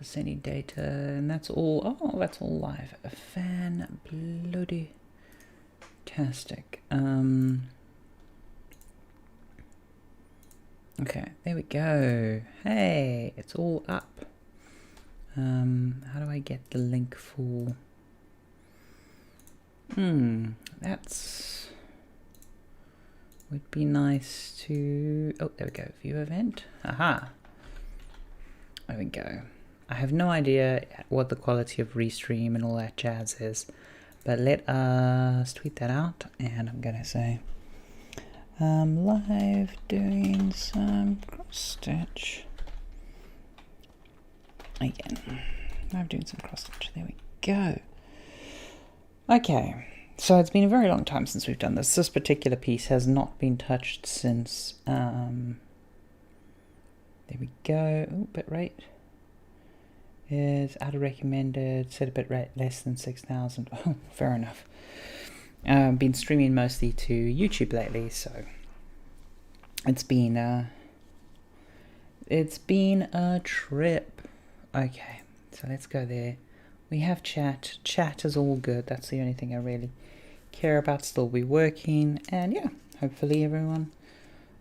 sending data, and that's all. Oh, that's all live. Fan-bloody-tastic. Okay, there we go. Hey, it's all up. How do I get the link for? That's would be nice to. Oh, there we go. View event. Aha. There we go. I have no idea what the quality of restream and all that jazz is, but let us tweet that out, and I'm gonna say live doing some cross-stitch again. Live doing some cross-stitch. There we go. Okay, so it's been a very long time since we've done this. This particular piece has not been touched since there we go. Oh, bit rate is out of recommended. Set a bit rate less than 6,000. Oh, fair enough. Been streaming mostly to YouTube lately, so it's been a trip. Okay, so let's go there. We have chat. Chat is all good. That's the only thing I really care about. Still be working, and yeah, hopefully everyone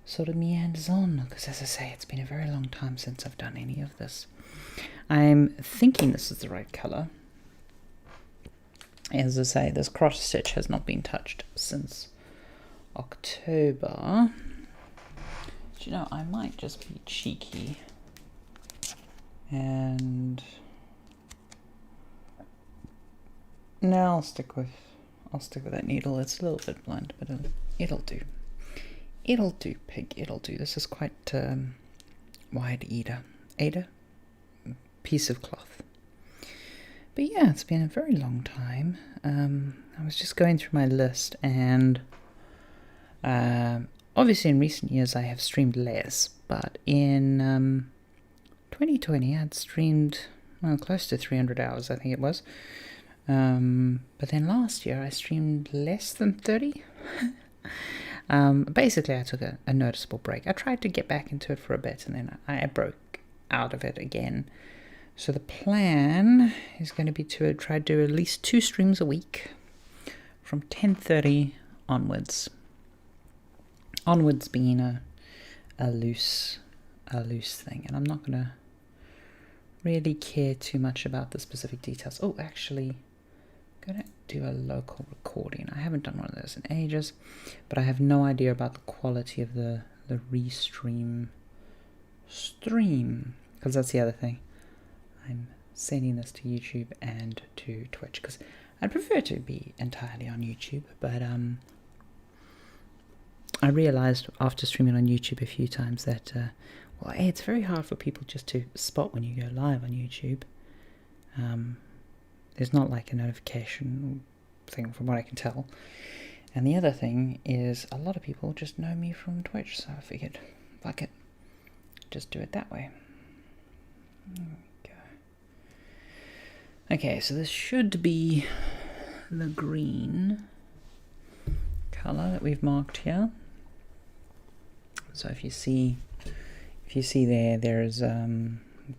sort of meanders on, because as I say, it's been a very long time since I've done any of this. I'm thinking this is the right color. As I say, this cross stitch has not been touched since October. Do you know, I might just be cheeky and no, I'll stick with that needle. It's a little bit blunt, but it'll do. It'll do, pig. It'll do. This is quite wide Ada piece of cloth. But yeah, it's been a very long time. I was just going through my list, and obviously in recent years I have streamed less, but in 2020 I had streamed close to 300 hours, I think it was. But then last year I streamed less than 30. Basically I took a noticeable break. I tried to get back into it for a bit, and then I broke out of it again. So the plan is going to be to try to do at least 2 streams a week from 10:30 onwards. Onwards being a loose thing, and I'm not going to really care too much about the specific details. Oh, actually, I'm going to do a local recording. I haven't done one of those in ages, but I have no idea about the quality of the restream stream, because that's the other thing. I'm sending this to YouTube and to Twitch, because I'd prefer to be entirely on YouTube, but I realized after streaming on YouTube a few times that well, it's very hard for people just to spot when you go live on YouTube. There's not like a notification thing from what I can tell. And the other thing is a lot of people just know me from Twitch, so I figured, fuck it, just do it that way. There we go. Okay, so this should be the green color that we've marked here. So if you see there's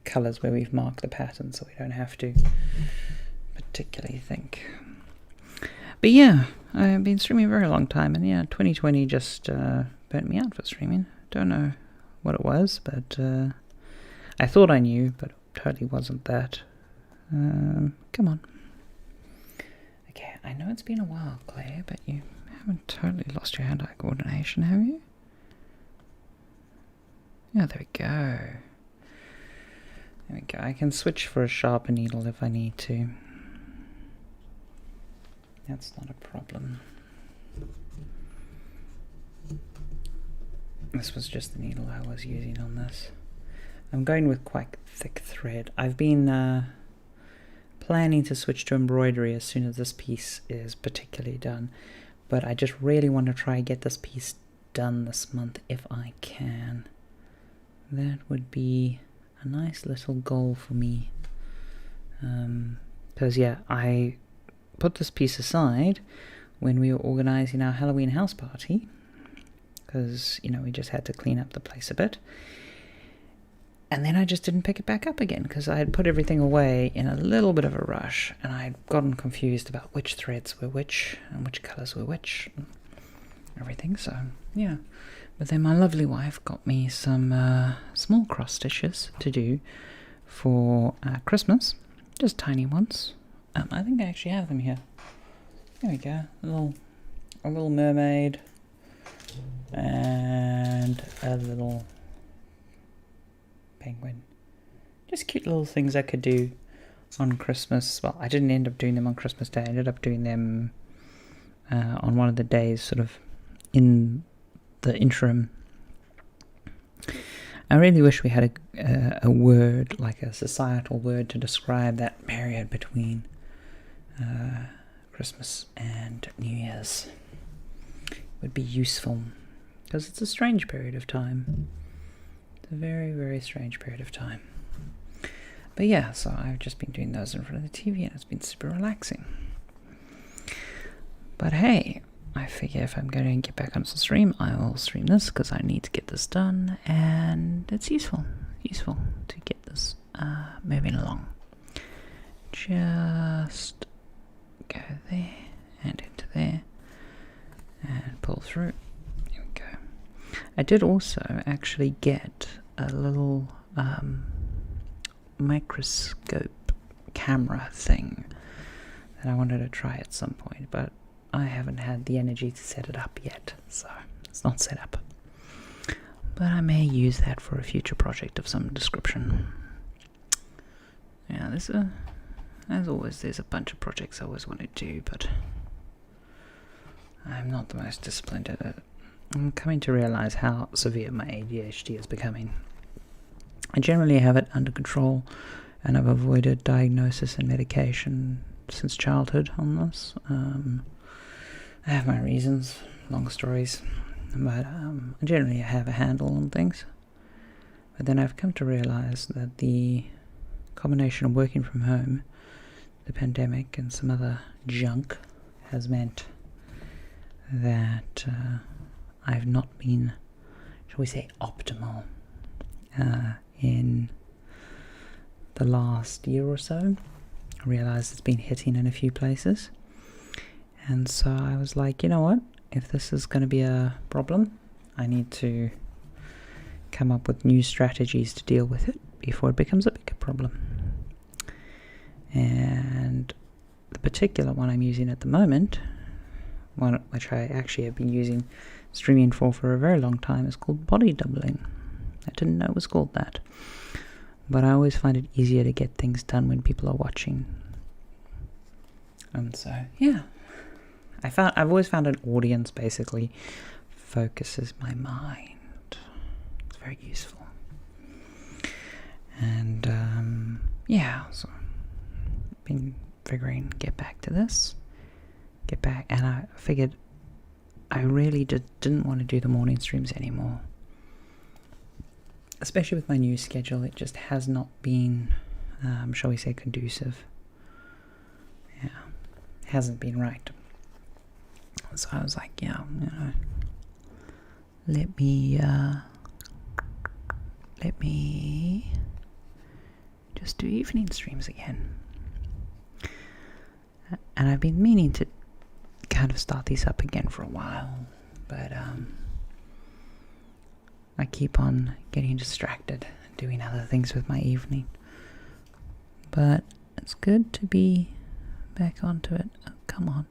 colors where we've marked the pattern, so we don't have to particularly think. But yeah, I've been streaming a very long time, and yeah, 2020 just burnt me out for streaming. Don't know what it was, but I thought I knew, but it totally wasn't that. Come on. Okay, I know it's been a while, Claire, but you haven't totally lost your hand-eye coordination, have you? Yeah, there we go. There we go. I can switch for a sharper needle if I need to. That's not a problem. This was just the needle I was using on this. I'm going with quite thick thread. I've been planning to switch to embroidery as soon as this piece is particularly done, but I just really want to try and get this piece done this month if I can. That would be a nice little goal for me. Because yeah, I put this piece aside when we were organizing our Halloween house party, because, you know, we just had to clean up the place a bit. And then I just didn't pick it back up again because I had put everything away in a little bit of a rush, and I'd gotten confused about which threads were which and which colours were which and everything. So yeah, but then my lovely wife got me some small cross stitches to do for Christmas, just tiny ones. I think I actually have them here. There we go, a little mermaid and a little penguin. Just cute little things I could do on Christmas. Well, I didn't end up doing them on Christmas Day. I ended up doing them on one of the days, sort of in the interim. I really wish we had a word, like a societal word, to describe that period between Christmas and New Year's. It would be useful, because it's a strange period of time. It's a very, very strange period of time. But yeah, so I've just been doing those in front of the TV, and it's been super relaxing. But hey, I figure if I'm going to get back onto the stream, I will stream this, because I need to get this done, and it's useful to get this moving along. Just go there, and into there, and pull through. There we go. I did also actually get a little microscope camera thing that I wanted to try at some point, but I haven't had the energy to set it up yet, so it's not set up. But I may use that for a future project of some description. Yeah, as always, there's a bunch of projects I always want to do, but I'm not the most disciplined at it. I'm coming to realize how severe my ADHD is becoming. I generally have it under control, and I've avoided diagnosis and medication since childhood on this. I have my reasons, long stories, but generally I have a handle on things. But then I've come to realize that the combination of working from home, the pandemic, and some other junk has meant that I've not been, shall we say, optimal in the last year or so. I realized it's been hitting in a few places, and so I was like, you know what, if this is going to be a problem, I need to come up with new strategies to deal with it before it becomes a bigger problem. And the particular one I'm using at the moment, one which I actually have been using streaming for a very long time, is called body doubling. I didn't know it was called that, but I always find it easier to get things done when people are watching. And so yeah, I've always found an audience basically focuses my mind. It's very useful. And yeah, so I've been figuring get back to this, and I figured I really didn't want to do the morning streams anymore. Especially with my new schedule, it just has not been, shall we say, conducive. Yeah, it hasn't been right. So I was like, yeah, you know, let me just do evening streams again. And I've been meaning to kind of start these up again for a while, but I keep on getting distracted and doing other things with my evening. But it's good to be back onto it. Oh, come on.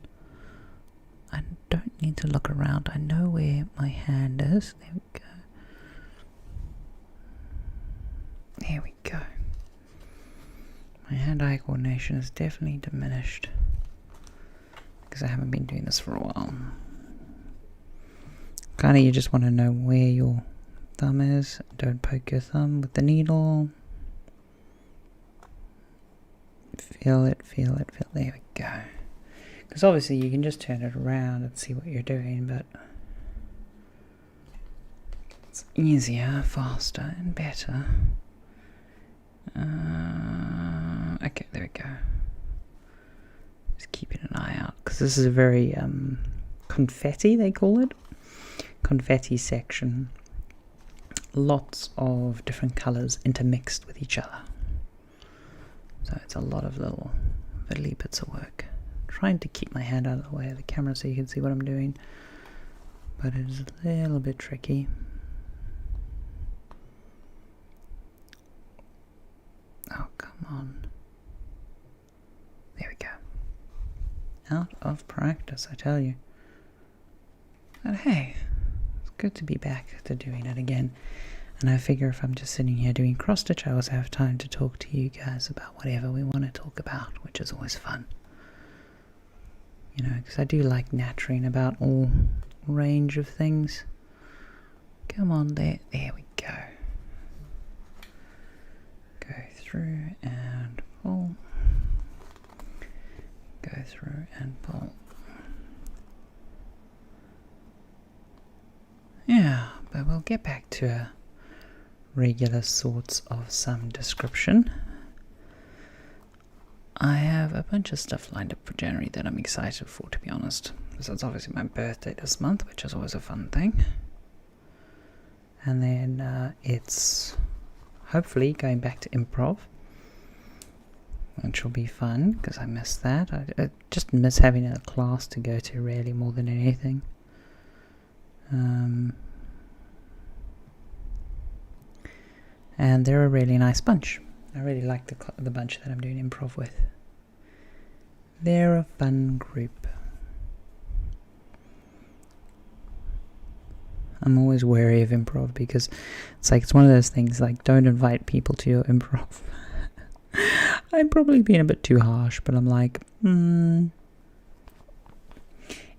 I don't need to look around. I know where my hand is. There we go. There we go. My hand-eye coordination is definitely diminished because I haven't been doing this for a while. Kind of, you just want to know where your thumb is. Don't poke your thumb with the needle. Feel it, feel it, feel it. There we go. Because obviously you can just turn it around and see what you're doing, but it's easier, faster, and better. Okay, there we go. Just keeping an eye out, because this is a very confetti, they call it, confetti section lots of different colors intermixed with each other. So it's a lot of little fiddly bits of work. Trying to keep my hand out of the way of the camera so you can see what I'm doing, but it is a little bit tricky. Oh, come on. There we go. Out of practice, I tell you. But hey, it's good to be back to doing it again. And I figure if I'm just sitting here doing cross-stitch, I also have time to talk to you guys about whatever we want to talk about, which is always fun. You know, because I do like nattering about all range of things. Come on, there we go. Go through and pull. Go through and pull. Yeah, but we'll get back to regular sorts of some description. I have a bunch of stuff lined up for January that I'm excited for, to be honest. So it's obviously my birthday this month, which is always a fun thing. And then it's hopefully going back to improv, which will be fun because I miss that. I just miss having a class to go to, really, more than anything. And they're a really nice bunch. I really like the bunch that I'm doing improv with. They're a fun group. I'm always wary of improv because it's one of those things like, don't invite people to your improv. I'm probably being a bit too harsh, but I'm like,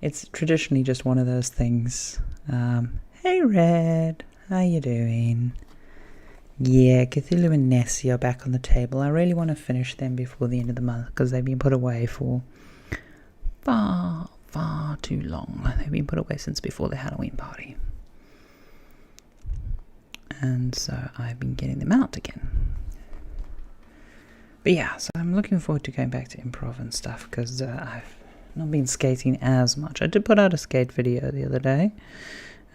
it's traditionally just one of those things. Hey Red, how you doing? Yeah, Cthulhu and Nessie are back on the table. I really want to finish them before the end of the month because they've been put away for far, far too long. They've been put away since before the Halloween party. And so I've been getting them out again. But yeah, so I'm looking forward to going back to improv and stuff because I've not been skating as much. I did put out a skate video the other day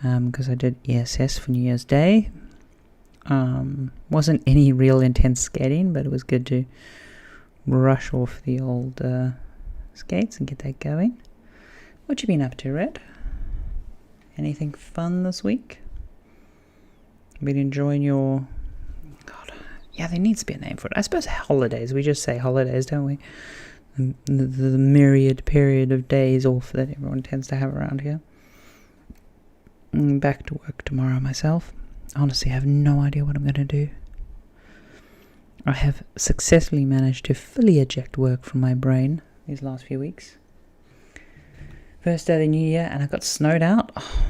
because I did ESS for New Year's Day. Wasn't any real intense skating, but it was good to rush off the old skates and get that going. What you been up to, Red? Anything fun this week? Been enjoying your... God, yeah, there needs to be a name for it. I suppose holidays. We just say holidays, don't we? The myriad period of days off that everyone tends to have around here. Back to work tomorrow myself. Honestly, I have no idea what I'm going to do. I have successfully managed to fully eject work from my brain these last few weeks. First day of the new year, and I got snowed out. Oh,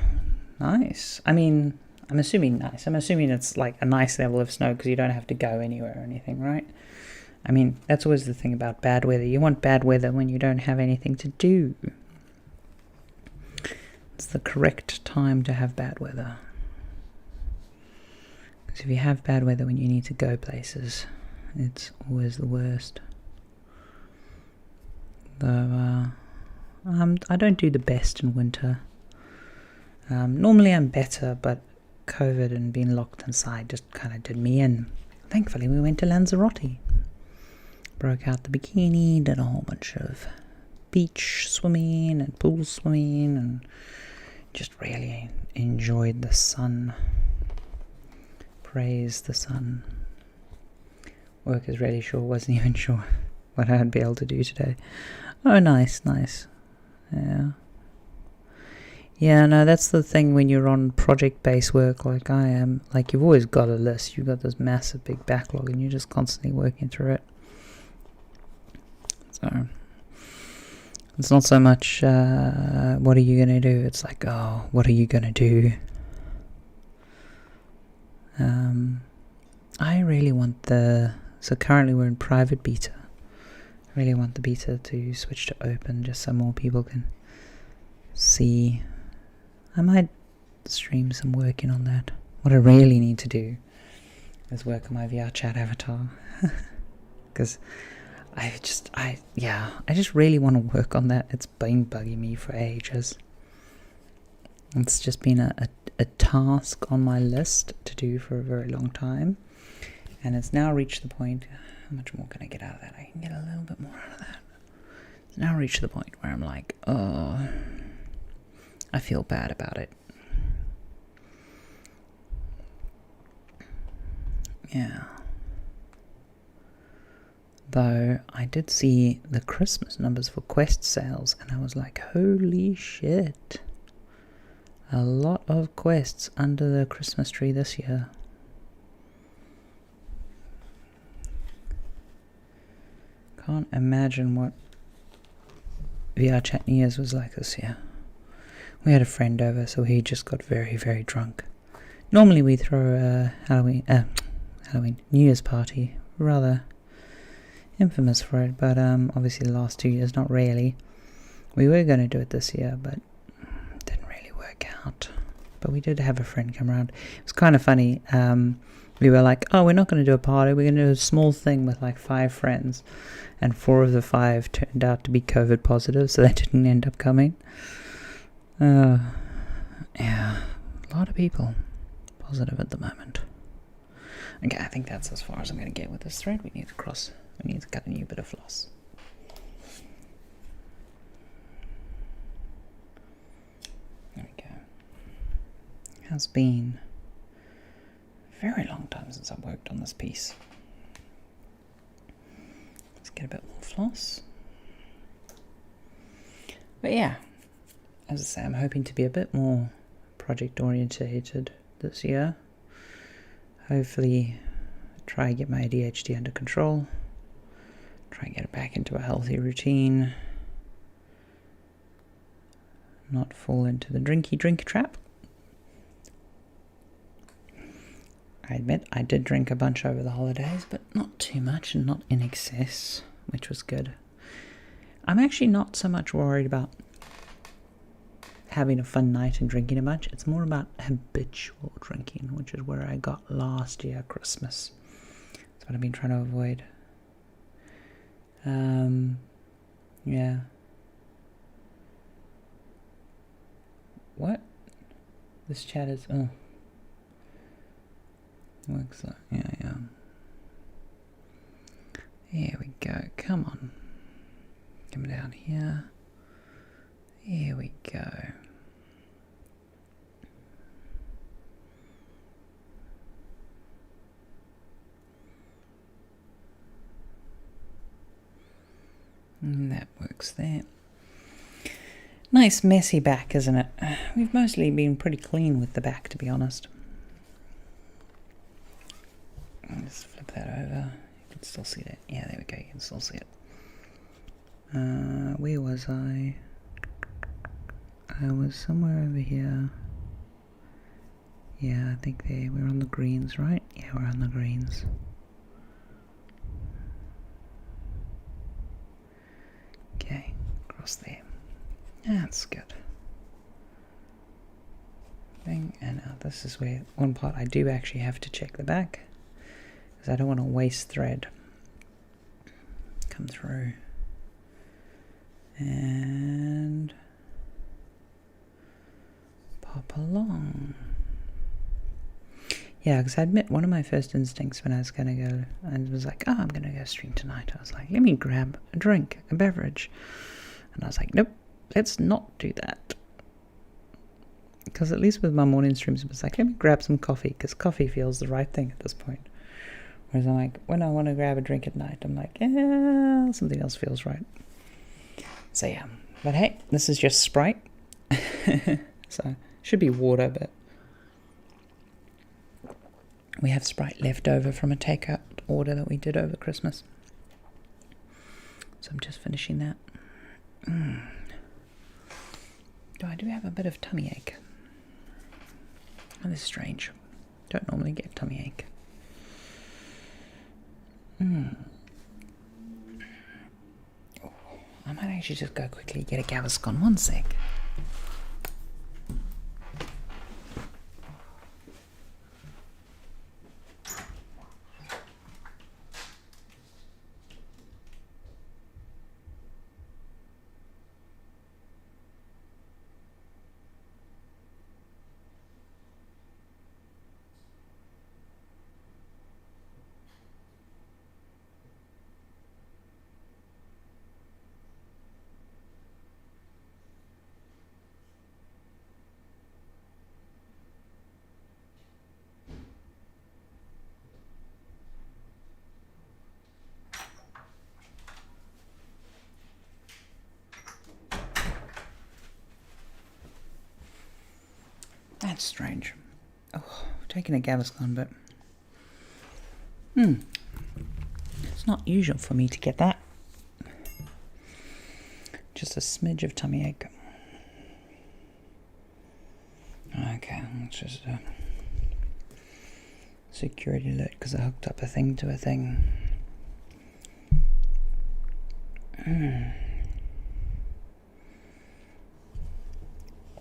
nice. I mean, I'm assuming nice. I'm assuming it's like a nice level of snow because you don't have to go anywhere or anything, right? I mean, that's always the thing about bad weather. You want bad weather when you don't have anything to do. It's the correct time to have bad weather. Because if you have bad weather when you need to go places, it's always the worst. Though, I don't do the best in winter. Normally I'm better, but COVID and being locked inside just kind of did me in. Thankfully we went to Lanzarote. Broke out the bikini, did a whole bunch of beach swimming and pool swimming, and just really enjoyed the sun. Praise the sun. Work is really sure, wasn't even sure what I'd be able to do today. Oh, nice. Yeah. Yeah, no, that's the thing when you're on project-based work like I am. Like, you've always got a list. You've got this massive big backlog and you're just constantly working through it. So, it's not so much, what are you going to do? It's like, oh, what are you going to do? I really want so currently we're in private beta. I really want the beta to switch to open just so more people can see. I might stream some working on that. What I really need to do is work on my VR chat avatar. Because I just really want to work on that. It's been bugging me for ages. It's just been a a task on my list to do for a very long time, and it's now reached the point. How much more can I get out of that? I can get a little bit more out of that. It's now reached the point where I'm like, oh, I feel bad about it. Yeah. Though I did see the Christmas numbers for Quest sales, and I was like, holy shit. A lot of quests under the Christmas tree this year. Can't imagine what VR Chat New Year's was like this year. We had a friend over, so he just got very, very drunk. Normally we throw a Halloween New Year's party, rather infamous for it, but obviously the last 2 years, not really. We were going to do it this year, but it didn't really work out. But we did have a friend come around. It was kind of funny. We were like, oh, we're not going to do a party, we're going to do a small thing with like 5 friends, and 4 of the 5 turned out to be COVID positive, so they didn't end up coming. Yeah, a lot of people positive at the moment. Okay, I think that's as far as I'm going to get with this thread. We need to cut a new bit of floss. There we go. It has been a very long time since I've worked on this piece. Let's get a bit more floss. But yeah, as I say, I'm hoping to be a bit more project orientated this year. Hopefully try and get my ADHD under control. Try and get it back into a healthy routine. Not fall into the drink trap. I admit I did drink a bunch over the holidays, but not too much and not in excess, which was good. I'm actually not so much worried about having a fun night and drinking a bunch. It's more about habitual drinking, which is where I got last year Christmas. That's what I've been trying to avoid. Yeah. What? This chat is, looks like, yeah. Here we go, come on. Come down here. Here we go. And that works there. Nice messy back, isn't it? We've mostly been pretty clean with the back, to be honest. I'll just flip that over. You can still see that. Yeah, there we go. You can still see it. Where was I? I was somewhere over here. Yeah, I think there. We're on the greens, right? Yeah, we're on the greens. Okay, across there. That's good. And now this is where one part I do actually have to check the back, because I don't want to waste thread. Come through. And pop along. Yeah, because I admit one of my first instincts when I was going to go, and was like, oh, I'm going to go stream tonight. I was like, let me grab a drink, a beverage. And I was like, nope, let's not do that. Because at least with my morning streams, it was like, let me grab some coffee, because coffee feels the right thing at this point. Whereas I'm like, when I want to grab a drink at night, I'm like, something else feels right. So yeah, but hey, this is just Sprite. So, should be water, but we have Sprite left over from a takeout order that we did over Christmas. So I'm just finishing that. Oh, I do have a bit of tummy ache. Oh, this is strange. Don't normally get tummy ache. Oh, I might actually just go quickly get a Gaviscon. One sec. That's strange. Oh, taking a Gaviscon, but it's not usual for me to get that. Just a smidge of tummy ache. Okay, let's just security alert because I hooked up a thing to a thing.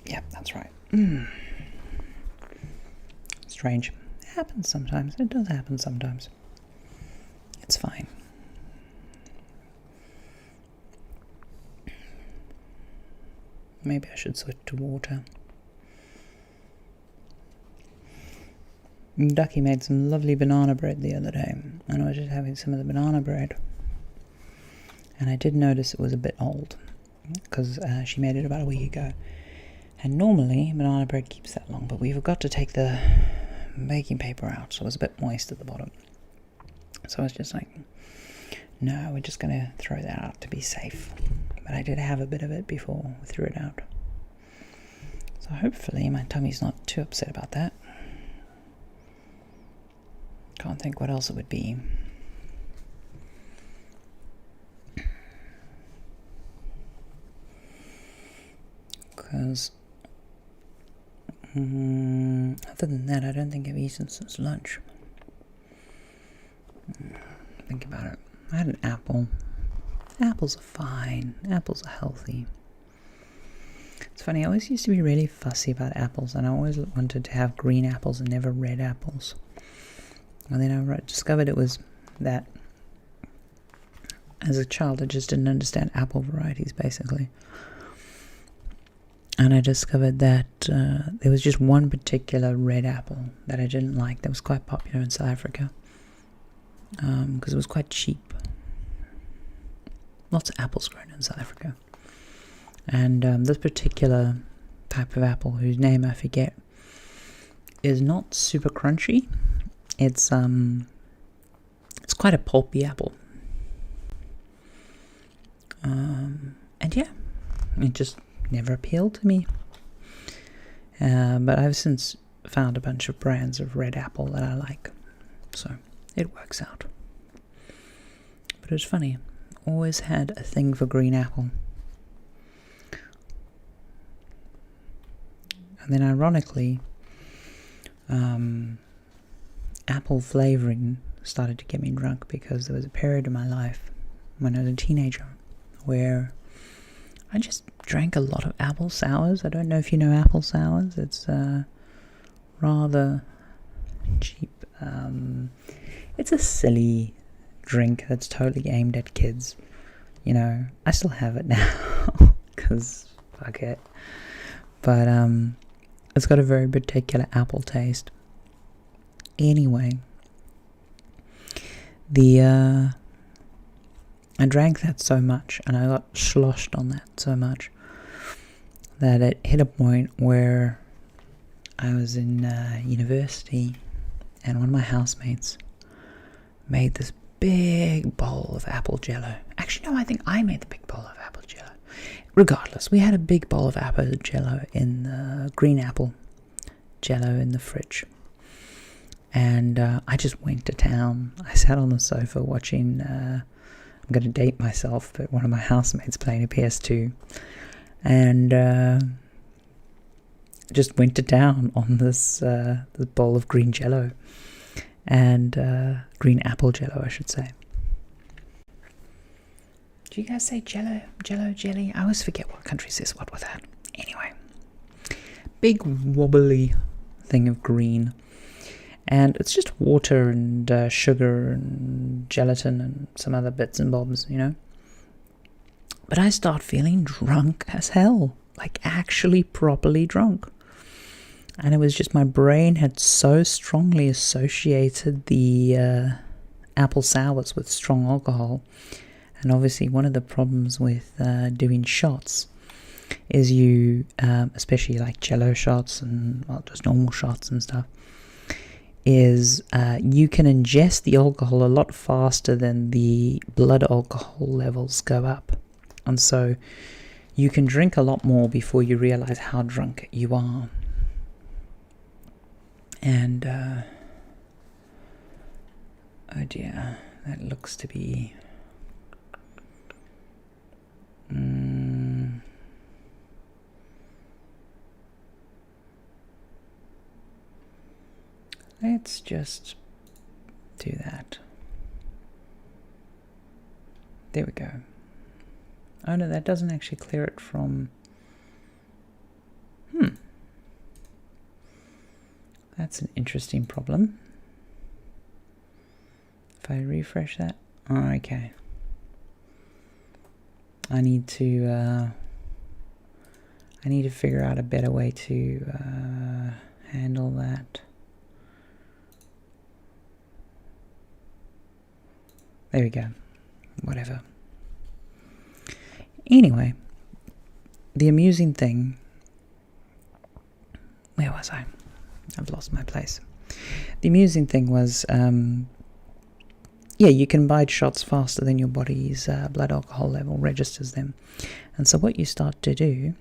Yep, that's right. Strange. It happens sometimes. It does happen sometimes. It's fine. Maybe I should switch to water. Ducky made some lovely banana bread the other day, and I was just having some of the banana bread. And I did notice it was a bit old, because she made it about a week ago. And normally, banana bread keeps that long, but we forgot to take the baking paper out, so it was a bit moist at the bottom. So I was just like, no, we're just going to throw that out to be safe. But I did have a bit of it before we threw it out. So hopefully my tummy's not too upset about that. Can't think what else it would be. Because other than that, I don't think I've eaten since lunch. Think about it. I had an apple. Apples are fine. Apples are healthy. It's funny, I always used to be really fussy about apples, and I always wanted to have green apples and never red apples. And then I discovered it was that as a child I just didn't understand apple varieties, basically. And I discovered that there was just one particular red apple that I didn't like that was quite popular in South Africa. Because it was quite cheap. Lots of apples grown in South Africa. And this particular type of apple, whose name I forget, is not super crunchy. It's quite a pulpy apple. And yeah, it just never appealed to me. But I've since found a bunch of brands of red apple that I like. So it works out. But it was funny. Always had a thing for green apple. And then ironically, apple flavoring started to get me drunk because there was a period in my life when I was a teenager where I just drank a lot of apple sours. I don't know if you know apple sours. It's rather cheap. It's a silly drink that's totally aimed at kids. You know, I still have it now because fuck it. But it's got a very particular apple taste. Anyway, I drank that so much and I got sloshed on that so much that it hit a point where I was in university and one of my housemates made this big bowl of apple jello. Actually, no, I think I made the big bowl of apple jello. Regardless, we had a big bowl of apple jello in the green apple jello in the fridge. And I just went to town. I sat on the sofa watching, I'm going to date myself, but one of my housemates playing a PS2. And just went to town on this bowl of green jello. And green apple jello, I should say. Do you guys say jello, jelly? I always forget what countries this, what was that. Anyway, big wobbly thing of green. And it's just water and sugar and gelatin and some other bits and bobs, you know. But I start feeling drunk as hell. Like actually properly drunk. And it was just my brain had so strongly associated the apple sours with strong alcohol. And obviously one of the problems with doing shots is you, especially like jello shots and just normal shots and stuff, is you can ingest the alcohol a lot faster than the blood alcohol levels go up. And so you can drink a lot more before you realize how drunk you are. And oh dear, that looks to be let's just do that. There we go. Oh no, that doesn't actually clear it from... That's an interesting problem. If I refresh that... Oh, okay. I need to figure out a better way to handle that. There we go. Whatever. Anyway, the amusing thing... Where was I? I've lost my place. The amusing thing was, yeah, you can bite shots faster than your body's blood alcohol level registers them. And so what you start to do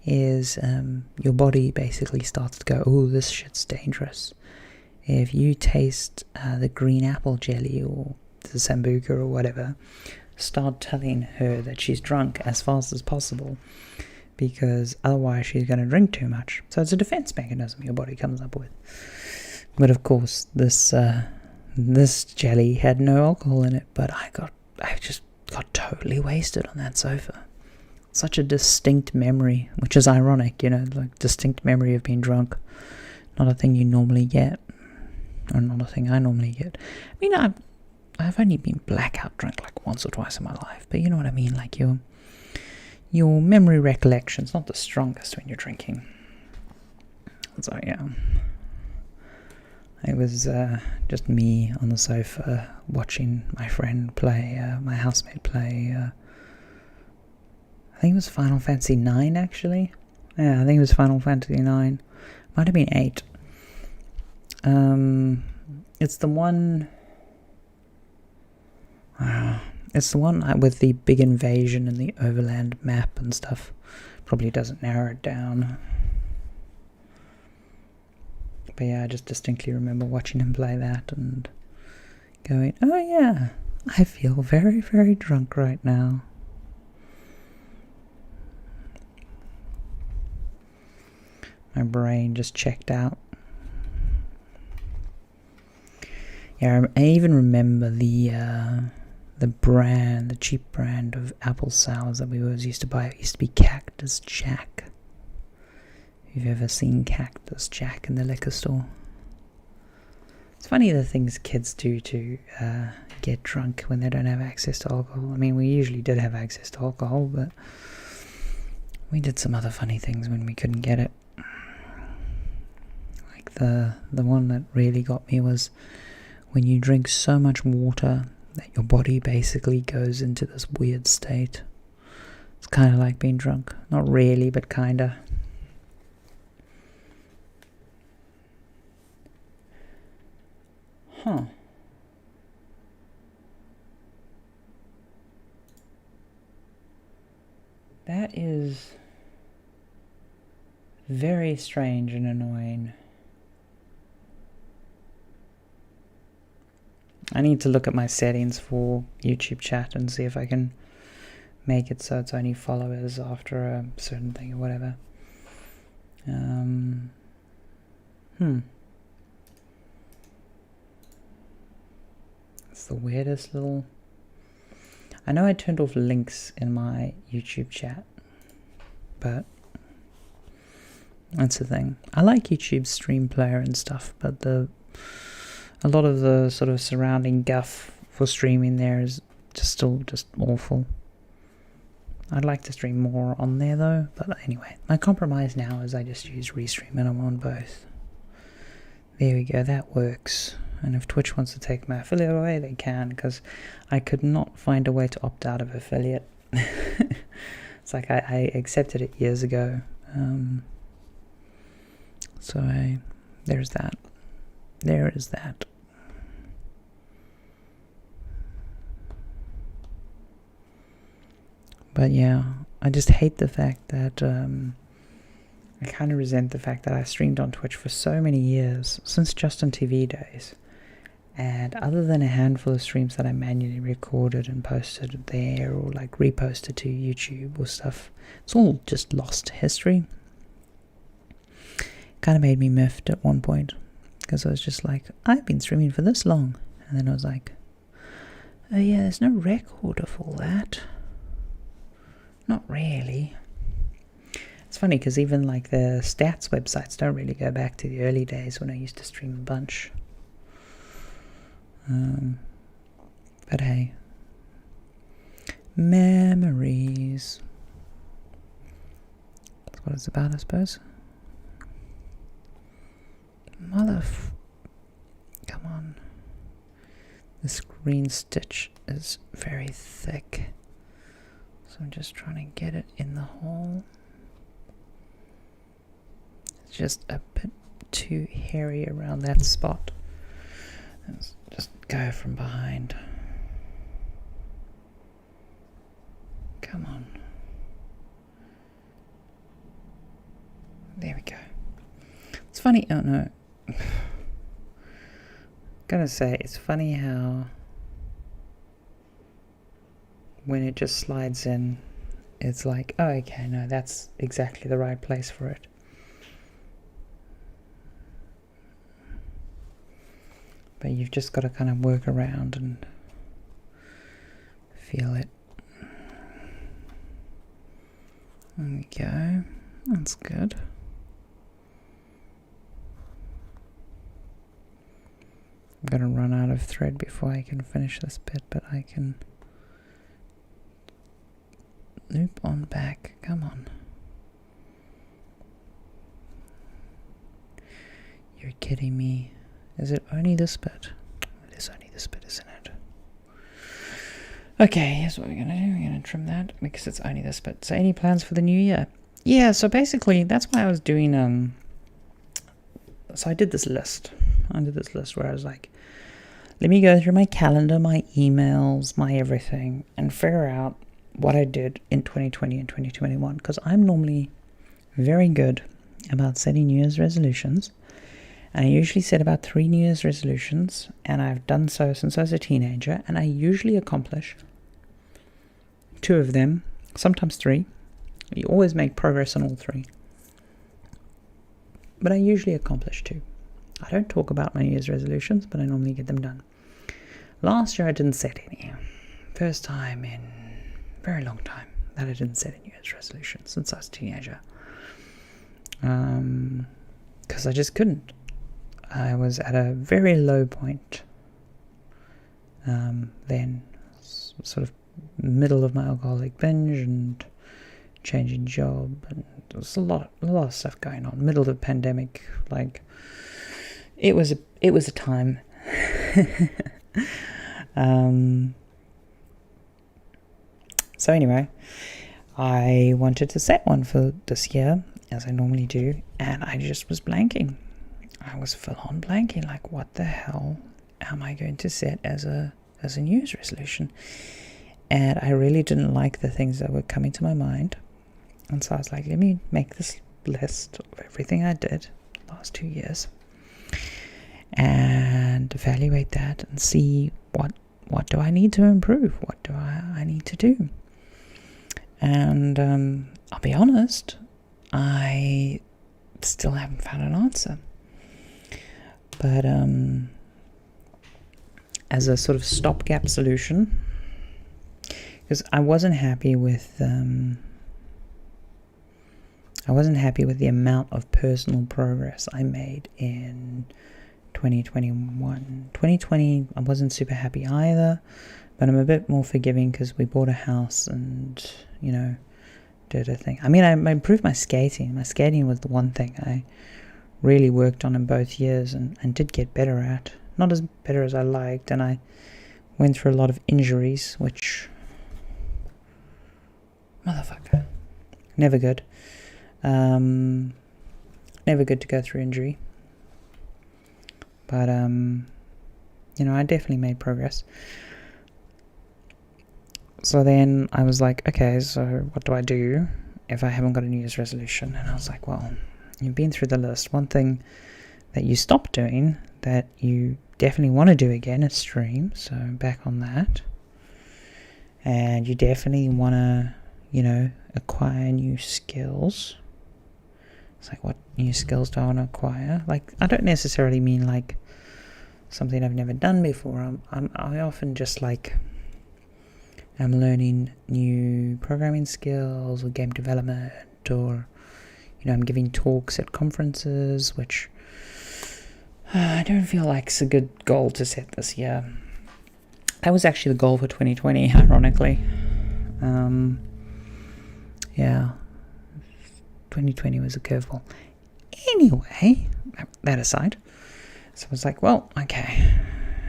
is your body basically starts to go, oh, this shit's dangerous. If you taste the green apple jelly or the sambuca or whatever, start telling her that she's drunk as fast as possible, because otherwise she's going to drink too much. So it's a defense mechanism your body comes up with. But of course, this jelly had no alcohol in it, but I just got totally wasted on that sofa. Such a distinct memory, which is ironic, like distinct memory of being drunk. Not a thing you normally get, or not a thing I normally get. I mean, I've only been blackout drunk like once or twice in my life, but you know what I mean, like your memory recollection's not the strongest when you're drinking. So yeah, it was just me on the sofa watching my friend play, my housemate play, I think it was Final Fantasy 9 actually. Yeah, I think it was Final Fantasy 9. Might have been 8. It's the one... It's the one with the big invasion and the overland map and stuff. Probably doesn't narrow it down. But yeah, I just distinctly remember watching him play that and going, oh yeah, I feel very, very drunk right now. My brain just checked out. Yeah, I even remember the cheap brand of apple sours that we always used to buy. It used to be Cactus Jack. If you've ever seen Cactus Jack in the liquor store. It's funny the things kids do to get drunk when they don't have access to alcohol. I mean, we usually did have access to alcohol, but we did some other funny things when we couldn't get it. Like the one that really got me was when you drink so much water that your body basically goes into this weird state. It's kind of like being drunk. Not really, but kinda. Huh. That is very strange and annoying. I need to look at my settings for YouTube chat and see if I can make it so it's only followers after a certain thing or whatever. It's the weirdest little... I know I turned off links in my YouTube chat, but that's the thing. I like YouTube's stream player and stuff, but a lot of the sort of surrounding guff for streaming there is just awful. I'd like to stream more on there though, but anyway, my compromise now is I just use Restream and I'm on both. There we go, that works. And if Twitch wants to take my affiliate away, they can, because I could not find a way to opt out of affiliate. It's like I accepted it years ago. There's that. There is that. But yeah, I just hate the fact that I kind of resent the fact that I streamed on Twitch for so many years, since Justin TV days. And other than a handful of streams that I manually recorded and posted there, or like reposted to YouTube or stuff, it's all just lost to history. Kind of made me miffed at one point, because I was just like, I've been streaming for this long. And then I was like, oh yeah, there's no record of all that. Not really. It's funny because even like the stats websites don't really go back to the early days when I used to stream a bunch. But hey, memories. That's what it's about, I suppose. Come on. This green stitch is very thick, so I'm just trying to get it in the hole. It's just a bit too hairy around that spot. Let's just go from behind. Come on. There we go. It's funny, oh no. Gonna say, it's funny how when it just slides in, it's like, oh okay, no, that's exactly the right place for it. But you've just got to kind of work around and feel it. There we go. That's good. I'm going to run out of thread before I can finish this bit, but I can loop on back. Come on. You're kidding me. Is it only this bit? It is only this bit, isn't it? Okay, here's what we're going to do. We're going to trim that because it's only this bit. So any plans for the new year? Yeah, so basically that's why I was doing... So I did this list. Where I was like, let me go through my calendar, my emails, my everything, and figure out what I did in 2020 and 2021. Because I'm normally very good about setting New Year's resolutions. And I usually set about 3 New Year's resolutions, and I've done so since I was a teenager, and I usually accomplish 2 of them, sometimes 3. You always make progress on all 3. But I usually accomplish 2. I don't talk about my New Year's resolutions, but I normally get them done. Last year I didn't set any. First time in a very long time that I didn't set a New Year's resolution since I was a teenager. Because I just couldn't. I was at a very low point then, sort of middle of my alcoholic binge and changing job, and there was a lot of stuff going on. Middle of the pandemic, like it was a time. So anyway, I wanted to set one for this year, as I normally do, and I just was blanking. I was full on blanking, like what the hell am I going to set as a New Year's resolution? And I really didn't like the things that were coming to my mind. And so I was like, let me make this list of everything I did the last 2 years and evaluate that and see what do I need to improve? What do I need to do? And I'll be honest, I still haven't found an answer. But as a sort of stopgap solution, because I wasn't happy with the amount of personal progress I made in 2021. 2020, I wasn't super happy either, but I'm a bit more forgiving because we bought a house and, you know, did a thing. I mean, I improved my skating. My skating was the one thing I really worked on in both years and did get better at. Not as better as I liked, and I went through a lot of injuries, which... Motherfucker. Never good. Never good to go through injury. But, you know, I definitely made progress. So then I was like, okay, so what do I do if I haven't got a New Year's resolution? And I was like, well, you've been through the list. One thing that you stopped doing that you definitely want to do again is stream, so back on that. And you definitely want to, you know, acquire new skills. It's like, what new skills do I want to acquire? Like, I don't necessarily mean like something I've never done before. I often just like, I'm learning new programming skills or game development, or, you know, I'm giving talks at conferences, which I don't feel like it's a good goal to set this year. That was actually the goal for 2020, ironically. Yeah, 2020 was a curveball. Anyway, that aside, so I was like, well, okay,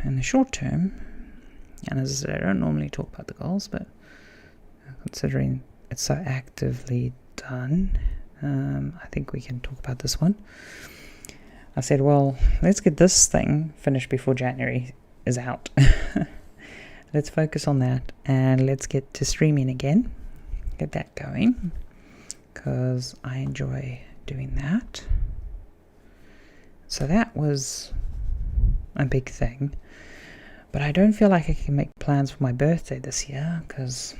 in the short term, and as I said, I don't normally talk about the goals, but considering it's so actively done, I think we can talk about this one. I said, well, let's get this thing finished before January is out. Let's focus on that, and let's get to streaming again. Get that going, because I enjoy doing that. So that was a big thing. But I don't feel like I can make plans for my birthday this year, because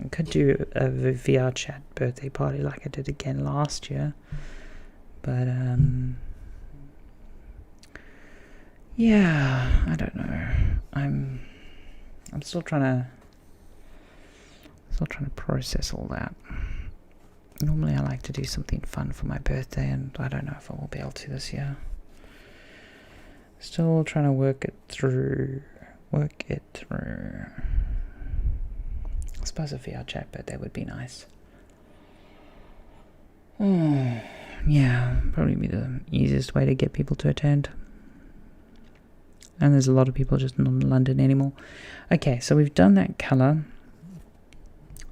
I could do a VR chat birthday party like I did again last year. But, yeah, I don't know. I'm still trying to process all that. Normally I like to do something fun for my birthday, and I don't know if I will be able to this year. Still trying to work it through. I suppose a VR chat birthday would be nice. Yeah, probably be the easiest way to get people to attend. And there's a lot of people just not in London anymore. Okay, so we've done that colour.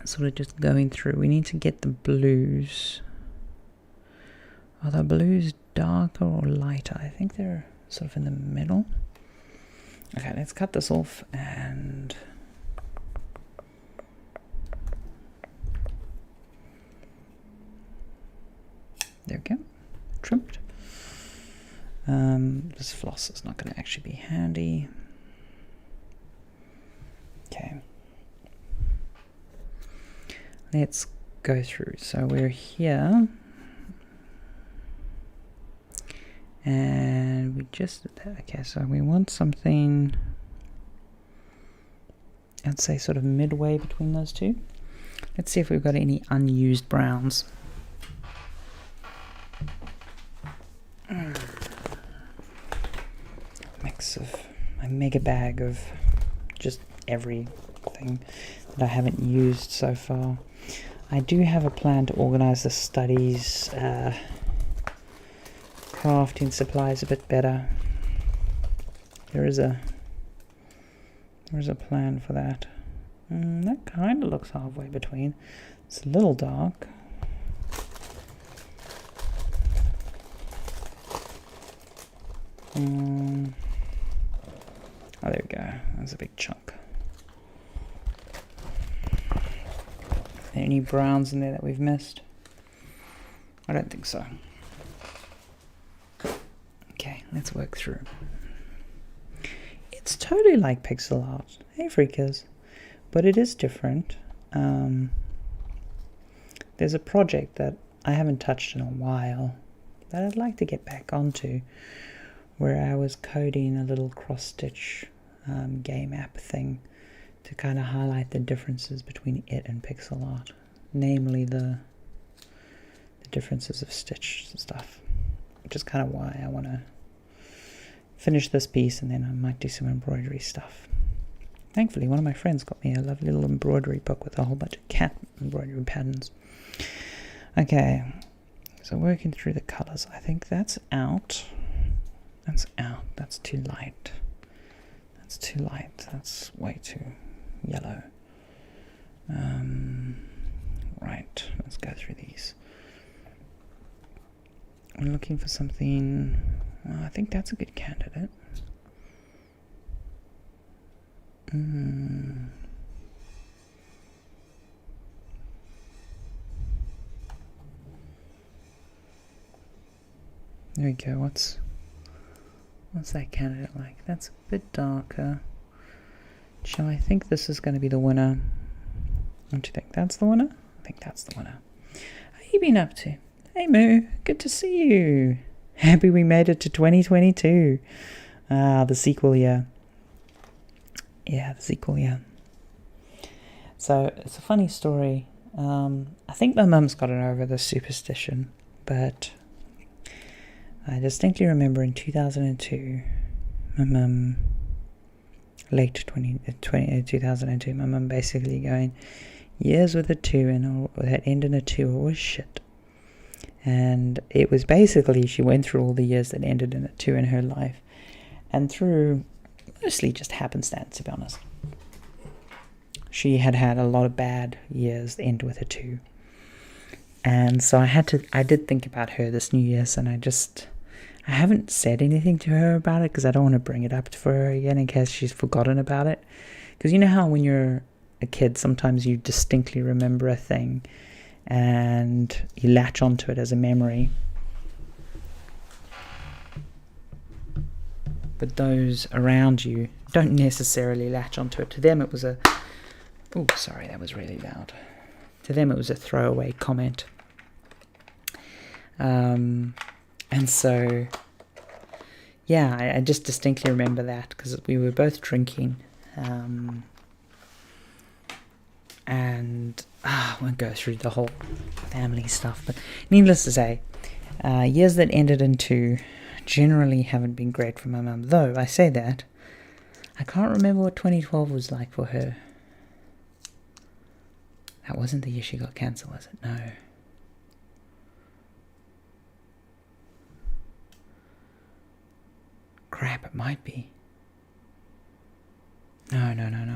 Sort of just going through. We need to get the blues. Are the blues darker or lighter? I think they're sort of in the middle. Okay, let's cut this off and there we go. Trimmed. This floss is not going to actually be handy. Okay. Let's go through. So we're here. And we just, okay, so we want something, I'd say sort of midway between those two. Let's see if we've got any unused browns. Mix of a mega bag of just everything that I haven't used so far. I do have a plan to organize the studies, crafting supplies a bit better. There is a plan for that. That kind of looks halfway between. It's a little dark. Oh, there we go. That's a big chunk. Are there any browns in there that we've missed? I don't think so. Okay, let's work through. It's totally like pixel art. Hey, freakers. But it is different. There's a project that I haven't touched in a while that I'd like to get back onto, where I was coding a little cross-stitch game app thing to kind of highlight the differences between it and pixel art, namely the differences of stitch and stuff, which is kind of why I want to finish this piece, and then I might do some embroidery stuff. Thankfully, one of my friends got me a lovely little embroidery book with a whole bunch of cat embroidery patterns. Okay, so working through the colors. I think that's out. That's out. That's too light. That's too light. That's way too yellow. Right, let's go through these. I'm looking for something. I think that's a good candidate. There we go. What's that candidate like? That's a bit darker. Shall I think this is going to be the winner? Don't you think that's the winner? I think that's the winner. How you been up to? Hey Moo, good to see you. Happy we made it to 2022. The sequel year. Yeah, the sequel year. So, it's a funny story. I think my mum's gotten over the superstition, but I distinctly remember in 2002, my mum, late 2002, my mum basically going, years with a 2 and that end in a 2 are always shit. And it was basically, she went through all the years that ended in a 2 in her life, and through mostly just happenstance, to be honest. She had a lot of bad years that end with a 2. And so I did think about her this New Year's, and I haven't said anything to her about it because I don't want to bring it up for her again in case she's forgotten about it. Because you know how when you're a kid, sometimes you distinctly remember a thing and you latch onto it as a memory. But those around you don't necessarily latch onto it. To them it was a... Oh, sorry, that was really loud. To them it was a throwaway comment. And so, yeah, I just distinctly remember that because we were both drinking. And I won't go through the whole family stuff, but needless to say, years that ended in 2 generally haven't been great for my mum. Though, I say that, I can't remember what 2012 was like for her. That wasn't the year she got cancer, was it? No. Crap, it might be. No.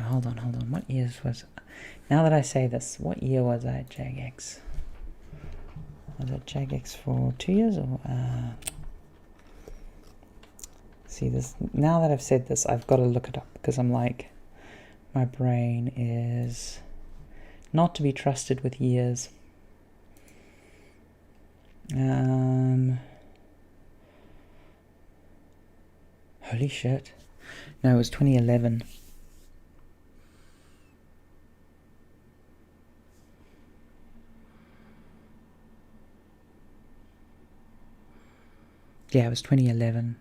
Hold on. What years was it? Now that I say this, what year was I at JagX? Was it JagX for 2 years or... See, this. Now that I've said this, I've got to look it up because I'm like... My brain is not to be trusted with years. Holy shit. No, it was 2011. Yeah, it was 2011.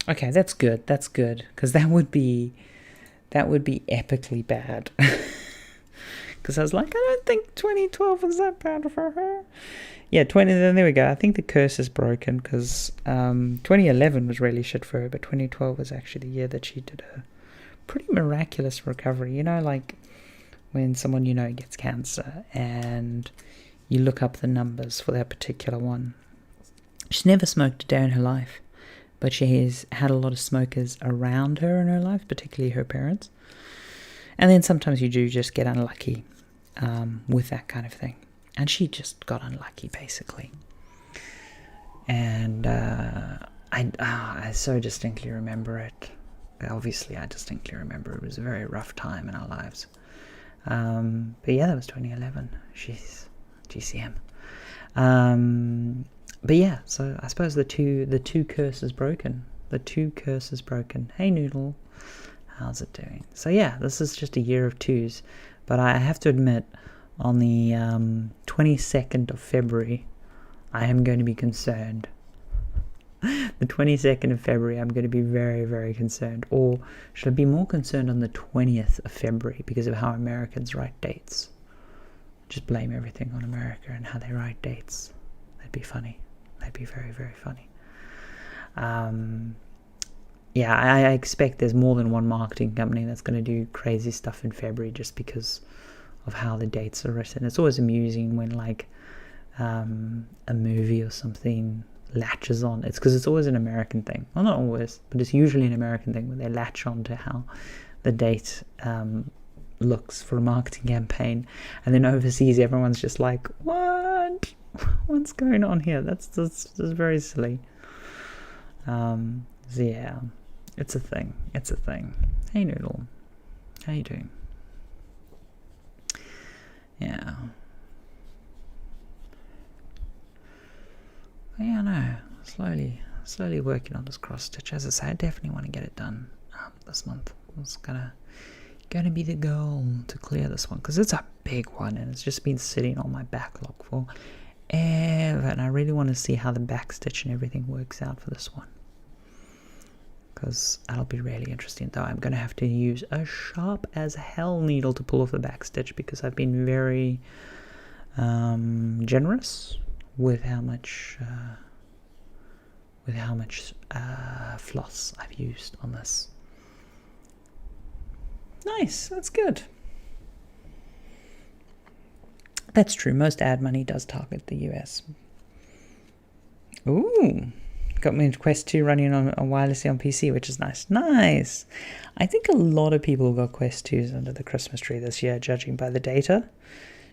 Okay, that's good. Because that would be epically bad. Because I was like, I don't think 2012 was that bad for her. Yeah, there we go. I think the curse is broken because 2011 was really shit for her, but 2012 was actually the year that she did a pretty miraculous recovery. You know, like when someone you know gets cancer and you look up the numbers for that particular one. She's never smoked a day in her life, but she has had a lot of smokers around her in her life, particularly her parents. And then sometimes you do just get unlucky with that kind of thing. And she just got unlucky, basically. And I so distinctly remember it. Obviously, I distinctly remember it was a very rough time in our lives. But yeah, that was 2011. Jeez, GCM. But yeah, so I suppose the two curse is broken. The 2 curse is broken. Hey Noodle, how's it doing? So yeah, this is just a year of 2s. But I have to admit, on the 22nd of February, I am going to be concerned. The 22nd of February, I'm going to be very, very concerned. Or should I be more concerned on the 20th of February because of how Americans write dates? Just blame everything on America and how they write dates. That'd be funny. That'd be very, very funny. Yeah, I expect there's more than one marketing company that's going to do crazy stuff in February just because of how the dates are written. It's always amusing when like a movie or something latches on. It's because it's always an American thing. Well, not always, but it's usually an American thing where they latch on to how the date looks for a marketing campaign. And then overseas, everyone's just like, what? What's going on here? That's very silly. So yeah, it's a thing. Hey Noodle, how you doing? Yeah. yeah, no, slowly working on this cross stitch. As I say, I definitely want to get it done this month. It's gonna be the goal to clear this one, because it's a big one and it's just been sitting on my backlog for ever, and I really want to see how the back stitch and everything works out for this one, because that'll be really interesting. Though I'm going to have to use a sharp as hell needle to pull off the back stitch, because I've been very generous with how much floss I've used on this. Nice, that's good. That's true, most ad money does target the US. Ooh, got me into Quest 2 running on wirelessly on PC, which is nice. Nice! I think a lot of people got Quest 2s under the Christmas tree this year, judging by the data.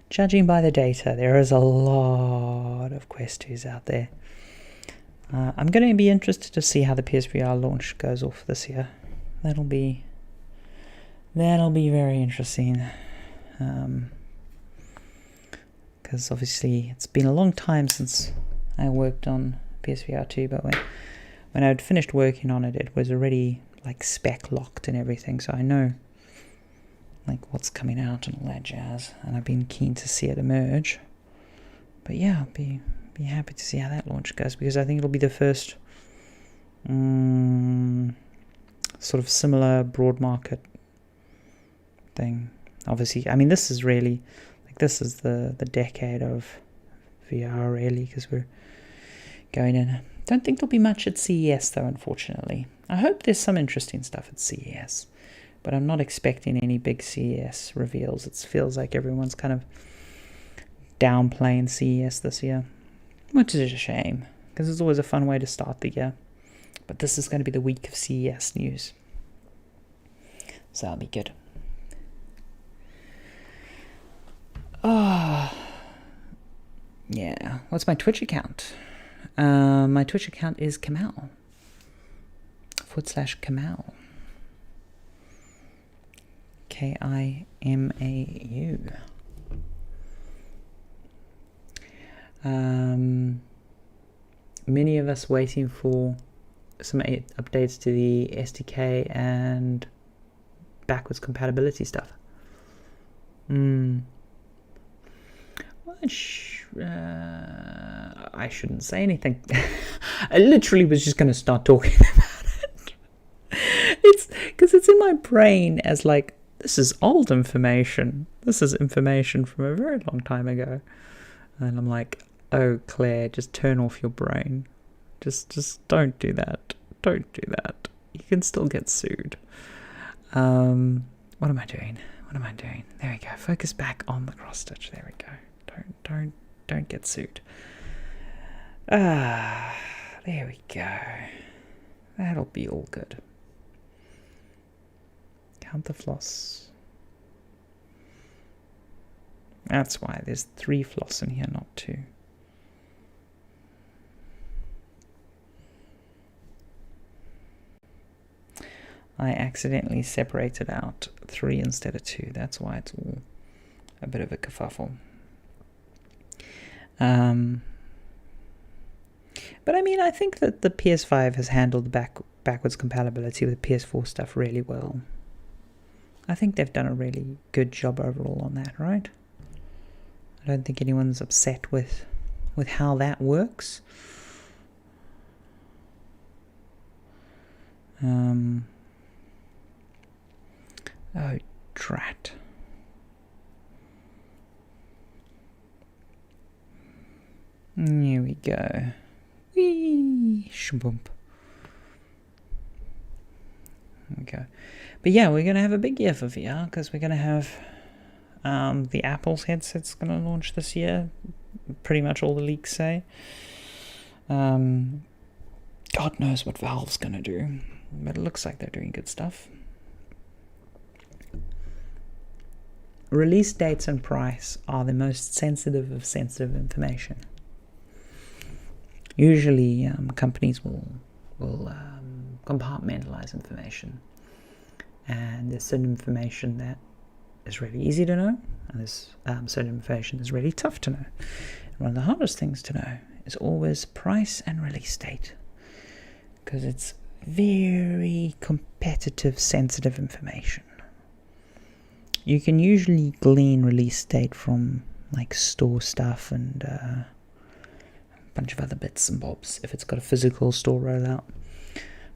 There is a lot of Quest 2s out there. I'm going to be interested to see how the PSVR launch goes off this year. That'll be very interesting. Because obviously it's been a long time since I worked on PSVR 2, but when I had finished working on it, it was already like spec locked and everything, so I know like what's coming out and all that jazz, and I've been keen to see it emerge. But yeah, I'll be happy to see how that launch goes, because I think it'll be the first sort of similar broad market thing. Obviously, I mean, this is really this is the decade of VR, really, because we're going in. Don't think there'll be much at CES, though, unfortunately. I hope there's some interesting stuff at CES, but I'm not expecting any big CES reveals. It feels like everyone's kind of downplaying CES this year, which is a shame, because it's always a fun way to start the year. But this is going to be the week of CES news, so that'll be good. Oh, yeah. What's my Twitch account? My Twitch account is Kamau. /Kamau. KIMAU. Many of us waiting for some updates to the SDK and backwards compatibility stuff. I shouldn't say anything. I literally was just going to start talking about it. It's because it's in my brain as like, this is old information. This is information from a very long time ago. And I'm like, oh, Claire, just turn off your brain. Just don't do that. Don't do that. You can still get sued. What am I doing? There we go. Focus back on the cross stitch. There we go. Don't get sued. There we go. That'll be all good. Count the floss. That's why there's 3 floss in here, not 2. I accidentally separated out 3 instead of 2. That's why it's all a bit of a kerfuffle. But I mean, I think that the PS5 has handled backwards compatibility with PS4 stuff really well. I think they've done a really good job overall on that, right? I don't think anyone's upset with how that works. Oh, drat. Here we go. Whee! Shaboomp. Okay. But yeah, we're going to have a big year for VR, because we're going to have the Apple's headset's going to launch this year. Pretty much all the leaks say. God knows what Valve's going to do, but it looks like they're doing good stuff. Release dates and price are the most sensitive of sensitive information. Usually companies will compartmentalize information, and there's certain information that is really easy to know, and there's certain information that's really tough to know. And one of the hardest things to know is always price and release date, because it's very competitive, sensitive information. You can usually glean release date from like store stuff and a bunch of other bits and bobs if it's got a physical store rollout.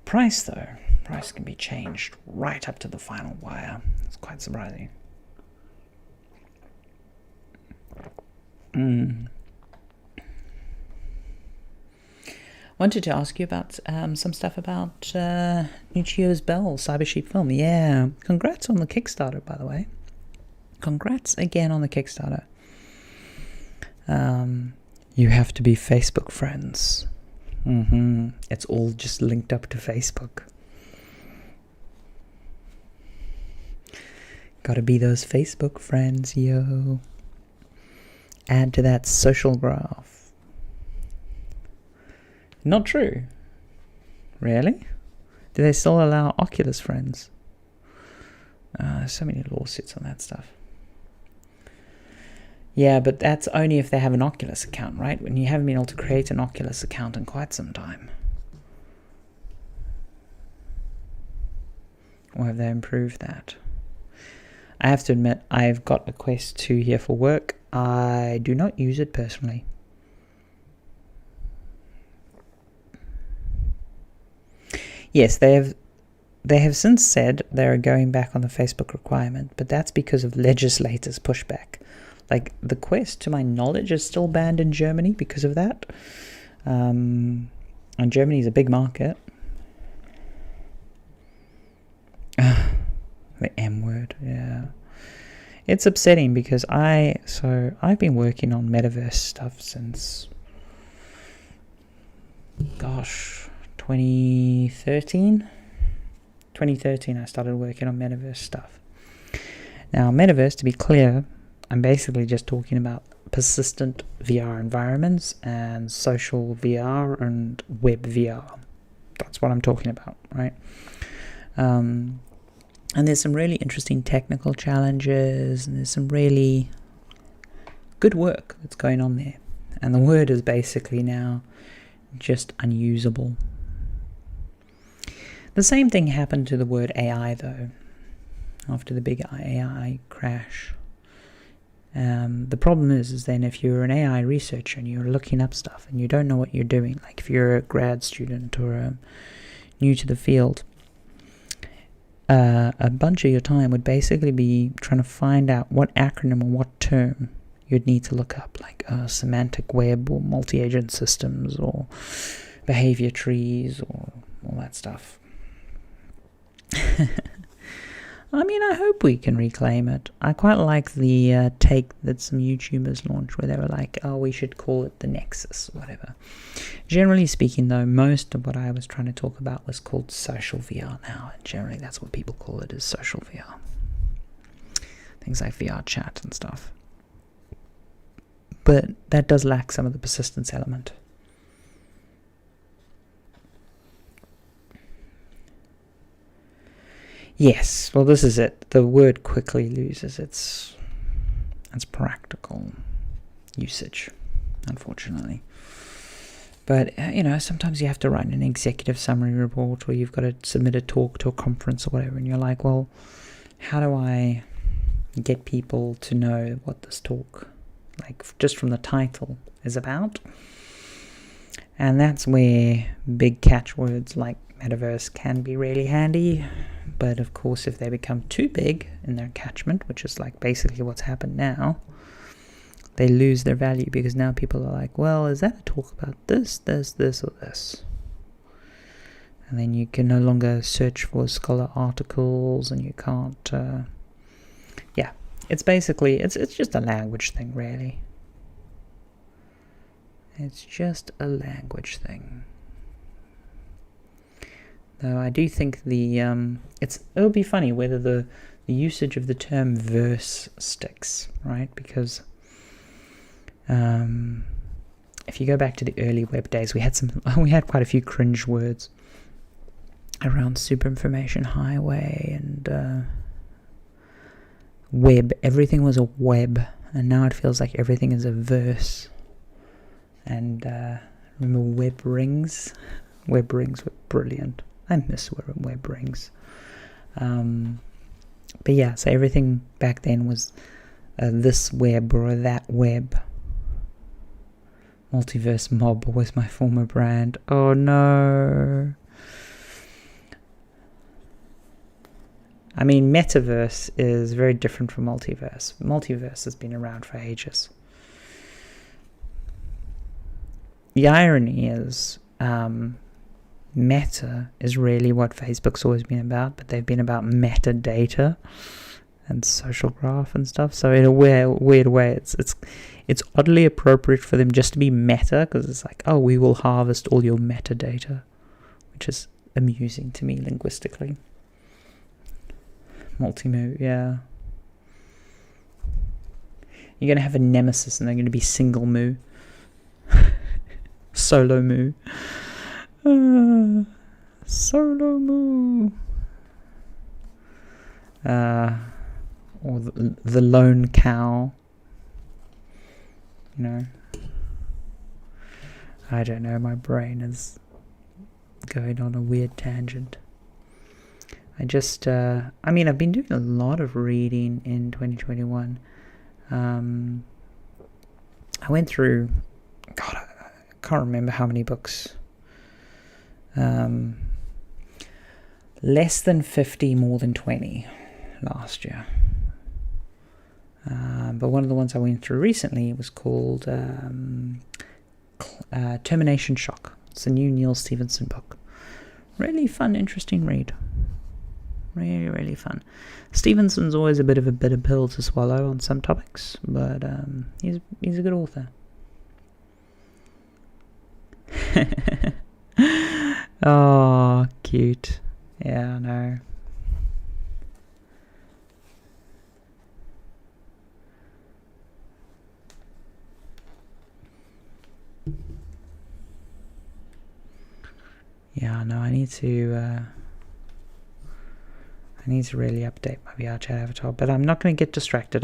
Price though, price can be changed right up to the final wire. It's quite surprising. Wanted to ask you about some stuff about Nucio's Bell, Cyber Sheep film. Yeah, congrats on the Kickstarter, by the way. Congrats again on the Kickstarter. You have to be Facebook friends. It's all just linked up to Facebook. Gotta be those Facebook friends, yo. Add to that social graph. Not true. Really? Do they still allow Oculus friends? So many lawsuits on that stuff. Yeah, but that's only if they have an Oculus account, right? When you haven't been able to create an Oculus account in quite some time. Or have they improved that? I have to admit, I've got a Quest 2 here for work. I do not use it personally. Yes, they have since said they are going back on the Facebook requirement, but that's because of legislators' pushback. Like, the Quest, to my knowledge, is still banned in Germany because of that. And Germany is a big market. The M word, yeah. It's upsetting because I've been working on metaverse stuff since, gosh, 2013 I started working on metaverse stuff. Now, metaverse, to be clear, I'm basically just talking about persistent VR environments and social VR and web VR. That's what I'm talking about, right? And there's some really interesting technical challenges, and there's some really good work that's going on there. And the word is basically now just unusable. The same thing happened to the word AI, though, after the big AI crash. The problem is then if you're an AI researcher and you're looking up stuff and you don't know what you're doing, like if you're a grad student or new to the field, a bunch of your time would basically be trying to find out what acronym or what term you'd need to look up, like semantic web or multi-agent systems or behavior trees or all that stuff. I mean, I hope we can reclaim it. I quite like the take that some YouTubers launched where they were like, oh, we should call it the Nexus, whatever. Generally speaking, though, most of what I was trying to talk about was called social VR now. And generally, that's what people call it, is social VR. Things like VR chat and stuff. But that does lack some of the persistence element. Yes, well, this is it. The word quickly loses its practical usage, unfortunately. But, sometimes you have to write an executive summary report, or you've got to submit a talk to a conference or whatever, and you're like, well, how do I get people to know what this talk, like just from the title, is about? And that's where big catchwords like metaverse can be really handy. But of course, if they become too big in their catchment, which is like basically what's happened now, they lose their value, because now people are like, well, is that a talk about this, or this? And then you can no longer search for scholar articles, and you can't, it's basically, it's just a language thing, really. It's just a language thing. Though I do think it'll be funny whether the usage of the term verse sticks, right? Because if you go back to the early web days, we had quite a few cringe words around super information highway and web. Everything was a web, and now it feels like everything is a verse. And remember web rings? Web rings were brilliant. I miss web rings. But yeah, so everything back then was this web or that web. Multiverse Mob was my former brand. Oh no. I mean, metaverse is very different from multiverse. Multiverse has been around for ages. The irony is, meta is really what Facebook's always been about, but they've been about metadata and social graph and stuff. So in a weird way, it's oddly appropriate for them just to be meta, because it's like, oh, we will harvest all your metadata, which is amusing to me linguistically. Multi-moo, yeah. You're going to have a nemesis and they're going to be single moo. Solo moo. Solo moo. Or the lone cow. You know. I don't know, my brain is going on a weird tangent. I've been doing a lot of reading in 2021. I went through, God, I can't remember how many books. Less than 50, more than 20 last year. But one of the ones I went through recently was called Termination Shock. It's a new Neil Stephenson book. Really fun, interesting read. Really, really fun. Stevenson's always a bit of a bitter pill to swallow on some topics, but he's a good author. Oh, cute. Yeah, I know. Yeah, no, I need to really update my VR chat avatar, but I'm not going to get distracted.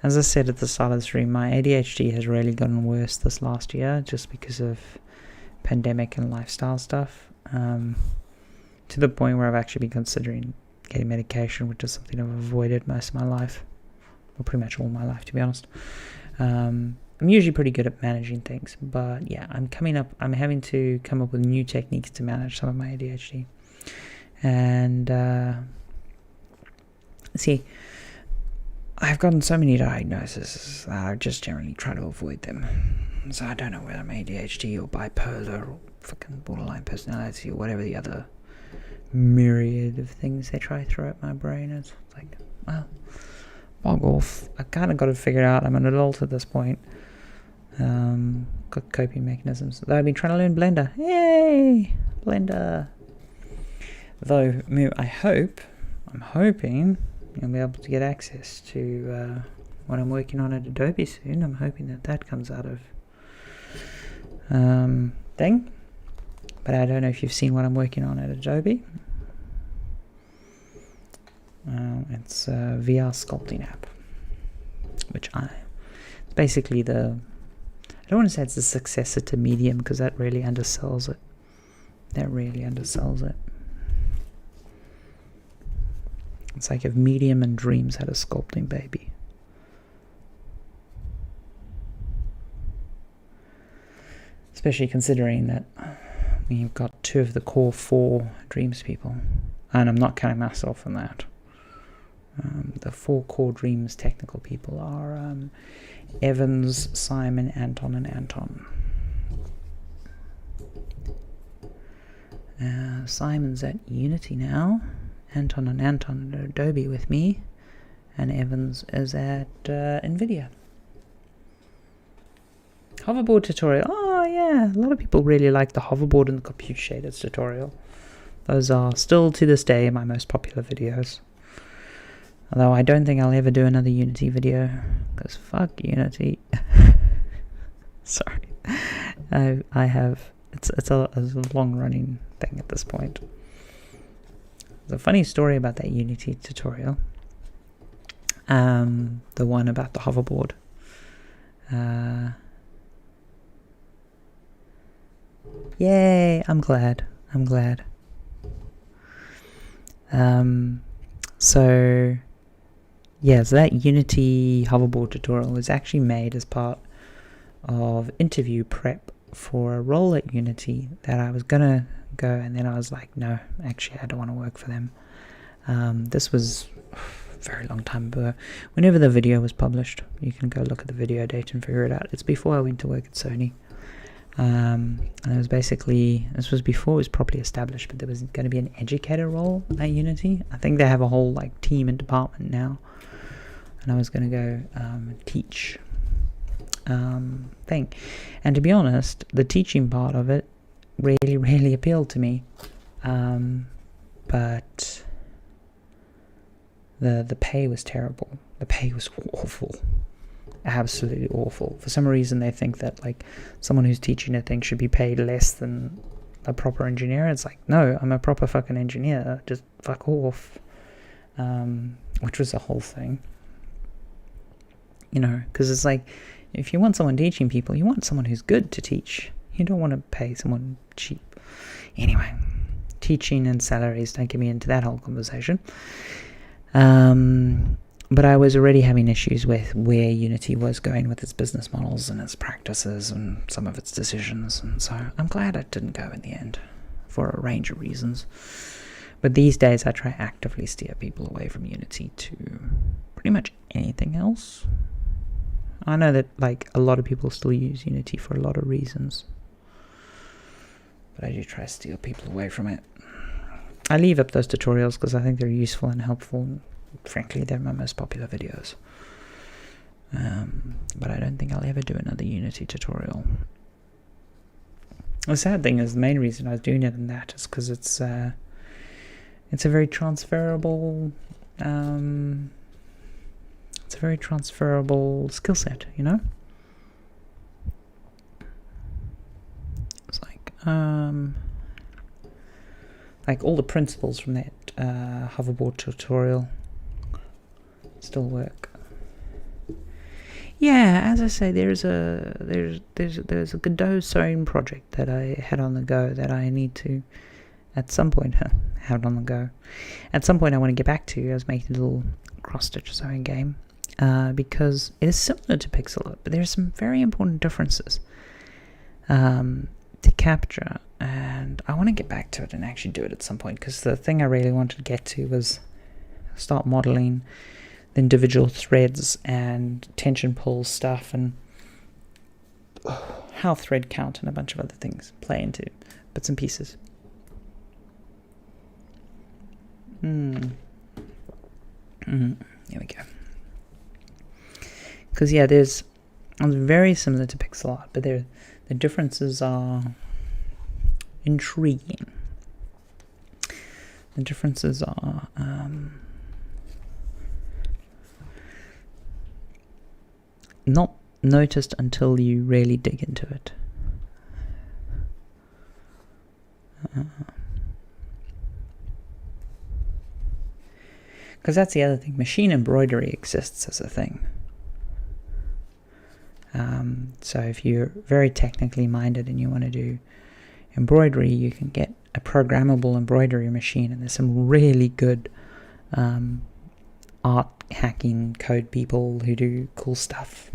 As I said at the start of the stream, my ADHD has really gotten worse this last year, just because of pandemic and lifestyle stuff, to the point where I've actually been considering getting medication, which is something I've avoided most of my life, or pretty much all my life, to be honest. I'm usually pretty good at managing things, but yeah, I'm having to come up with new techniques to manage some of my ADHD. And see, I've gotten so many diagnoses that I just generally try to avoid them. So I don't know whether I'm ADHD or bipolar or fucking borderline personality or whatever the other myriad of things they try to throw at my brain is. It's like, well, bog off. I kind of got to figure it out. I'm an adult at this point. Got coping mechanisms. Though I've been trying to learn Blender. Yay! Blender. Though, I'm hoping you'll be able to get access to what I'm working on at Adobe soon. I'm hoping that comes out of thing. But I don't know if you've seen what I'm working on at Adobe. It's a VR sculpting app, which it's basically I don't want to say it's the successor to Medium, because that really undersells it. It's like if Medium and Dreams had a sculpting baby. Especially considering that we've got 2 of the core 4 Dreams people. And I'm not counting myself in that. The 4 core Dreams technical people are Evans, Simon, Anton, and Anton. Simon's at Unity now. Anton and Anton at Adobe with me, and Evans is at NVIDIA. Hoverboard tutorial. Oh yeah, a lot of people really like the hoverboard and the compute shaders tutorial. Those are still to this day my most popular videos. Although I don't think I'll ever do another Unity video, because fuck Unity. Sorry. I have, it's a long running thing at this point. There's a funny story about that Unity tutorial. The one about the hoverboard. Yay, I'm glad. So that Unity hoverboard tutorial was actually made as part of interview prep for a role at Unity that I was gonna go, and then I was like, no, actually I don't want to work for them. This was a very long time ago. Whenever the video was published, you can go look at the video date and figure it out. It's before I went to work at Sony. And it was basically, this was before it was properly established, but there was going to be an educator role at Unity. I think they have a whole like team and department now, and I was going to go teach thing. And to be honest, the teaching part of it really appealed to me, but the pay was terrible. The pay was awful. Absolutely awful. For some reason they think that like someone who's teaching a thing should be paid less than a proper engineer. It's like, no, I'm a proper fucking engineer, just fuck off. Which was the whole thing, because it's like, if you want someone teaching people, you want someone who's good to teach. You don't want to pay someone cheap. Anyway, teaching and salaries, don't get me into that whole conversation. But I was already having issues with where Unity was going with its business models and its practices and some of its decisions, and so I'm glad I didn't go in the end for a range of reasons. But these days I try actively steer people away from Unity to pretty much anything else. I know that like a lot of people still use Unity for a lot of reasons, but I do try to steer people away from it. I leave up those tutorials because I think they're useful and helpful. Frankly, they're my most popular videos. But I don't think I'll ever do another Unity tutorial. The sad thing is, the main reason I was doing it in that is because it's a very transferable skill set, It's like all the principles from that hoverboard tutorial still work. Yeah, as I say, there's a Godot sewing project that I had on the go that I need to at some point have on the go. At some point I want to get back to. I was making a little cross-stitch sewing game because it is similar to Pixel Art, but there are some very important differences to capture, and I want to get back to it and actually do it at some point, because the thing I really wanted to get to was start modeling the individual threads and tension pull stuff and how thread count and a bunch of other things play into bits and pieces. There we go. Because it's very similar to pixel art, but the differences are intriguing. The differences are not noticed until you really dig into it. Because that's the other thing. Machine embroidery exists as a thing. So if you're very technically minded and you want to do embroidery, you can get a programmable embroidery machine, and there's some really good art hacking code people who do cool stuff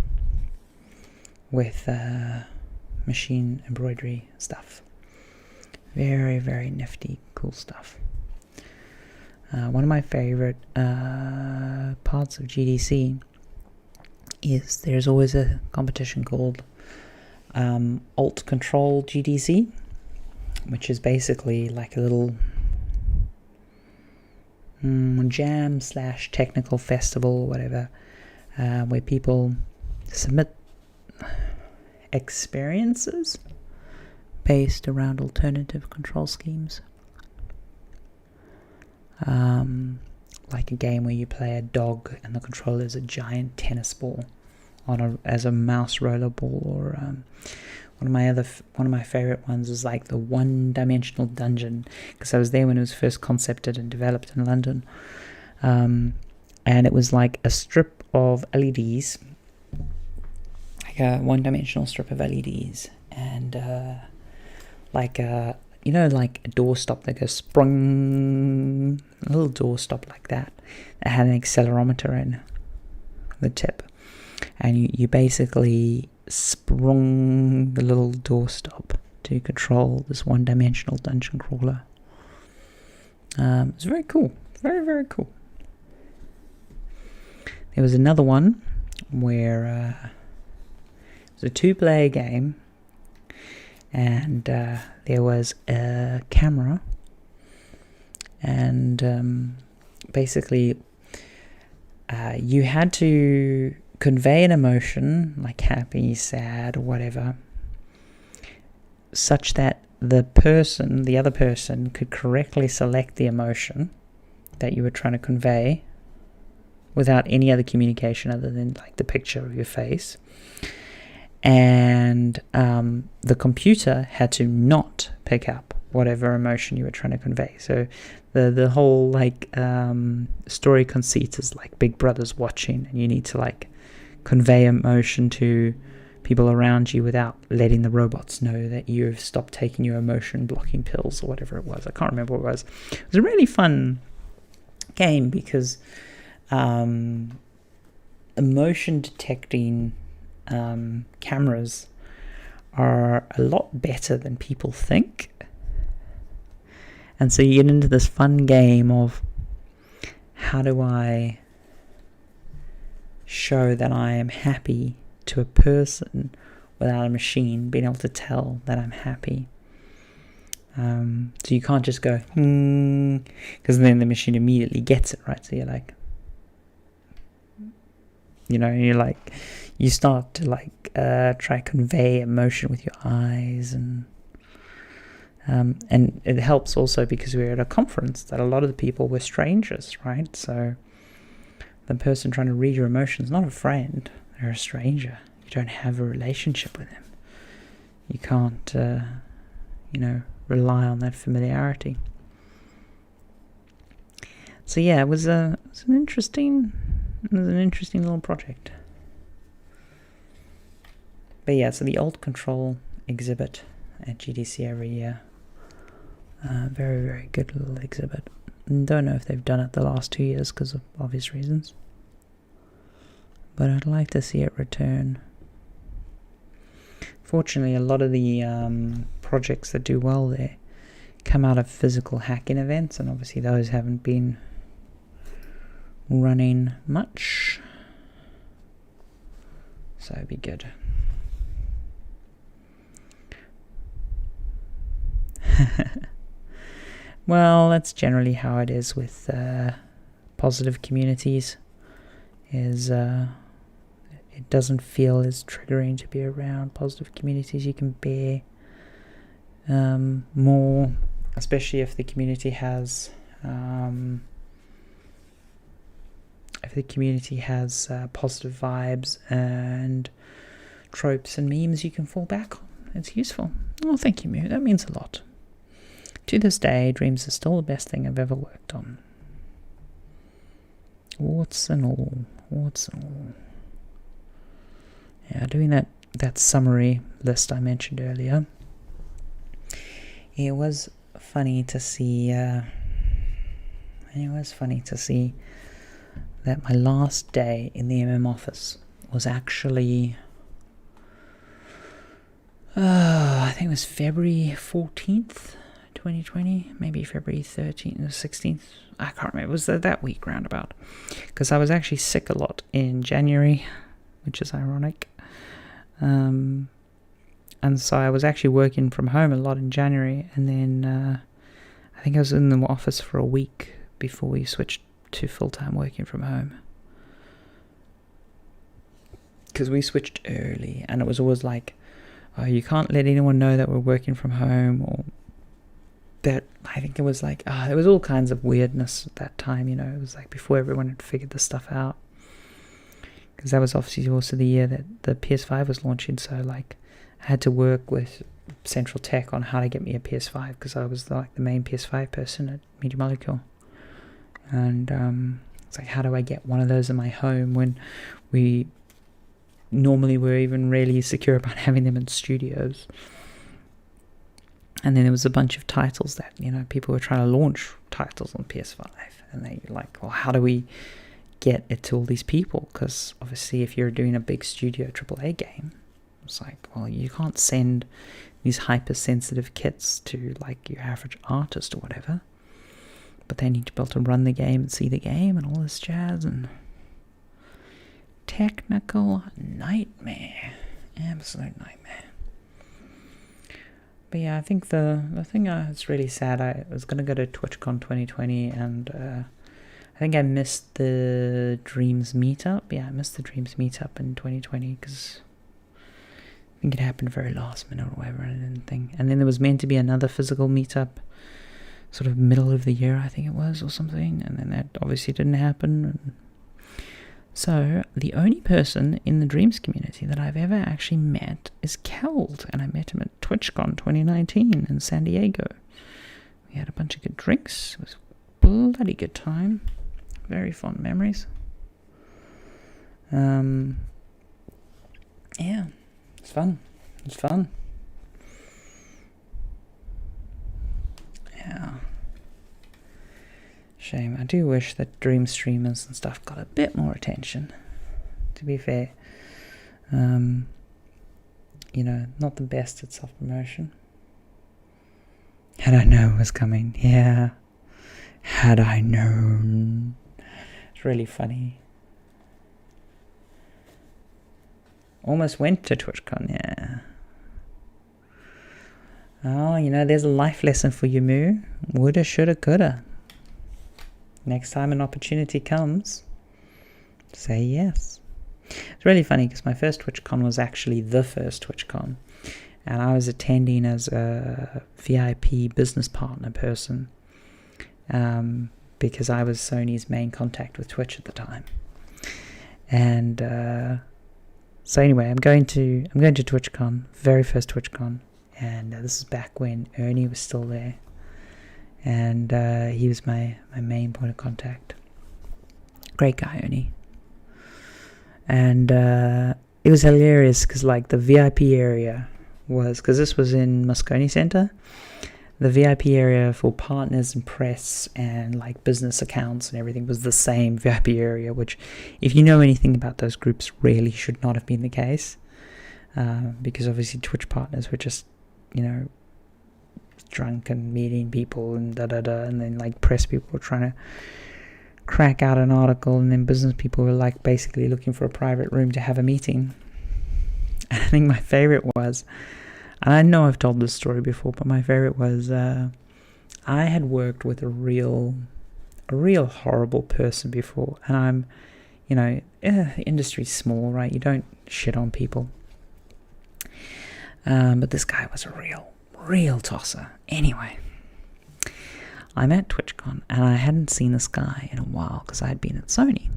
with machine embroidery stuff. Very, very nifty, cool stuff. One of my favorite parts of GDC is there's always a competition called Alt Control GDC, which is basically like a little jam / technical festival or whatever, where people submit experiences based around alternative control schemes. Like a game where you play a dog and the controller is a giant tennis ball as a mouse roller ball, or one of my favorite ones is like the one-dimensional dungeon, because I was there when it was first concepted and developed in London, and it was like a strip of LEDs, like a one-dimensional strip of LEDs, and like a like a doorstop that goes sprung, a little doorstop like that. It had an accelerometer in the tip, and you basically sprung the little doorstop to control this one-dimensional dungeon crawler. It's very cool, very, very cool. There was another one where it was a 2-player game, and there was a camera, and basically you had to convey an emotion, like happy, sad, or whatever, such that the other person could correctly select the emotion that you were trying to convey without any other communication other than like the picture of your face. And the computer had to not pick up whatever emotion you were trying to convey. So the whole like story conceit is like Big Brother's watching, and you need to like convey emotion to people around you without letting the robots know that you've stopped taking your emotion blocking pills or whatever it was. I can't remember what it was. It was a really fun game because emotion detecting cameras are a lot better than people think. And so you get into this fun game of, how do I show that I am happy to a person without a machine being able to tell that I'm happy? So you can't just go, because then the machine immediately gets it, right? So you're like, you start to like try to convey emotion with your eyes, and it helps also because we were at a conference that a lot of the people were strangers, right? So the person trying to read your emotions, not a friend, they're a stranger. You don't have a relationship with them. You can't, rely on that familiarity. So yeah, it was an interesting little project. But yeah, so the Old Control exhibit at GDC every year. Very, very good little exhibit. Don't know if they've done it the last 2 years because of obvious reasons. But I'd like to see it return. Fortunately, a lot of the projects that do well there come out of physical hacking events, and obviously those haven't been running much. So it'd be good. Well, that's generally how it is with positive communities. It doesn't feel as triggering to be around positive communities. You can bear more, especially if the community has positive vibes and tropes and memes you can fall back on. It's useful. Oh, thank you, Mew. That means a lot. To this day, Dreams is still the best thing I've ever worked on. Warts and all. Yeah, doing that summary list I mentioned earlier. It was funny to see. That my last day in the office was actually, I think it was February 14th, 2020, maybe February 13th or 16th. I can't remember. It was that week roundabout, because I was actually sick a lot in January, which is ironic. And so I was actually working from home a lot in January, and then I think I was in the office for a week before we switched to full-time working from home. Because we switched early, and it was always like, oh, you can't let anyone know that we're working from home, or that, I think it was like, there was all kinds of weirdness at that time, it was like before everyone had figured this stuff out. Because that was obviously also the year that the PS5 was launching, so like I had to work with Central Tech on how to get me a PS5, because I was like the main PS5 person at Media Molecule. And it's like, how do I get one of those in my home when we normally were even really secure about having them in studios? And then there was a bunch of titles that, people were trying to launch titles on PS5. And they like, well, how do we get it to all these people? Because obviously if you're doing a big studio AAA game, it's like, well, you can't send these hypersensitive kits to like your average artist or whatever. But they need to be able to run the game and see the game and all this jazz, and technical nightmare. Absolute nightmare. But yeah, I think the thing that's really sad, I was going to go to TwitchCon 2020, and I think I missed the Dreams meetup. Yeah, I missed the Dreams meetup in 2020 because I think it happened very last minute or whatever, and I didn't think. And then there was meant to be another physical meetup sort of middle of the year, I think it was, or something, and then that obviously didn't happen. And so the only person in the Dreams community that I've ever actually met is Keld, and I met him at TwitchCon 2019 in San Diego. We had a bunch of good drinks. It was a bloody good time. Very fond memories. Yeah, it's fun. It's fun. Yeah. Shame. I do wish that Dream streamers and stuff got a bit more attention, to be fair. Not the best at self-promotion. Had I known it was coming, yeah. Had I known. It's really funny. Almost went to TwitchCon, yeah. Oh, there's a life lesson for you, Moo. Woulda, shoulda, coulda. Next time an opportunity comes, say yes. It's really funny because my first TwitchCon was actually the first TwitchCon. And I was attending as a VIP business partner person. Because I was Sony's main contact with Twitch at the time. And so anyway, I'm going to TwitchCon, very first TwitchCon. And this is back when Ernie was still there. And he was my main point of contact. Great guy, Ernie. And it was hilarious because like the VIP area was, because this was in Moscone Center, the VIP area for partners and press and like business accounts and everything was the same VIP area, which if you know anything about those groups really should not have been the case, because obviously Twitch partners were just, drunk and meeting people and and then like press people were trying to crack out an article, and then business people were like basically looking for a private room to have a meeting. And I think my favorite was, and I know I've told this story before, but my favorite was I had worked with a real horrible person before, and I'm, the industry's small, right? You don't shit on people. But this guy was a real tosser. Anyway, I'm at TwitchCon, and I hadn't seen this guy in a while because I had been at Sony,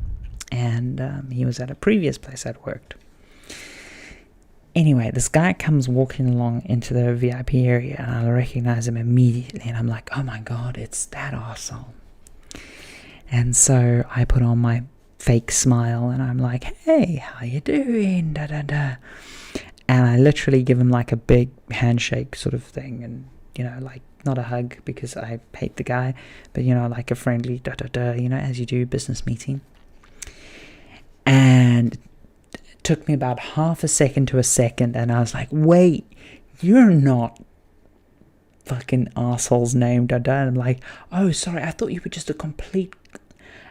and he was at a previous place I'd worked. Anyway, this guy comes walking along into the VIP area, and I recognize him immediately, and I'm like, oh my god, it's that arsehole. And so I put on my fake smile, and I'm like, hey, how you doing? And I literally give him like a big handshake sort of thing, and like not a hug because I hate the guy, but like a friendly as you do, business meeting. And it took me about half a second to a second, and I was like, wait, you're not fucking asshole's name, And I'm like, oh, sorry, I thought you were just a complete...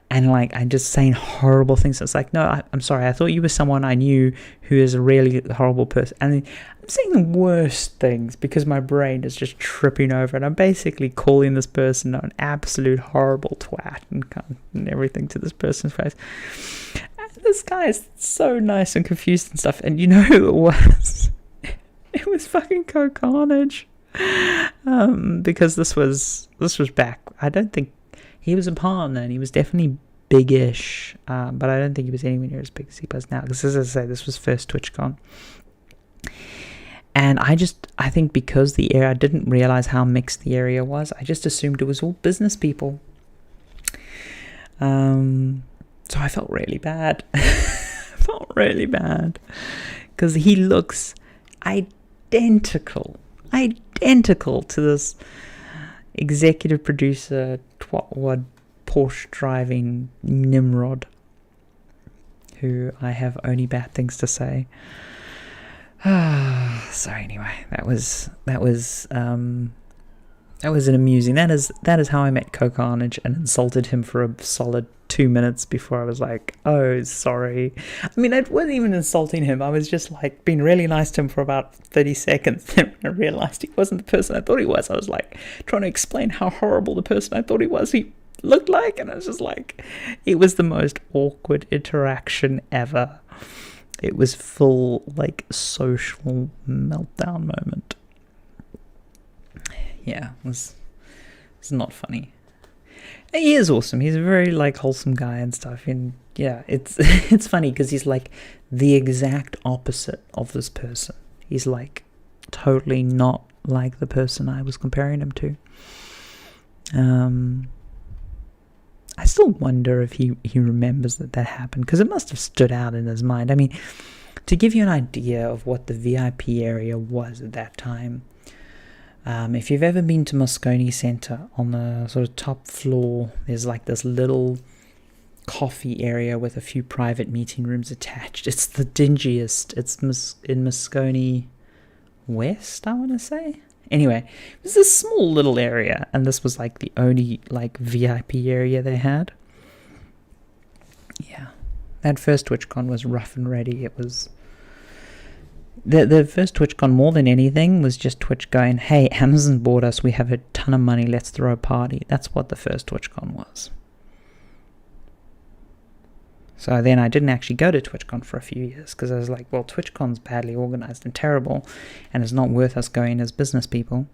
And like, I'm just saying horrible things. It's like, no, I'm sorry. I thought you were someone I knew who is a really horrible person. And I'm saying the worst things because my brain is just tripping over. And I'm basically calling this person an absolute horrible twat and everything to this person's face. And this guy is so nice and confused and stuff. And you know who it was? It was fucking Carnage. Because this was back. I don't think he was a partner, and he was definitely big-ish, but I don't think he was anywhere near as big as he was now, because as I say, this was first TwitchCon. And I think because the area, I didn't realize how mixed the area was, I just assumed it was all business people. So I felt really bad. Because he looks identical identical to this executive producer, twatwad, Porsche driving Nimrod, who I have only bad things to say. So anyway, that was an amusing. That is how I met Cocarnage and insulted him for a solid 2 minutes before I was like, oh, sorry. I mean, I wasn't even insulting him. I was just like being really nice to him for about 30 seconds. Then I realized he wasn't the person I thought he was. I was like trying to explain how horrible the person I thought he looked like, and I was just like, it was the most awkward interaction ever. It was full like social meltdown moment. Yeah, it's not funny. He is awesome. He's a very like wholesome guy and stuff. And yeah, it's it's funny because he's like the exact opposite of this person. He's like totally not like the person I was comparing him to. I still wonder if he remembers that happened, because it must have stood out in his mind. I mean, to give you an idea of what the VIP area was at that time, if you've ever been to Moscone Centre, on the sort of top floor, there's like this little coffee area with a few private meeting rooms attached. It's the dingiest. It's in Moscone West, I want to say. Anyway, it was this small little area, and this was like the only like VIP area they had. Yeah, that first TwitchCon was rough and ready. It was the first TwitchCon, more than anything, was just Twitch going, hey, Amazon bought us, we have a ton of money, let's throw a party. That's what the first TwitchCon was. So then I didn't actually go to TwitchCon for a few years, because I was like, well, TwitchCon's badly organized and terrible, and it's not worth us going as business people.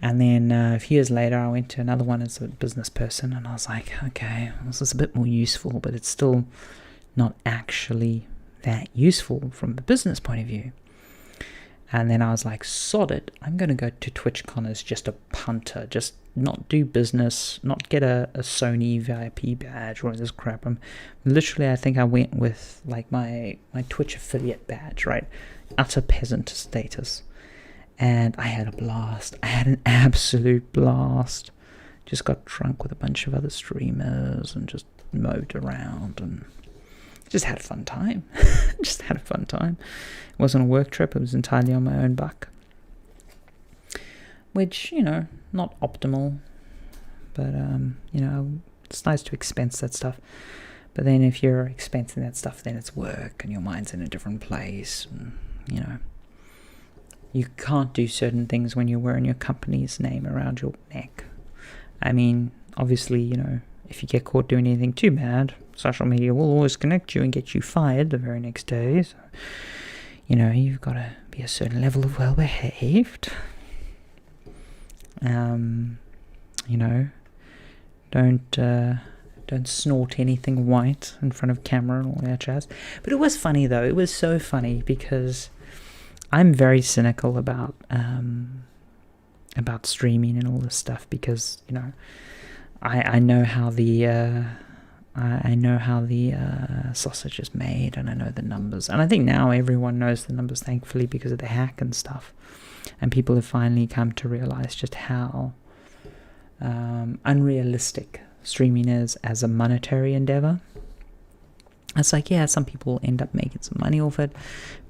And then a few years later, I went to another one as a business person, and I was like, okay, this is a bit more useful, but it's still not actually that useful from a business point of view. And then I was like, sod it, I'm going to go to TwitchCon as just a punter, just not do business, not get a Sony VIP badge or this crap. I think I went with like my Twitch affiliate badge, right? Utter peasant status. And I had a blast. I had an absolute blast. Just got drunk with a bunch of other streamers and just mowed around and just had a fun time. Just had a fun time. It wasn't a work trip. It was entirely on my own buck. Which, not optimal. But, it's nice to expense that stuff. But then if you're expensing that stuff, then it's work and your mind's in a different place. And, you can't do certain things when you're wearing your company's name around your neck. I mean, obviously, if you get caught doing anything too bad, social media will always connect you and get you fired the very next day. So, you've got to be a certain level of well-behaved. Don't snort anything white in front of camera and all that jazz. But it was funny, though. It was so funny because I'm very cynical about streaming and all this stuff, because I know how the sausage is made, and I know the numbers, and I think now everyone knows the numbers, thankfully, because of the hack and stuff, and people have finally come to realize just how unrealistic streaming is as a monetary endeavor. It's like, yeah, some people end up making some money off it,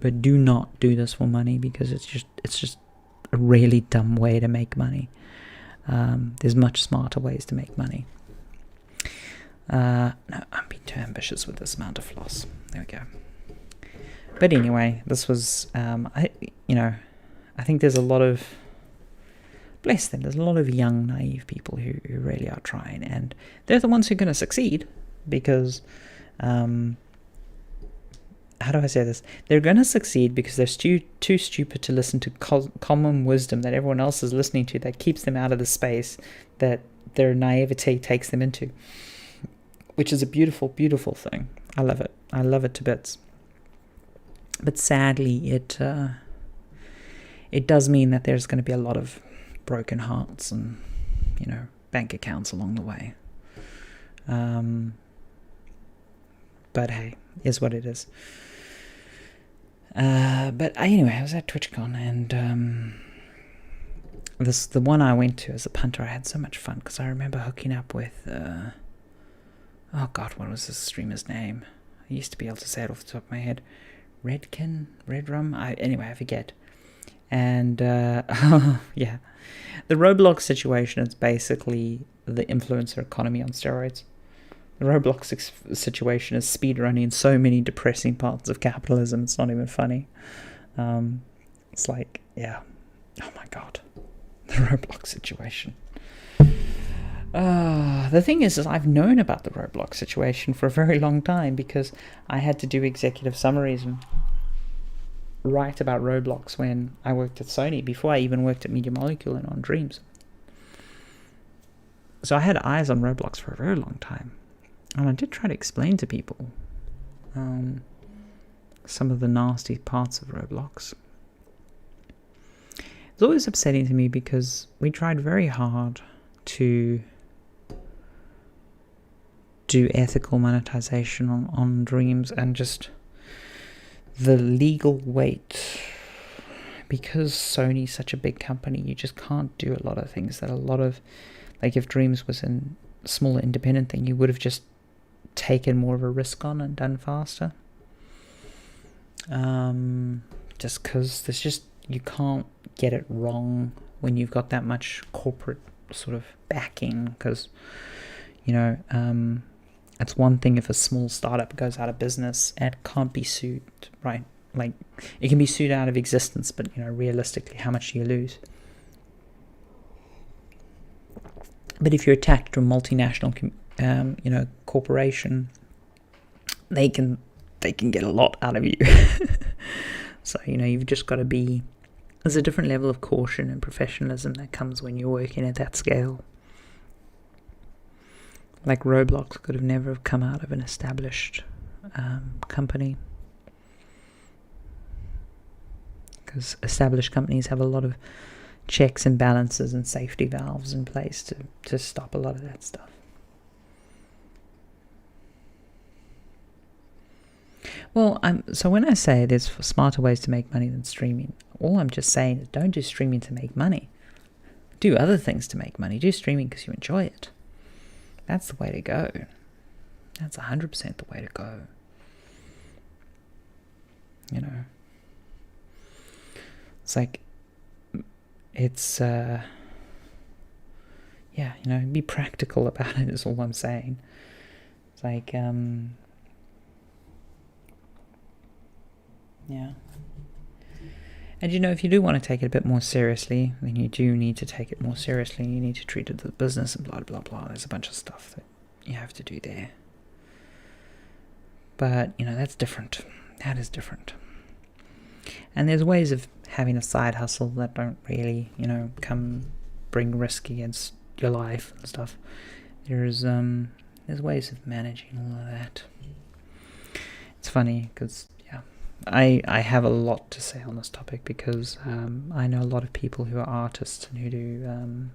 but do not do this for money, because it's just a really dumb way to make money. There's much smarter ways to make money. No, I'm being too ambitious with this amount of floss. There we go. But anyway, this was, I think there's a lot of, bless them, there's a lot of young, naive people who really are trying, and they're the ones who are going to succeed, because, how do I say this? They're going to succeed because they're too stupid to listen to common wisdom that everyone else is listening to, that keeps them out of the space that their naivete takes them into, which is a beautiful, beautiful thing. I love it. I love it to bits. But sadly, it does mean that there's going to be a lot of broken hearts and, bank accounts along the way. But hey, is what it is. But anyway, I was at TwitchCon, and the one I went to as a punter, I had so much fun because I remember hooking up with oh god, what was this streamer's name? I used to be able to say it off the top of my head. Redrum? Anyway, I forget. And yeah, the Roblox situation is basically the influencer economy on steroids. The Roblox situation is speedrunning so many depressing parts of capitalism. It's not even funny. It's like, yeah, oh my god, the Roblox situation. The thing is I've known about the Roblox situation for a very long time because I had to do executive summaries and write about Roblox when I worked at Sony, before I even worked at Media Molecule and on Dreams. So I had eyes on Roblox for a very long time. And I did try to explain to people some of the nasty parts of Roblox. It's always upsetting to me because we tried very hard to do ethical monetization on Dreams, and just the legal weight, because Sony's such a big company, you just can't do a lot of things that a lot of, like if Dreams was a smaller independent thing, you would have just taken more of a risk on and done faster. Just because there's just, you can't get it wrong when you've got that much corporate sort of backing, because, you know, it's one thing if a small startup goes out of business and can't be sued, right? Like, it can be sued out of existence, but, you know, realistically, how much do you lose? But if you're attached to a multinational, you know, corporation, they can get a lot out of you. So, you know, you've just got to be, there's a different level of caution and professionalism that comes when you're working at that scale. Like Roblox could have never have come out of an established company, because established companies have a lot of checks and balances and safety valves in place to stop a lot of that stuff. Well, so when I say there's smarter ways to make money than streaming, all I'm just saying is don't do streaming to make money. Do other things to make money. Do streaming because you enjoy it. That's the way to go. That's 100% the way to go. You know, it's like, it's yeah, you know, be practical about it is all I'm saying. It's like yeah. And you know, if you do want to take it a bit more seriously, then you do need to take it more seriously. You need to treat it as a business and blah, blah, blah. There's a bunch of stuff that you have to do there. But, you know, that's different. That is different. And there's ways of having a side hustle that don't really, you know, bring risk against your life and stuff. There's ways of managing all of that. It's funny because, I have a lot to say on this topic because I know a lot of people who are artists and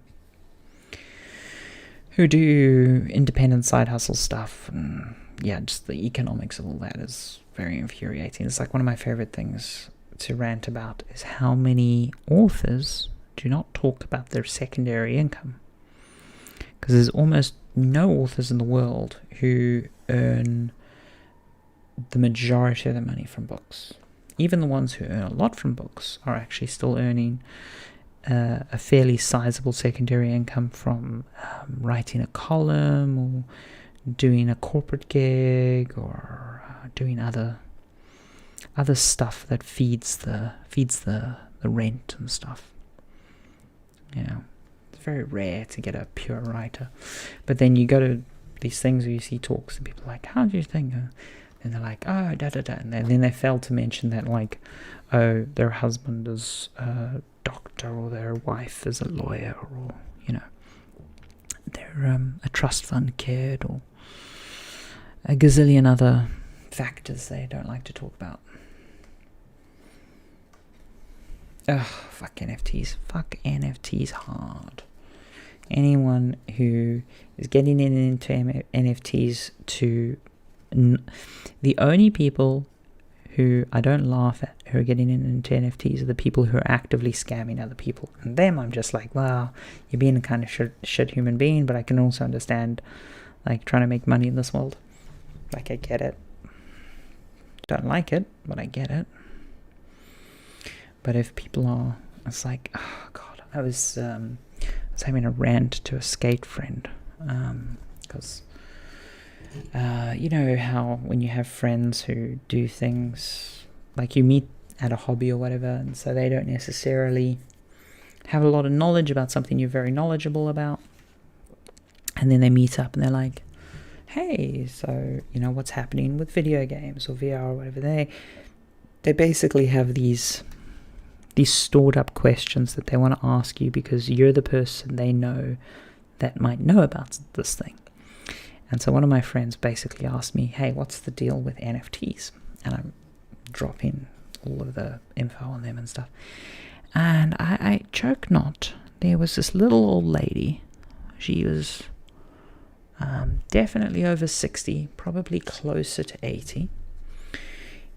who do independent side hustle stuff, and yeah, just the economics of all that is very infuriating. It's like one of my favorite things to rant about is how many authors do not talk about their secondary income, because there's almost no authors in the world who earn the majority of the money from books. Even the ones who earn a lot from books are actually still earning a fairly sizable secondary income from writing a column or doing a corporate gig or doing other stuff that feeds the rent and stuff. Yeah, it's very rare to get a pure writer. But then you go to these things where you see talks and people are like, how do you think? And they're like, oh, da-da-da. And then they fail to mention that, like, oh, their husband is a doctor or their wife is a lawyer or, you know, they're a trust fund kid or a gazillion other factors they don't like to talk about. Ugh, fuck NFTs. Fuck NFTs hard. Anyone who is getting into NFTs to... the only people who I don't laugh at, who are getting into NFTs, are the people who are actively scamming other people. And them, I'm just like, well, you're being a kind of shit human being, but I can also understand, like, trying to make money in this world. Like, I get it. Don't like it, but I get it. But if people are, it's like, oh God, I was having a rant to a skate friend, because you know how when you have friends who do things, like you meet at a hobby or whatever, and so they don't necessarily have a lot of knowledge about something you're very knowledgeable about, and then they meet up and they're like, hey, so, you know, what's happening with video games or VR or whatever. They basically have these stored up questions that they want to ask you because you're the person they know that might know about this thing. And so one of my friends basically asked me, hey, what's the deal with NFTs? And I'm dropping all of the info on them and stuff. And I joke not, there was this little old lady. She was definitely over 60, probably closer to 80,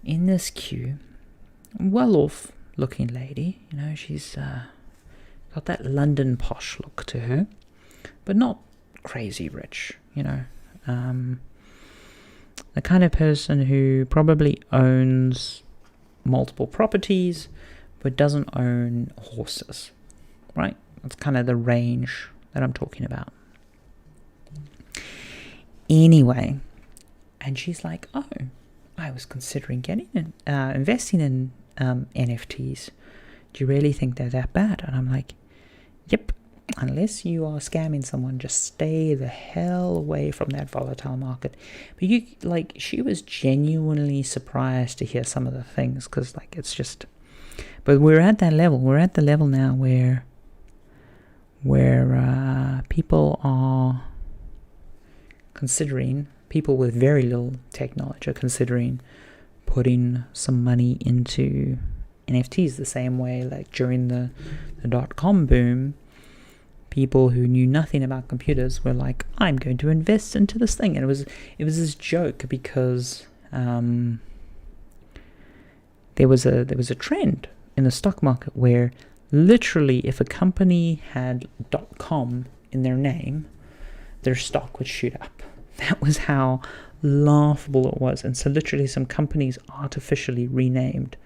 in this queue. Well off looking lady, you know, she's got that London posh look to her, but not crazy rich, you know. The kind of person who probably owns multiple properties but doesn't own horses, right? That's kind of the range that I'm talking about. Anyway, and she's like, oh, I was considering investing in NFTs. Do you really think they're that bad? And I'm like, yep. Unless you are scamming someone, just stay the hell away from that volatile market. But she was genuinely surprised to hear some of the things, because like it's just. But we're at that level. We're at the level now where people are considering, people with very little tech knowledge are considering putting some money into NFTs the same way like during the .com boom. People who knew nothing about computers were like, I'm going to invest into this thing. And it was this joke because there was a trend in the stock market where literally if a company had .com in their name, their stock would shoot up. That was how laughable it was. And so literally some companies artificially renamed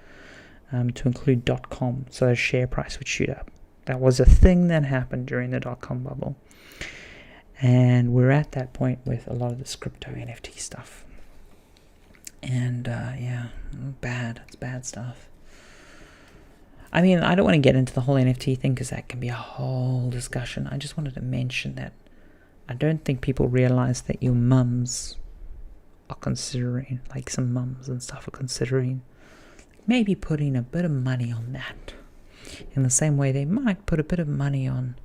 to include .com, so their share price would shoot up. That was a thing that happened during the .com bubble. And we're at that point with a lot of this crypto NFT stuff. And yeah, it's bad stuff. I mean, I don't want to get into the whole NFT thing because that can be a whole discussion. I just wanted to mention that I don't think people realize that your mums are considering, like some mums and stuff are considering maybe putting a bit of money on that. In the same way they might put a bit of money on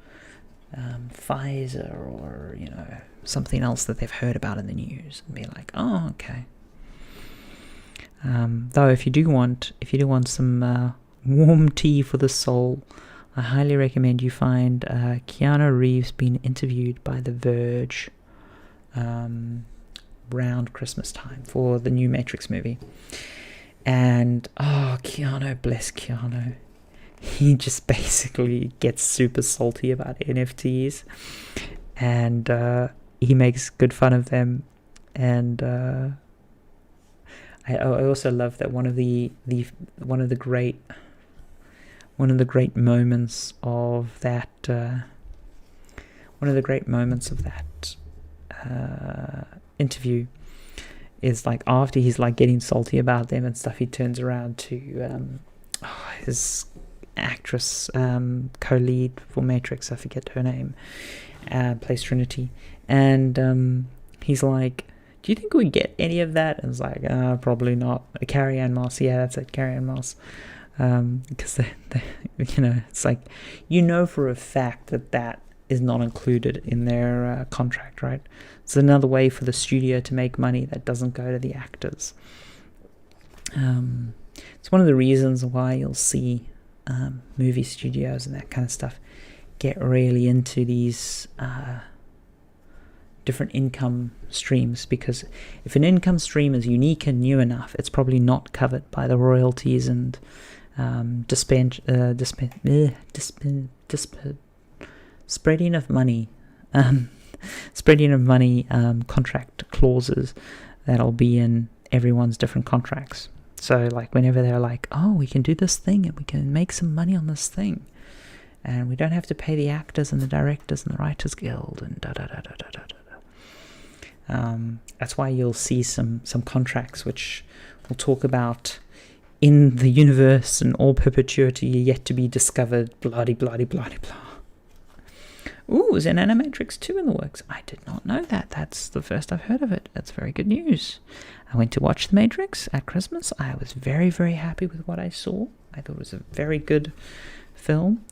Pfizer or, you know, something else that they've heard about in the news and be like, oh, okay. Though if you do want some warm tea for the soul, I highly recommend you find Keanu Reeves being interviewed by The Verge around Christmas time for the new Matrix movie. And, Keanu, bless Keanu. He just basically gets super salty about NFTs. And he makes good fun of them. And I also love that one of the great moments of that interview is like after he's like getting salty about them and stuff, he turns around to his actress co-lead for Matrix, I forget her name, plays Trinity, and he's like, do you think we get any of that? And it's like, probably not. Carrie-Anne Moss, yeah, that's it, Carrie-Anne Moss. Because they, you know, it's like, you know for a fact that is not included in their contract, right? It's another way for the studio to make money that doesn't go to the actors. It's one of the reasons why you'll see movie studios and that kind of stuff get really into these different income streams, because if an income stream is unique and new enough, it's probably not covered by the royalties and spreading of money contract clauses that'll be in everyone's different contracts. So like whenever they're like, oh, we can do this thing and we can make some money on this thing, and we don't have to pay the actors and the directors and the Writers Guild and that's why you'll see some contracts which will talk about in the universe and all perpetuity yet to be discovered, bloody blah. Ooh, is an Animatrix 2 in the works? I did not know that. That's the first I've heard of it. That's very good news. I went to watch The Matrix at Christmas. I was very, very happy with what I saw. I thought it was a very good film.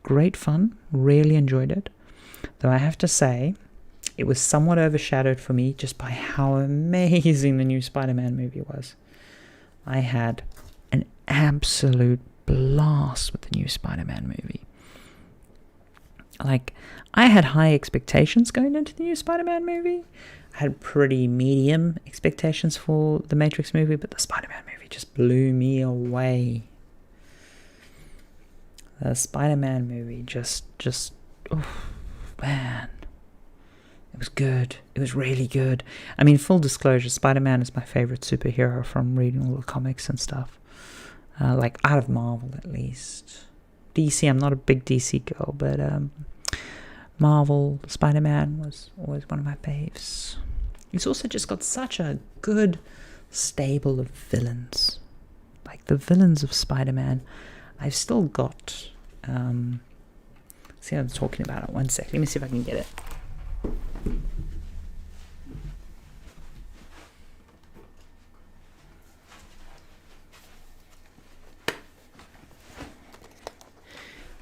Great fun. Really enjoyed it. Though I have to say, it was somewhat overshadowed for me just by how amazing the new Spider-Man movie was. I had an absolute blast with the new Spider-Man movie. Like, I had high expectations going into the new Spider-Man movie. I had pretty medium expectations for the Matrix movie, but the Spider-Man movie just blew me away. The Spider-Man movie just, oh, man. It was good. It was really good. I mean, full disclosure, Spider-Man is my favorite superhero from reading all the comics and stuff. Like, out of Marvel, at least. DC, I'm not a big DC girl, but Marvel, Spider-Man was always one of my faves. He's also just got such a good stable of villains. Like, the villains of Spider-Man, I've still got... see, I'm talking about it. One sec. Let me see if I can get it.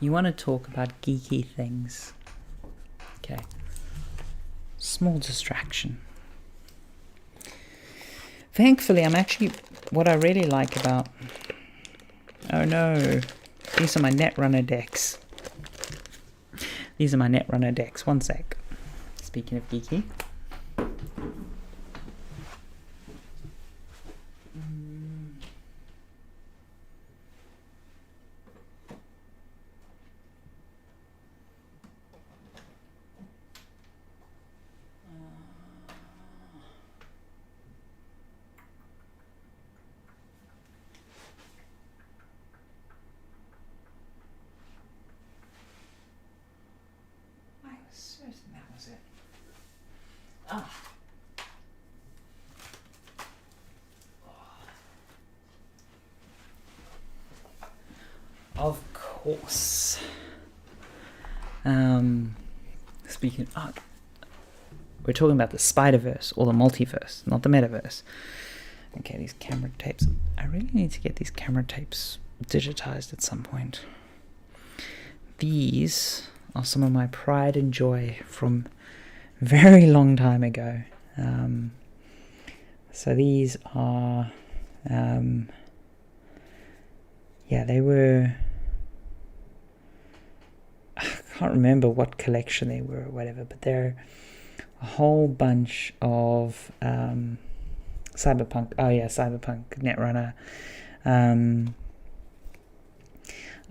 You want to talk about geeky things. Okay. Small distraction. Thankfully, what I really like about... Oh no. These are my Netrunner decks. One sec. Speaking of geeky. Of course. Speaking of, we're talking about the Spider-Verse or the multiverse, not the metaverse. Okay, these camera tapes. I really need to get these camera tapes digitized at some point. These are some of my pride and joy from very long time ago. So these are, they were, I can't remember what collection they were or whatever, but they're a whole bunch of Cyberpunk Netrunner.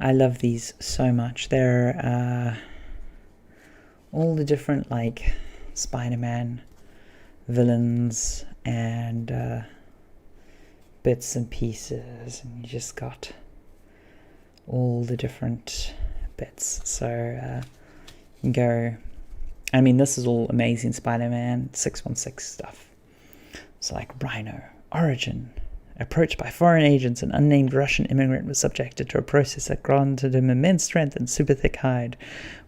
I love these so much. They're all the different like Spider-Man villains and bits and pieces, and you just got all the different bits. So you can go, I mean, this is all Amazing Spider-Man 616 stuff. So like Rhino, Origin, approached by foreign agents, an unnamed Russian immigrant was subjected to a process that granted him immense strength and super thick hide,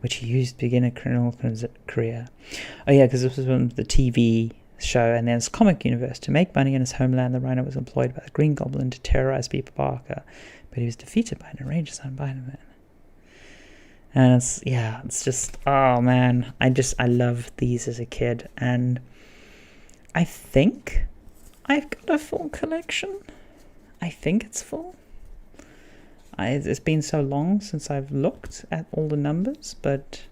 which he used to begin a criminal career. Oh yeah, because this was from the TV show, and then his comic universe. To make money in his homeland, the Rhino was employed by the Green Goblin to terrorize Peter Parker, but he was defeated by an arranged Spider-Man. And it's just, oh man, I loved these as a kid, and I think I've got a full collection. I think it's full. It's been so long since I've looked at all the numbers, but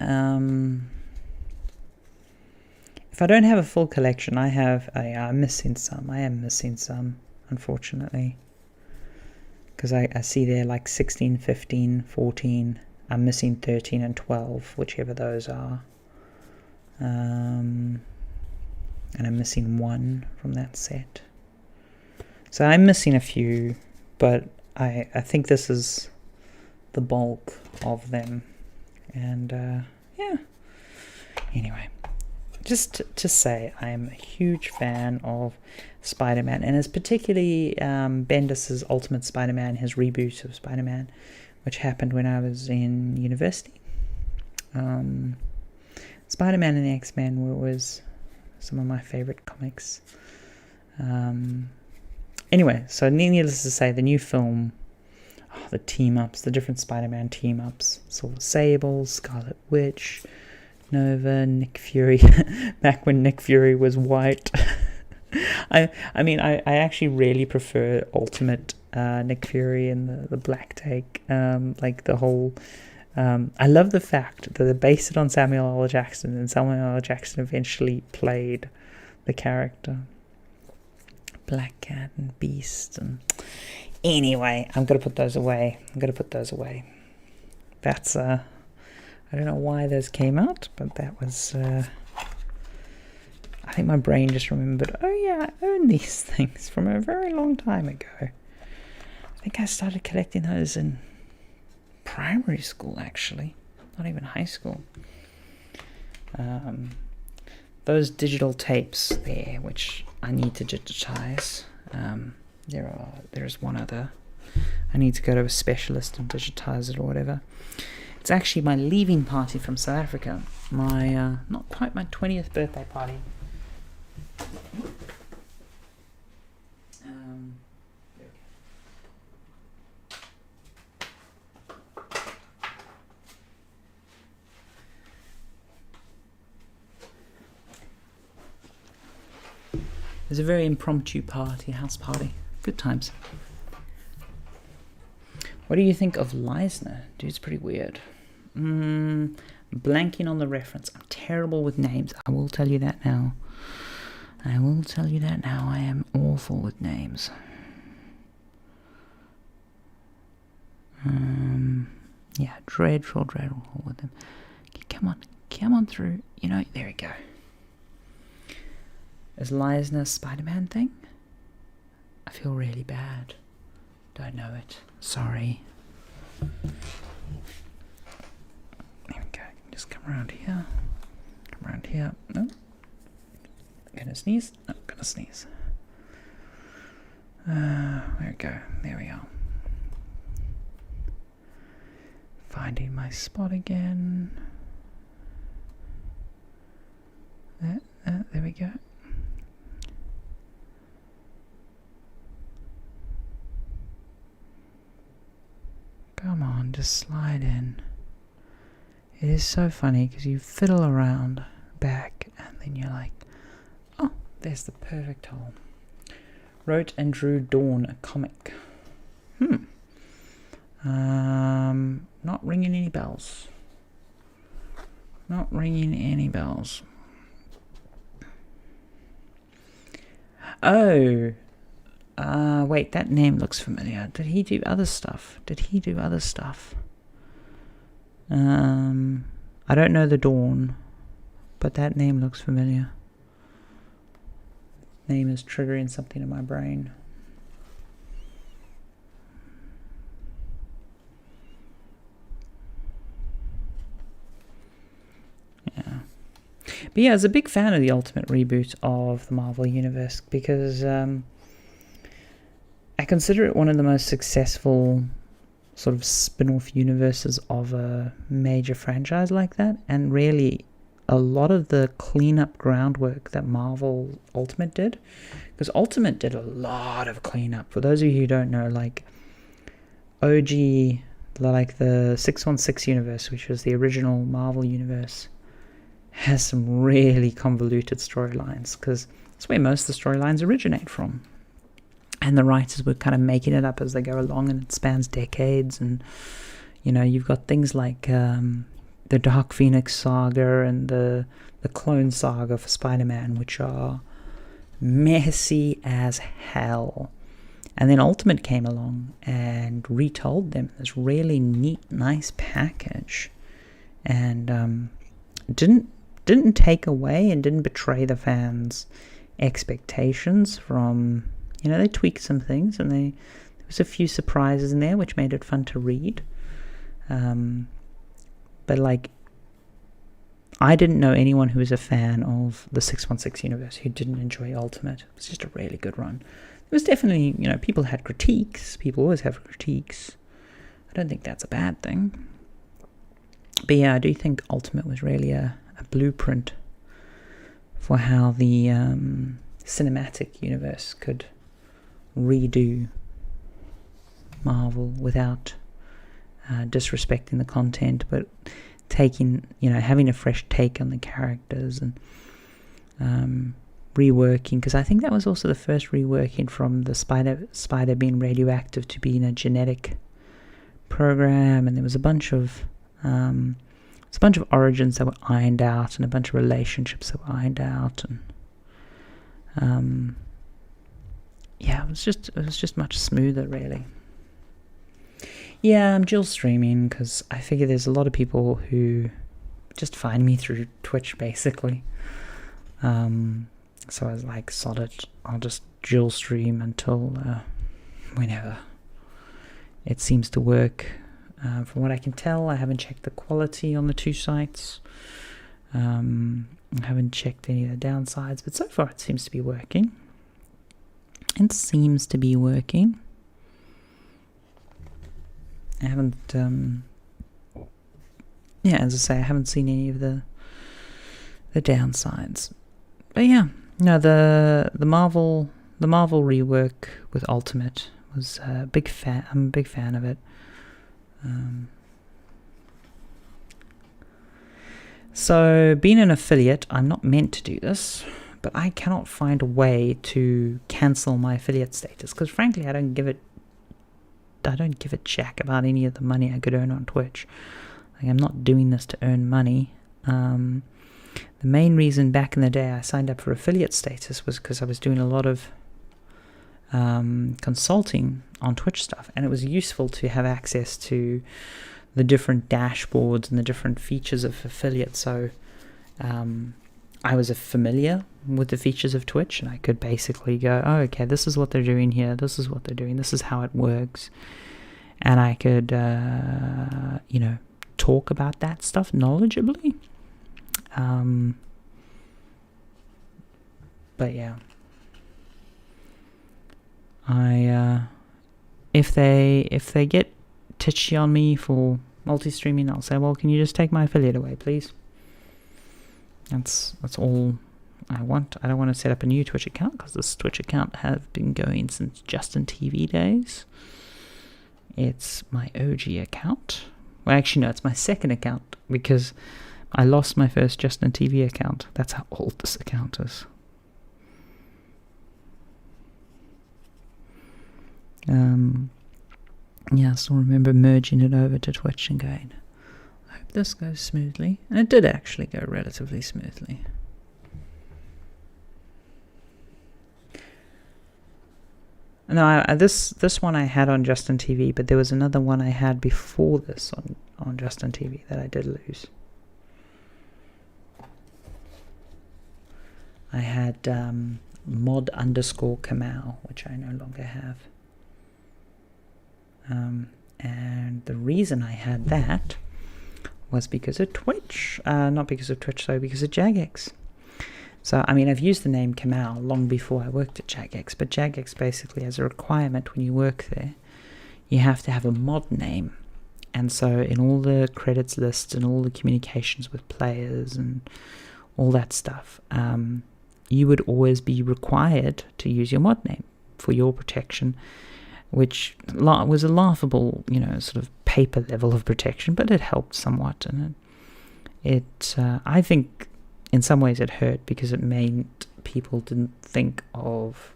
if I don't have a full collection, I'm missing some. I am missing some, unfortunately. Because I see there like 16, 15, 14. I'm missing 13 and 12, whichever those are. And I'm missing 1 from that set. So I'm missing a few, but I think this is the bulk of them. And yeah. Anyway, just to say, I am a huge fan of Spider-Man, and it's particularly Bendis's Ultimate Spider-Man, his reboot of Spider-Man, which happened when I was in university. Spider-Man and the X-Men were always some of my favorite comics. Anyway, so needless to say, the new film, the team-ups, the different Spider-Man team-ups, Silver Sable, Scarlet Witch, Nova, Nick Fury, back when Nick Fury was white. I mean, I actually really prefer Ultimate Nick Fury and the black take. Like the whole... I love the fact that they based it on Samuel L. Jackson, and Samuel L. Jackson eventually played the character. Black Cat and Beast. And anyway, I'm going to put those away. That's... I don't know why those came out, but that was... I think my brain just remembered, oh yeah, I own these things from a very long time ago. I think I started collecting those in primary school, actually. Not even high school. Those digital tapes there, which I need to digitize. There's one other. I need to go to a specialist and digitize it or whatever. It's actually my leaving party from South Africa. My, not quite my 20th birthday party. It was a very impromptu party, house party. Good times. What do you think of Leisner? Dude's pretty weird. Blanking on the reference. I'm terrible with names. I will tell you that now. I am awful with names. Yeah, dreadful with them. Come on through. You know, there we go. Is Leisner a Spider-Man thing? I feel really bad. Don't know it. Sorry. There we go. Just come around here. No. Gonna sneeze? No, gonna sneeze. There we go. There we are. Finding my spot again. There we go. Come on, just slide in. It is so funny because you fiddle around back and then you're like, oh, there's the perfect hole. Wrote and drew Dawn, a comic. Not ringing any bells. Oh. Wait, that name looks familiar. Did he do other stuff? I don't know the Dawn, but that name looks familiar. Name is triggering something in my brain. Yeah. But yeah, I was a big fan of the Ultimate reboot of the Marvel Universe because I consider it one of the most successful sort of spin-off universes of a major franchise like that, and really a lot of the cleanup groundwork that Marvel Ultimate did, because Ultimate did a lot of cleanup. For those of you who don't know, like OG, like the 616 universe, which was the original Marvel universe, has some really convoluted storylines, because that's where most of the storylines originate from. And the writers were kind of making it up as they go along, and it spans decades. And, you know, you've got things like the Dark Phoenix saga and the Clone Saga for Spider-Man, which are messy as hell. And then Ultimate came along and retold them. This really neat, nice package, and didn't take away and didn't betray the fans' expectations. From, they tweaked some things, and there was a few surprises in there which made it fun to read. But like, I didn't know anyone who was a fan of the 616 universe who didn't enjoy Ultimate. It was just a really good run. It was definitely, people had critiques. People always have critiques. I don't think that's a bad thing. But yeah, I do think Ultimate was really a blueprint for how the cinematic universe could redo Marvel without disrespecting the content, but taking, having a fresh take on the characters and reworking, because I think that was also the first reworking from the spider being radioactive to being a genetic program, and there was a bunch of origins that were ironed out and a bunch of relationships that were ironed out, and yeah, it was just much smoother, really. Yeah, I'm dual streaming because I figure there's a lot of people who just find me through Twitch, basically. So I was like, sod it, I'll just dual stream until whenever. It seems to work. From what I can tell, I haven't checked the quality on the two sites. I haven't checked any of the downsides, but so far it seems to be working. I haven't, as I say, I haven't seen any of the downsides. But yeah, no, the Marvel rework with Ultimate was a big fan. I'm a big fan of it. So, being an affiliate, I'm not meant to do this, but I cannot find a way to cancel my affiliate status because, frankly, I don't give a jack about any of the money I could earn on Twitch. Like, I'm not doing this to earn money. The main reason back in the day I signed up for affiliate status was because I was doing a lot of consulting on Twitch stuff, and it was useful to have access to the different dashboards and the different features of affiliate. So I was familiar with the features of Twitch, and I could basically go, oh, okay, this is what they're doing here, this is what they're doing, this is how it works, and I could talk about that stuff knowledgeably. But yeah, if they get titchy on me for multi-streaming, I'll say, well, can you just take my affiliate away, please? That's all I want. I don't want to set up a new Twitch account because this Twitch account has been going since Justin TV days. It's my OG account. Well, actually, no, it's my second account because I lost my first Justin TV account. That's how old this account is. I still remember merging it over to Twitch and going, I hope this goes smoothly. And it did actually go relatively smoothly. No, this one I had on Justin TV, but there was another one I had before this on Justin TV that I did lose. I had mod_Kamau, which I no longer have. And the reason I had that was because of Twitch. Not because of Twitch, though, because of Jagex. So, I mean, I've used the name Kamau long before I worked at Jagex, but Jagex basically has a requirement when you work there. You have to have a mod name. And so in all the credits lists and all the communications with players and all that stuff, you would always be required to use your mod name for your protection, which was a laughable, sort of paper level of protection, but it helped somewhat. And I think in some ways it hurt because it meant people didn't think of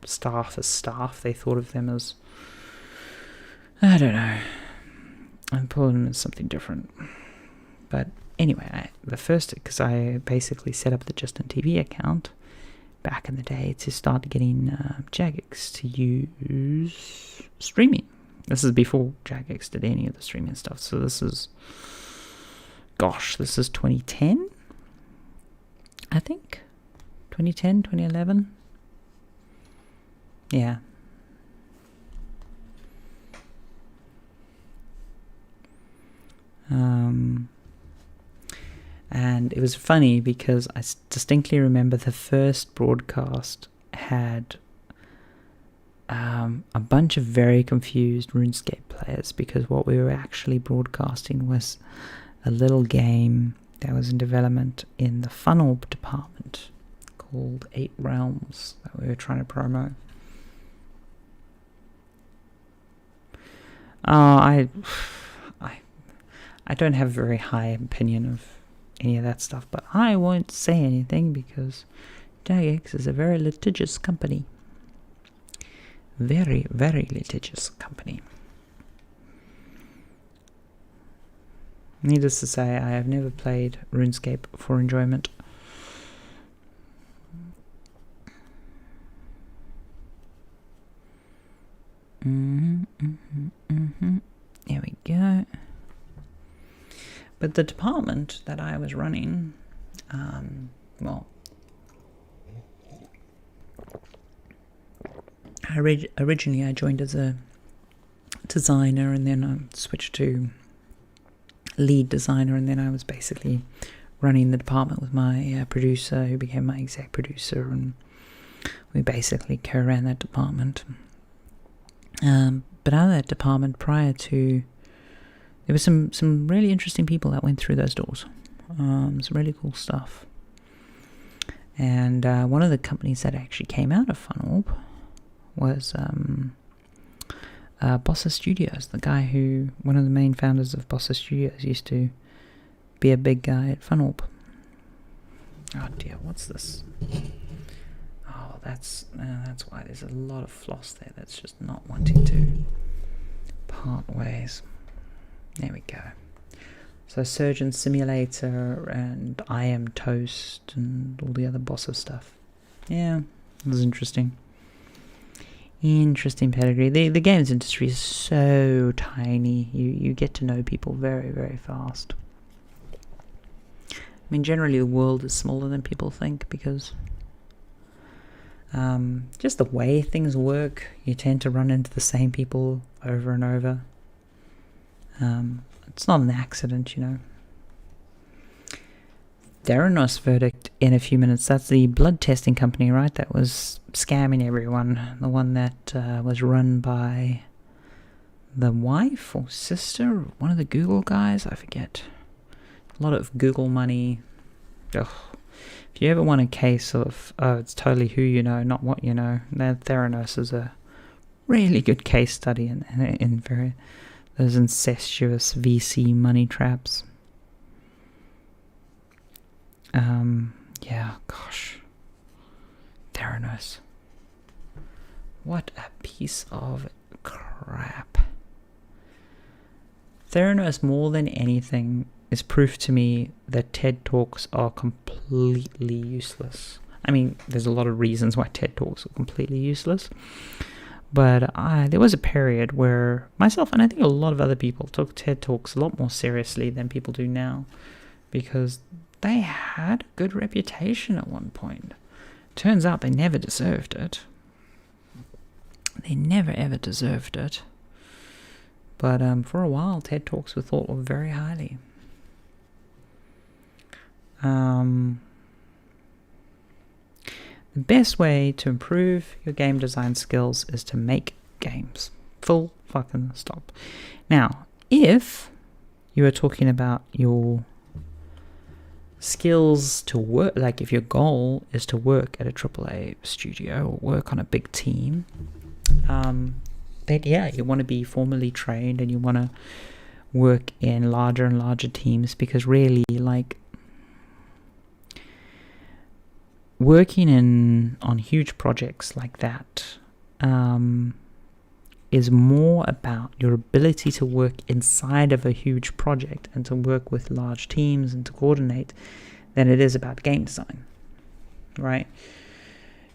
staff as staff. They thought of them as, I don't know, I'm pulling them as something different. But anyway, because I basically set up the Justin TV account back in the day to start getting Jagex to use streaming. This is before Jagex did any of the streaming stuff. So this is 2010, I think. 2010, 2011. Yeah. And it was funny because I distinctly remember the first broadcast had a bunch of very confused RuneScape players, because what we were actually broadcasting was a little game that was in development in the funnel department called 8 Realms that we were trying to promo. I don't have a very high opinion of any of that stuff, but I won't say anything because Jagex is a very litigious company. Very, very litigious company. Needless to say, I have never played RuneScape for enjoyment. There we go. But the department that I was running, originally I joined as a designer, and then I switched to lead designer, and then I was basically running the department with my producer, who became my exec producer, and we basically co-ran that department. But out of that department, there were some really interesting people that went through those doors. Some really cool stuff. And one of the companies that actually came out of Funnel was Bossa Studios. The guy one of the main founders of Bossa Studios, used to be a big guy at Funnel. Oh dear, what's this? Oh, that's why there's a lot of floss there that's just not wanting to part ways. There we go. So Surgeon Simulator and I Am Toast and all the other Bossa stuff. Yeah, it was interesting. Interesting pedigree. The games industry is so tiny. You get to know people very, very fast. I mean, generally the world is smaller than people think, because just the way things work, you tend to run into the same people over and over. It's not an accident, you know. Theranos verdict in a few minutes. That's the blood testing company, right? That was scamming everyone. The one that was run by the wife or sister of one of the Google guys. I forget. A lot of Google money. Ugh. If you ever want a case of, it's totally who you know, not what you know, then Theranos is a really good case study in very those incestuous VC money traps. Yeah, gosh. Theranos. What a piece of crap. Theranos, more than anything, is proof to me that TED Talks are completely useless. I mean, there's a lot of reasons why TED Talks are completely useless. But there was a period where myself, and I think a lot of other people, took TED Talks a lot more seriously than people do now, because they had a good reputation at one point. Turns out they never deserved it. They never ever deserved it. But for a while, TED Talks were thought of very highly. The best way to improve your game design skills is to make games. Full fucking stop. Now, if you are talking about your skills to work, like if your goal is to work at a AAA studio or work on a big team, then yeah, you want to be formally trained and you want to work in larger and larger teams, because really, like, working on huge projects like that is more about your ability to work inside of a huge project and to work with large teams and to coordinate than it is about game design, right?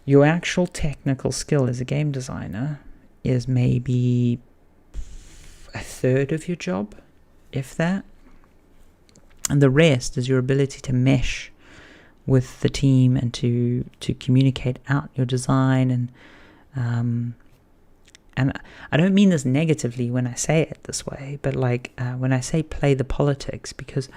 Your actual technical skill as a game designer is maybe a third of your job, if that. And the rest is your ability to mesh with the team and to communicate out your design. And I don't mean this negatively when I say it this way, but like when I say play the politics, because,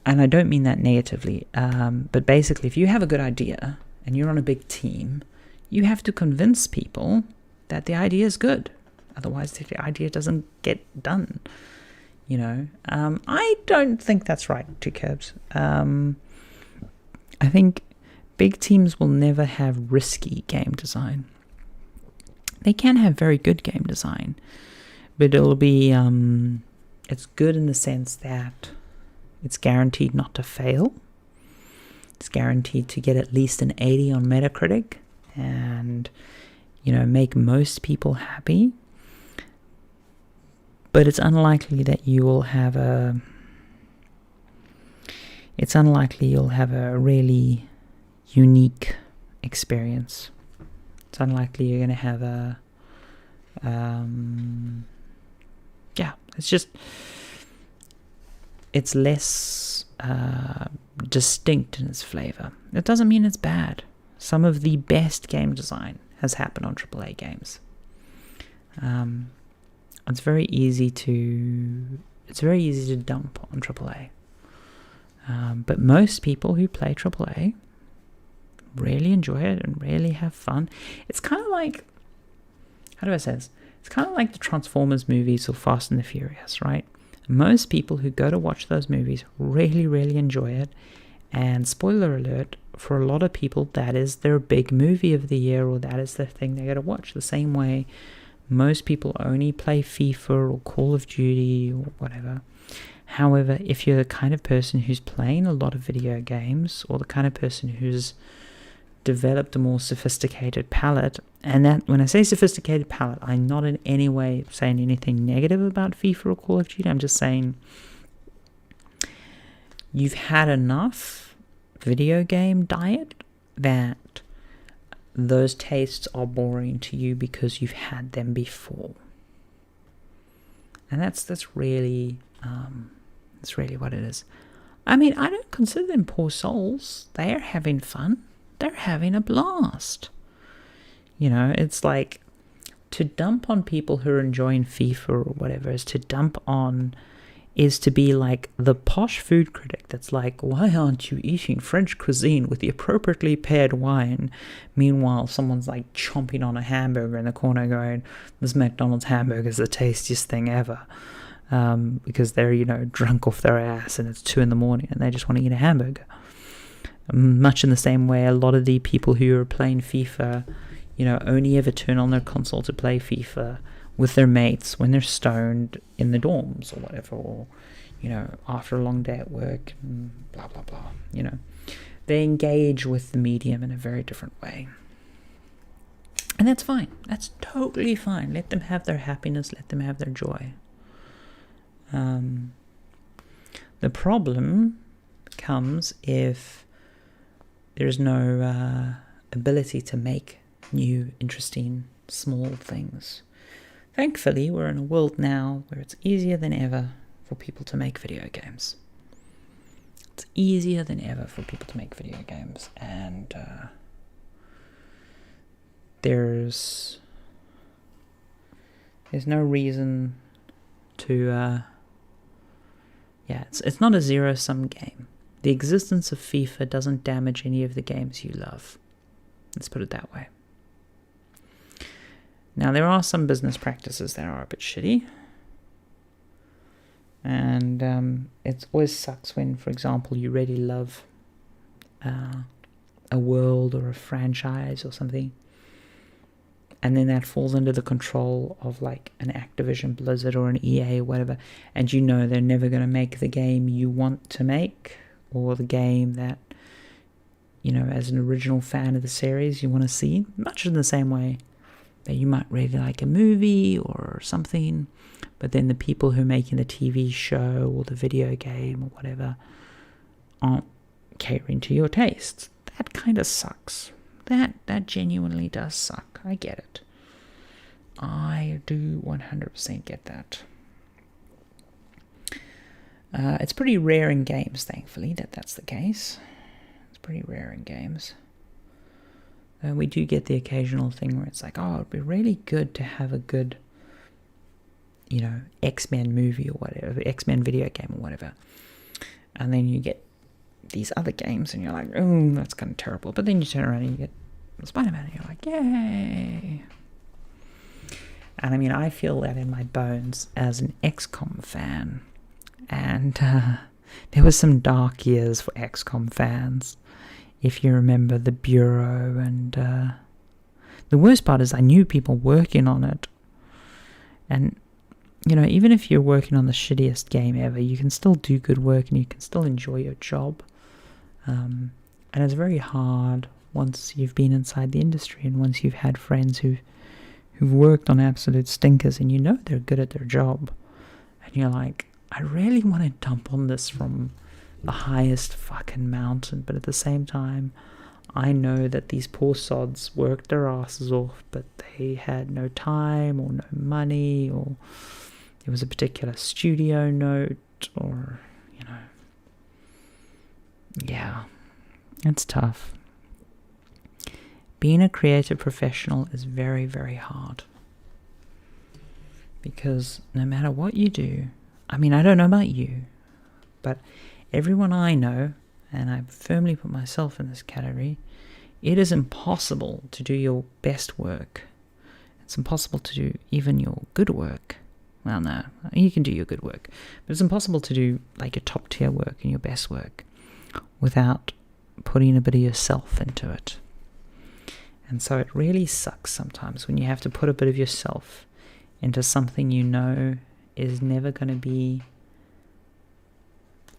and I don't mean that negatively, but basically if you have a good idea and you're on a big team, you have to convince people that the idea is good. Otherwise the idea doesn't get done. You know, I don't think that's right, two Cabs. I think big teams will never have risky game design. They can have very good game design, but it'll be, it's good in the sense that it's guaranteed not to fail. It's guaranteed to get at least an 80 on Metacritic and, you know, make most people happy. But it's unlikely that you will have a really unique experience. It's unlikely you're going to have it's less distinct in its flavor. It doesn't mean it's bad. Some of the best game design has happened on AAA games. It's very easy to dump on AAA. But most people who play AAA really enjoy it and really have fun. It's kind of like, how do I say this? It's kind of like the Transformers movies or Fast and the Furious, right? Most people who go to watch those movies really, really enjoy it. And spoiler alert, for a lot of people, that is their big movie of the year, or that is the thing they go to watch. The same way most people only play FIFA or Call of Duty or whatever. However, if you're the kind of person who's playing a lot of video games, or the kind of person who's developed a more sophisticated palette, and that, when I say sophisticated palette, I'm not in any way saying anything negative about FIFA or Call of Duty. I'm just saying you've had enough video game diet that those tastes are boring to you because you've had them before. And that's really what it is. I mean, I don't consider them poor souls. They are having fun. They're having a blast. You know, it's like, to dump on people who are enjoying FIFA or whatever is to be like the posh food critic that's like, why aren't you eating French cuisine with the appropriately paired wine? Meanwhile, someone's like chomping on a hamburger in the corner going, this McDonald's hamburger is the tastiest thing ever. Because they're, you know, drunk off their ass and it's 2 a.m. and they just want to eat a hamburger. Much in the same way, a lot of the people who are playing FIFA, you know, only ever turn on their console to play FIFA with their mates when they're stoned in the dorms or whatever, or, you know, after a long day at work, and blah, blah, blah, you know. They engage with the medium in a very different way. And that's fine. That's totally fine. Let them have their happiness. Let them have their joy. The problem comes if there's no ability to make new, interesting, small things. Thankfully, we're in a world now where it's easier than ever for people to make video games. It's easier than ever for people to make video games, and there's no reason to it's not a zero-sum game. The existence of FIFA doesn't damage any of the games you love. Let's put it that way. Now, there are some business practices that are a bit shitty. And it always sucks when, for example, you really love a world or a franchise or something, and then that falls under the control of like an Activision Blizzard or an EA or whatever, and you know they're never going to make the game you want to make, or the game that, you know, as an original fan of the series you want to see. Much in the same way that you might really like a movie or something, but then the people who are making the TV show or the video game or whatever aren't catering to your tastes. That kind of sucks. That genuinely does suck. I get it. I do 100% get that. It's pretty rare in games, thankfully, that's the case. It's pretty rare in games. We do get the occasional thing where it's like, oh, it'd be really good to have a good, X-Men movie or whatever, X-Men video game or whatever. And then you get these other games and you're like, oh, that's kind of terrible. But then you turn around and you get Spider-Man and you're like, yay. And I mean, I feel that in my bones as an XCOM fan. And there was some dark years for XCOM fans, if you remember the Bureau. And the worst part is I knew people working on it. And, even if you're working on the shittiest game ever, you can still do good work and you can still enjoy your job. And it's very hard once you've been inside the industry and once you've had friends who've worked on absolute stinkers and they're good at their job. And you're like, I really want to dump on this from the highest fucking mountain, but at the same time, I know that these poor sods worked their asses off, but they had no time or no money, or there was a particular studio note, or, yeah, it's tough. Being a creative professional is very, very hard. Because no matter what you do, I mean, I don't know about you, but everyone I know, and I firmly put myself in this category, it is impossible to do your best work. It's impossible to do even your good work. Well, no, you can do your good work, but it's impossible to do like your top tier work and your best work without putting a bit of yourself into it. And so it really sucks sometimes when you have to put a bit of yourself into something is never going to be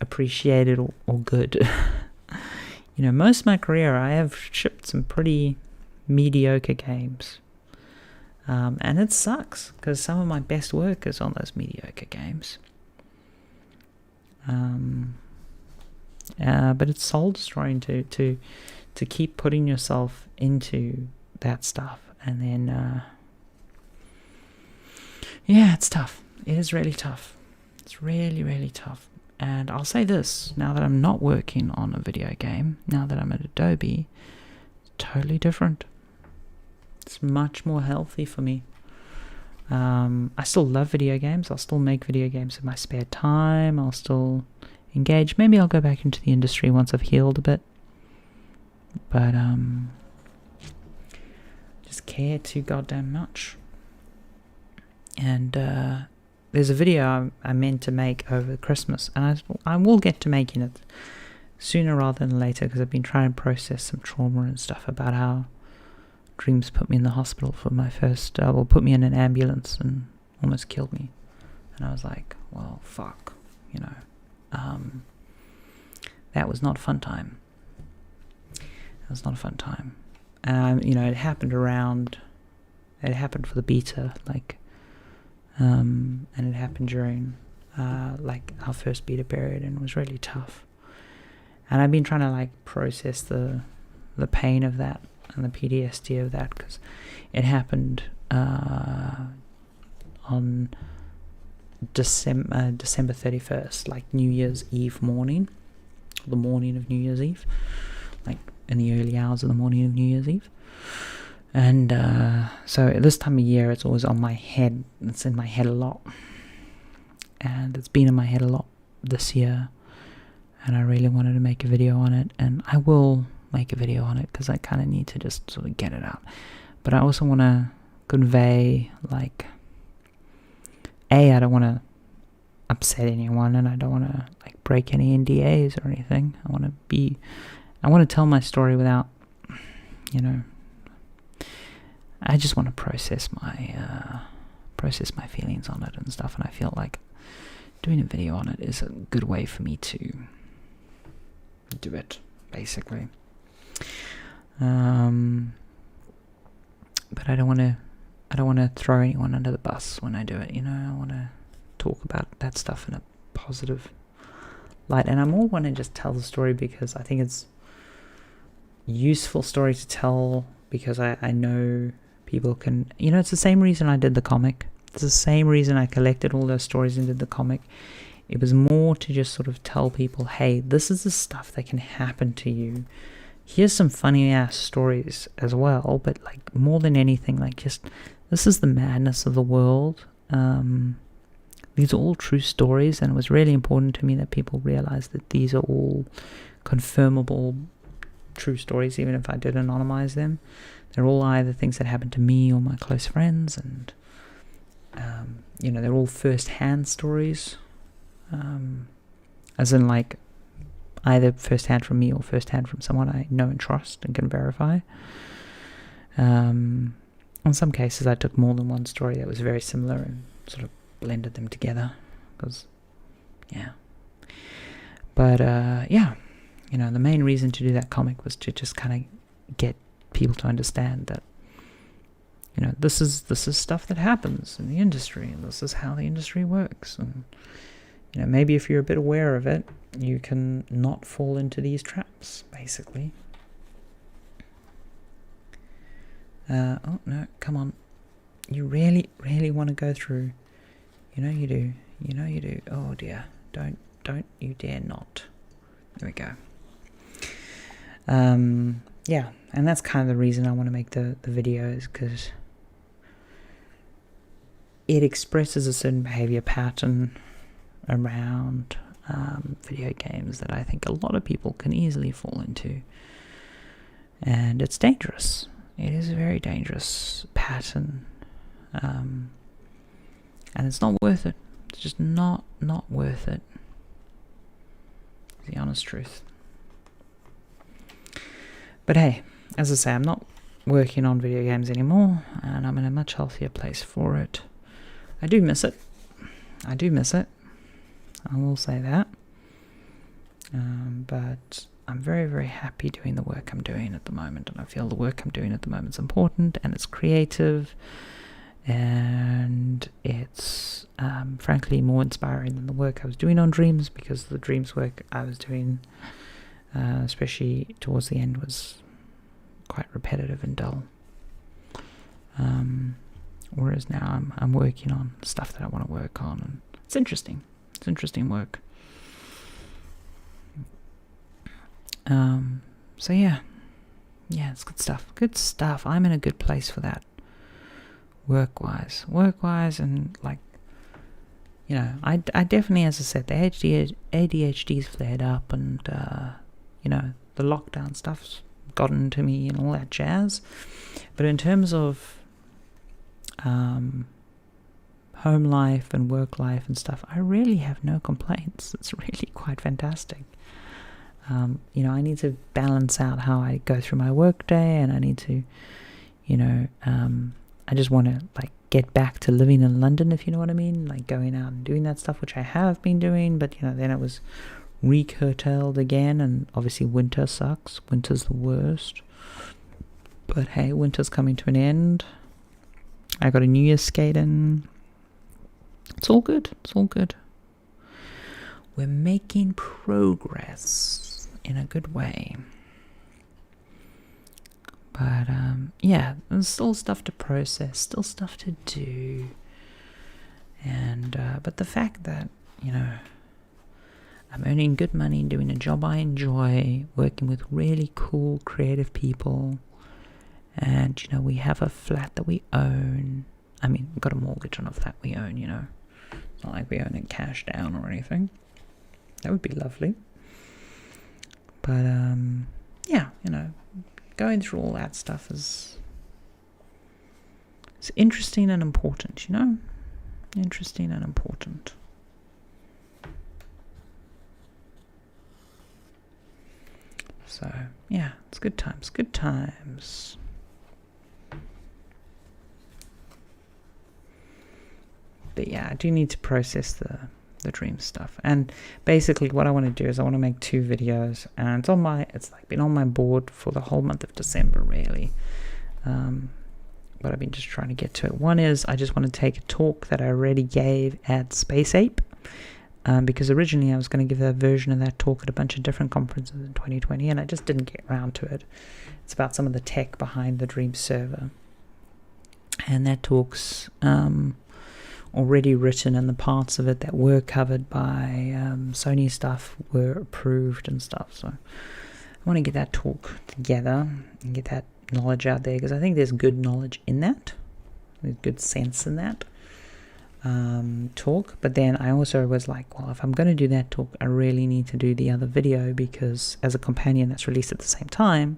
appreciated or good. Most of my career I have shipped some pretty mediocre games. And it sucks because some of my best work is on those mediocre games. But it's soul destroying to keep putting yourself into that stuff, and then it's tough. It is really tough. It's really, really tough. And I'll say this, now that I'm not working on a video game, now that I'm at Adobe, it's totally different. It's much more healthy for me. I still love video games. I'll still make video games in my spare time. I'll still engage. Maybe I'll go back into the industry once I've healed a bit. But just care too goddamn much. And there's a video I meant to make over Christmas, and I will get to making it sooner rather than later, because I've been trying to process some trauma and stuff about how dreams put me in the hospital for my first, put me in an ambulance and almost killed me. And I was like, well, fuck, that was not a fun time. It was not a fun time. And, it happened for the beta, and it happened during, our first beta period, and it was really tough. And I've been trying to, process the pain of that and the PTSD of that, because it happened, on December 31st, New Year's Eve morning, the morning of New Year's Eve, in the early hours of the morning of New Year's Eve. And so at this time of year, it's always on my head. It's in my head a lot. And it's been in my head a lot this year. And I really wanted to make a video on it. And I will make a video on it because I kind of need to just sort of get it out. But I also want to convey, I don't want to upset anyone, and I don't want to break any NDAs or anything. I want to tell my story without, I just want to process my feelings on it and stuff, and I feel like doing a video on it is a good way for me to do it, basically. But I don't want to I don't want to throw anyone under the bus when I do it, you know. I want to talk about that stuff in a positive light, and I more want to just tell the story because I think it's useful story to tell, because I know people can, you know, it's the same reason I did the comic. It's the same reason I collected all those stories and did the comic. It was more to just sort of tell people, hey, this is the stuff that can happen to you. Here's some funny ass stories as well, but like more than anything, like just, this is the madness of the world. These are all true stories, and it was really important to me that people realize that these are all confirmable true stories, even if I did anonymize them. They're all either things that happened to me or my close friends, and you know, they're all first-hand stories, as in like either first-hand from me or first-hand from someone I know and trust and can verify. In some cases I took more than one story that was very similar and sort of blended them together, because yeah. But yeah, you know, the main reason to do that comic was to just kind of get people to understand that, you know, this is stuff that happens in the industry, and this is how the industry works. And you know, maybe if you're a bit aware of it, you can not fall into these traps, basically. Oh no, come on. You really, really want to go through. You know you do. You know you do. Oh dear. Don't you dare not. There we go. Yeah, and that's kind of the reason I want to make the videos, because it expresses a certain behavior pattern around video games that I think a lot of people can easily fall into, and it's dangerous. It is a very dangerous pattern, and it's not worth it. It's just not worth it. The honest truth. But hey, as I say, I'm not working on video games anymore, and I'm in a much healthier place for it. I do miss it. I will say that. But I'm very, very happy doing the work I'm doing at the moment, and I feel the work I'm doing at the moment is important, and it's creative, and it's frankly more inspiring than the work I was doing on Dreams, because the Dreams work I was doing, especially towards the end, was quite repetitive and dull. Whereas now I'm working on stuff that I want to work on, and it's interesting. It's interesting work. So yeah, it's good stuff. Good stuff. I'm in a good place for that. Work-wise, and like, you know, I definitely, as I said, the ADHD's flared up, and you know, the lockdown stuff's gotten to me and all that jazz. But in terms of home life and work life and stuff, I really have no complaints. It's really quite fantastic. You know, I need to balance out how I go through my work day, and I need to, you know, I just want to like get back to living in London, if you know what I mean, like going out and doing that stuff, which I have been doing, but you know, then it was recurtailed again, and obviously winter sucks. Winter's the worst. But hey, winter's coming to an end. I got a New Year's skate in. It's all good. We're making progress in a good way. But yeah, there's still stuff to process, still stuff to do. And but the fact that, you know, I'm earning good money, doing a job I enjoy, working with really cool, creative people, and you know, we have a flat that we own. I mean, we've got a mortgage on a flat we own, you know. It's not like we own it cash down or anything. That would be lovely. But yeah, you know, going through all that stuff is interesting and important, you know? Interesting and important. So, yeah, it's good times. But yeah, I do need to process the dream stuff. And basically what I want to do is I want to make 2 videos, and it's like been on my board for the whole month of December, really. but I've been just trying to get to it. One is I just want to take a talk that I already gave at Space Ape, because originally I was going to give a version of that talk at a bunch of different conferences in 2020, and I just didn't get around to it. It's about some of the tech behind the Dream server, and that talk's already written, and the parts of it that were covered by Sony stuff were approved and stuff. So I want to get that talk together and get that knowledge out there, because I think there's good knowledge in that, there's good sense in that talk. But then I also was like, well, if I'm going to do that talk, I really need to do the other video, because as a companion that's released at the same time,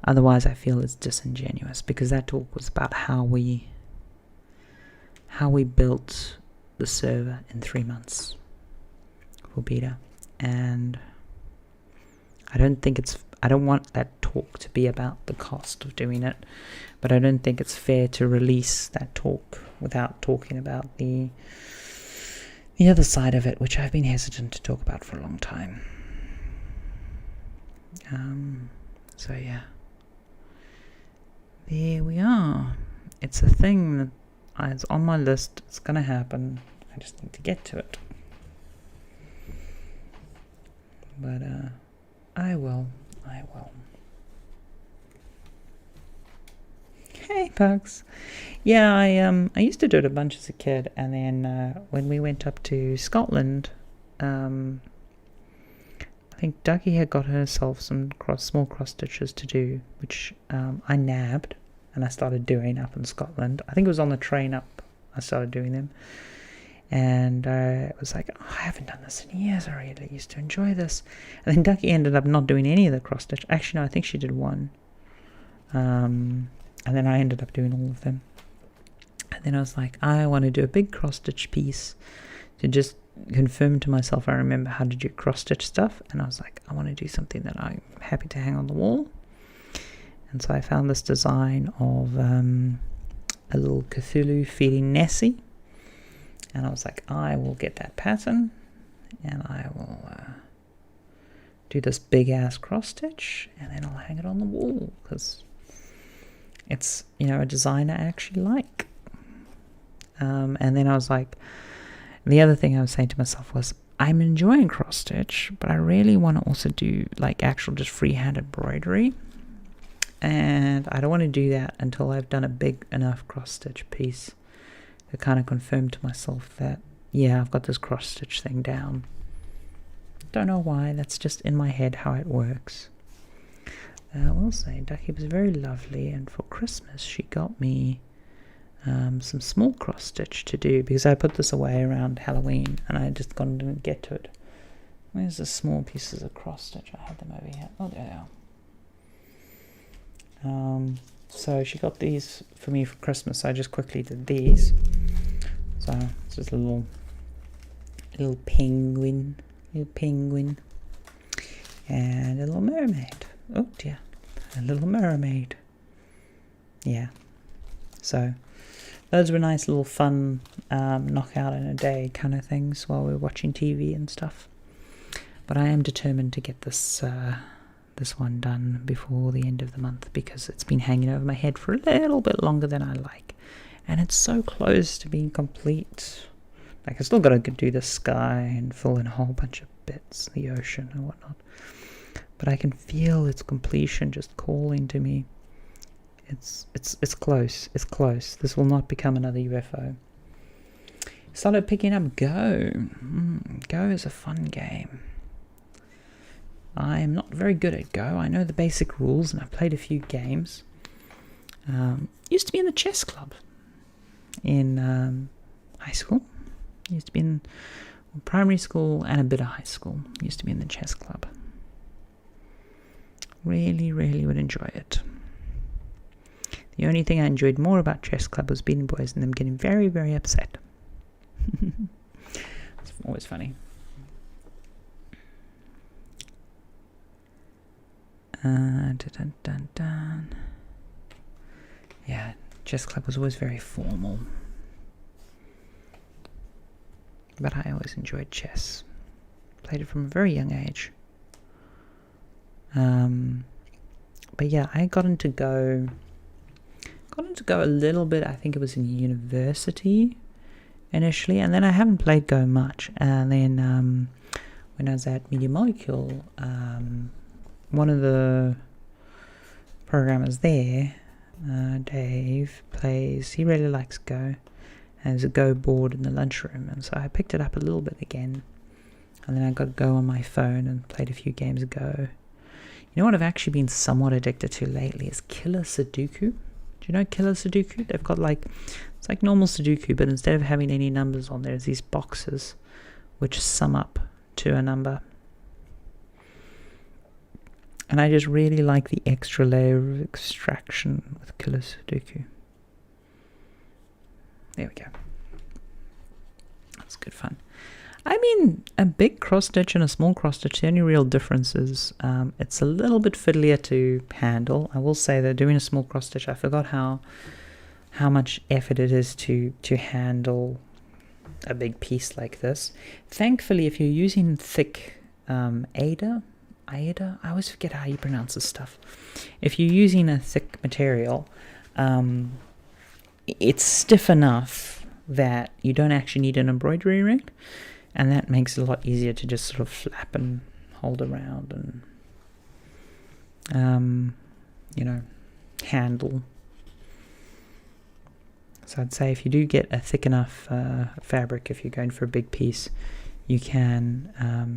otherwise I feel it's disingenuous, because that talk was about how we built the server in 3 months for beta. And I don't want that talk to be about the cost of doing it, but I don't think it's fair to release that talk without talking about the other side of it, which I've been hesitant to talk about for a long time. So yeah, there we are. It's a thing that it's on my list. It's gonna happen. I just need to get to it. But I will. Hey, Bugs. Yeah, I used to do it a bunch as a kid, and then when we went up to Scotland, I think Ducky had got herself some small cross stitches to do, which I nabbed and I started doing up in Scotland. I think it was on the train up I started doing them, and I was like, oh, I haven't done this in years. I really used to enjoy this. And then Ducky ended up not doing any of the cross stitch. Actually, no, I think she did one, and then I ended up doing all of them. And then I was like, I want to do a big cross stitch piece to just confirm to myself I remember how to do cross stitch stuff. And I was like, I want to do something that I'm happy to hang on the wall. And so I found this design of a little Cthulhu feeding Nessie, and I was like, I will get that pattern and I will do this big ass cross stitch, and then I'll hang it on the wall, because it's, a design I actually like. And then I was like, the other thing I was saying to myself was, I'm enjoying cross stitch, but I really want to also do like actual just freehand embroidery. And I don't want to do that until I've done a big enough cross stitch piece to kind of confirm to myself that, yeah, I've got this cross stitch thing down. Don't know why, that's just in my head how it works. I will say Ducky was very lovely, and for Christmas she got me some small cross stitch to do, because I put this away around Halloween and I just didn't get to it. Where's the small pieces of cross stitch? I had them over here. Oh, there they are. So she got these for me for Christmas, so I just quickly did these. So it's just a little penguin, and a little mermaid. Oh dear, a little mermaid. Yeah. So those were nice little fun knockout in a day kind of things while we were watching TV and stuff. But I am determined to get this one done before the end of the month, because it's been hanging over my head for a little bit longer than I like, and it's so close to being complete. Like, I still got to do the sky and fill in a whole bunch of bits, the ocean and whatnot, but I can feel its completion just calling to me. It's close. It's close. This will not become another UFO. Started picking up Go. Go is a fun game. I'm not very good at Go. I know the basic rules, and I've played a few games. Used to be in the chess club in high school. Used to be in primary school and a bit of high school. Used to be in the chess club. Really, really would enjoy it. The only thing I enjoyed more about chess club was Beating Boys and them getting very, very upset. It's always funny. Dun, dun, dun. Yeah, chess club was always very formal, but I always enjoyed chess. Played it from a very young age. But yeah, I got into Go got into Go a little bit, I think it was in university initially, and then I haven't played Go much. And then when I was at Media Molecule, one of the programmers there, Dave, he really likes Go, and there's a Go board in the lunchroom, and so I picked it up a little bit again, and then I got Go on my phone and played a few games of Go. You know what I've actually been somewhat addicted to lately is Killer Sudoku. Do you know Killer Sudoku? They've got it's like normal Sudoku, but instead of having any numbers on there, there's these boxes which sum up to a number. And I just really like the extra layer of extraction with Killer Sudoku. There we go. That's good fun. I mean, a big cross-stitch and a small cross-stitch, the only real difference is it's a little bit fiddlier to handle. I will say that doing a small cross-stitch, I forgot how much effort it is to handle a big piece like this. Thankfully, if you're using thick Aida, I always forget how you pronounce this stuff. If you're using a thick material, it's stiff enough that you don't actually need an embroidery ring. And that makes it a lot easier to just sort of flap and hold around and, handle. So I'd say if you do get a thick enough fabric, if you're going for a big piece, you can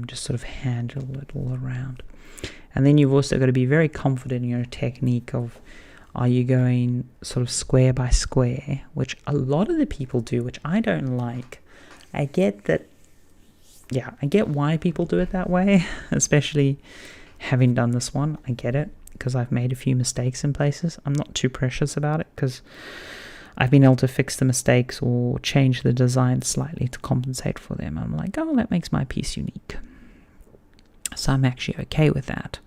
just sort of handle it all around. And then you've also got to be very confident in your technique of, are you going sort of square by square, which a lot of the people do, which I don't like. I get that. Yeah, I get why people do it that way, especially having done this one. I get it, because I've made a few mistakes in places. I'm not too precious about it, because I've been able to fix the mistakes or change the design slightly to compensate for them. I'm like, oh, that makes my piece unique. So I'm actually okay with that.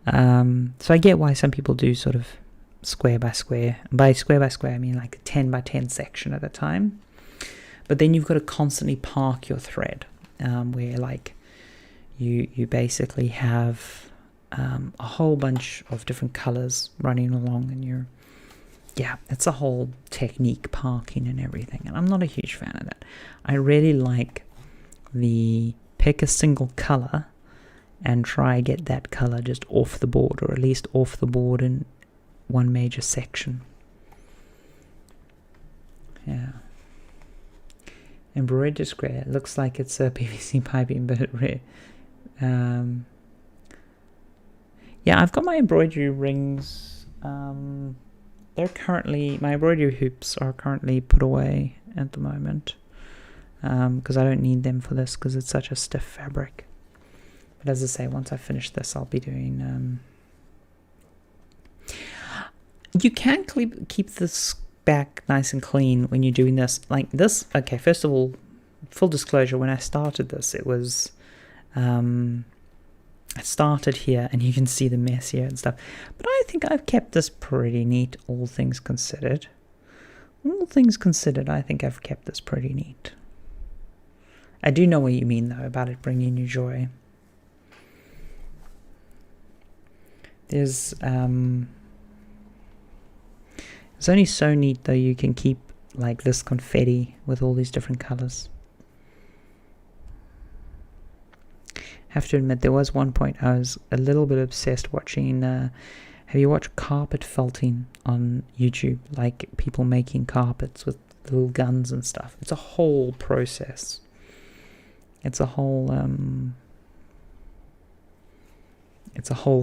So I get why some people do sort of square by square. By square, I mean like a 10 by 10 section at a time. But then you've got to constantly park your thread. Where like you basically have a whole bunch of different colors running along, and it's a whole technique, parking and everything, and I'm not a huge fan of that. I really like the pick a single color and try get that color just off the board, or at least off the board in one major section. Yeah. Embroidered square. It looks like it's a PVC piping, but I've got my embroidery rings. They're currently, my embroidery hoops are currently put away at the moment, because I don't need them for this, because it's such a stiff fabric. But as I say, once I finish this, I'll be doing. You can keep this back nice and clean when you're doing this like this. Okay, first of all, full disclosure, when I started this, it was I started here and you can see the mess here and stuff, but I think I've kept this pretty neat, all things considered. I think I've kept this pretty neat. I do know what you mean though about it bringing you joy. There's it's only so neat though you can keep like this confetti with all these different colors. Have to admit, there was one point I was a little bit obsessed watching. Have you watched carpet felting on YouTube? Like people making carpets with little guns and stuff. It's a whole process. It's a whole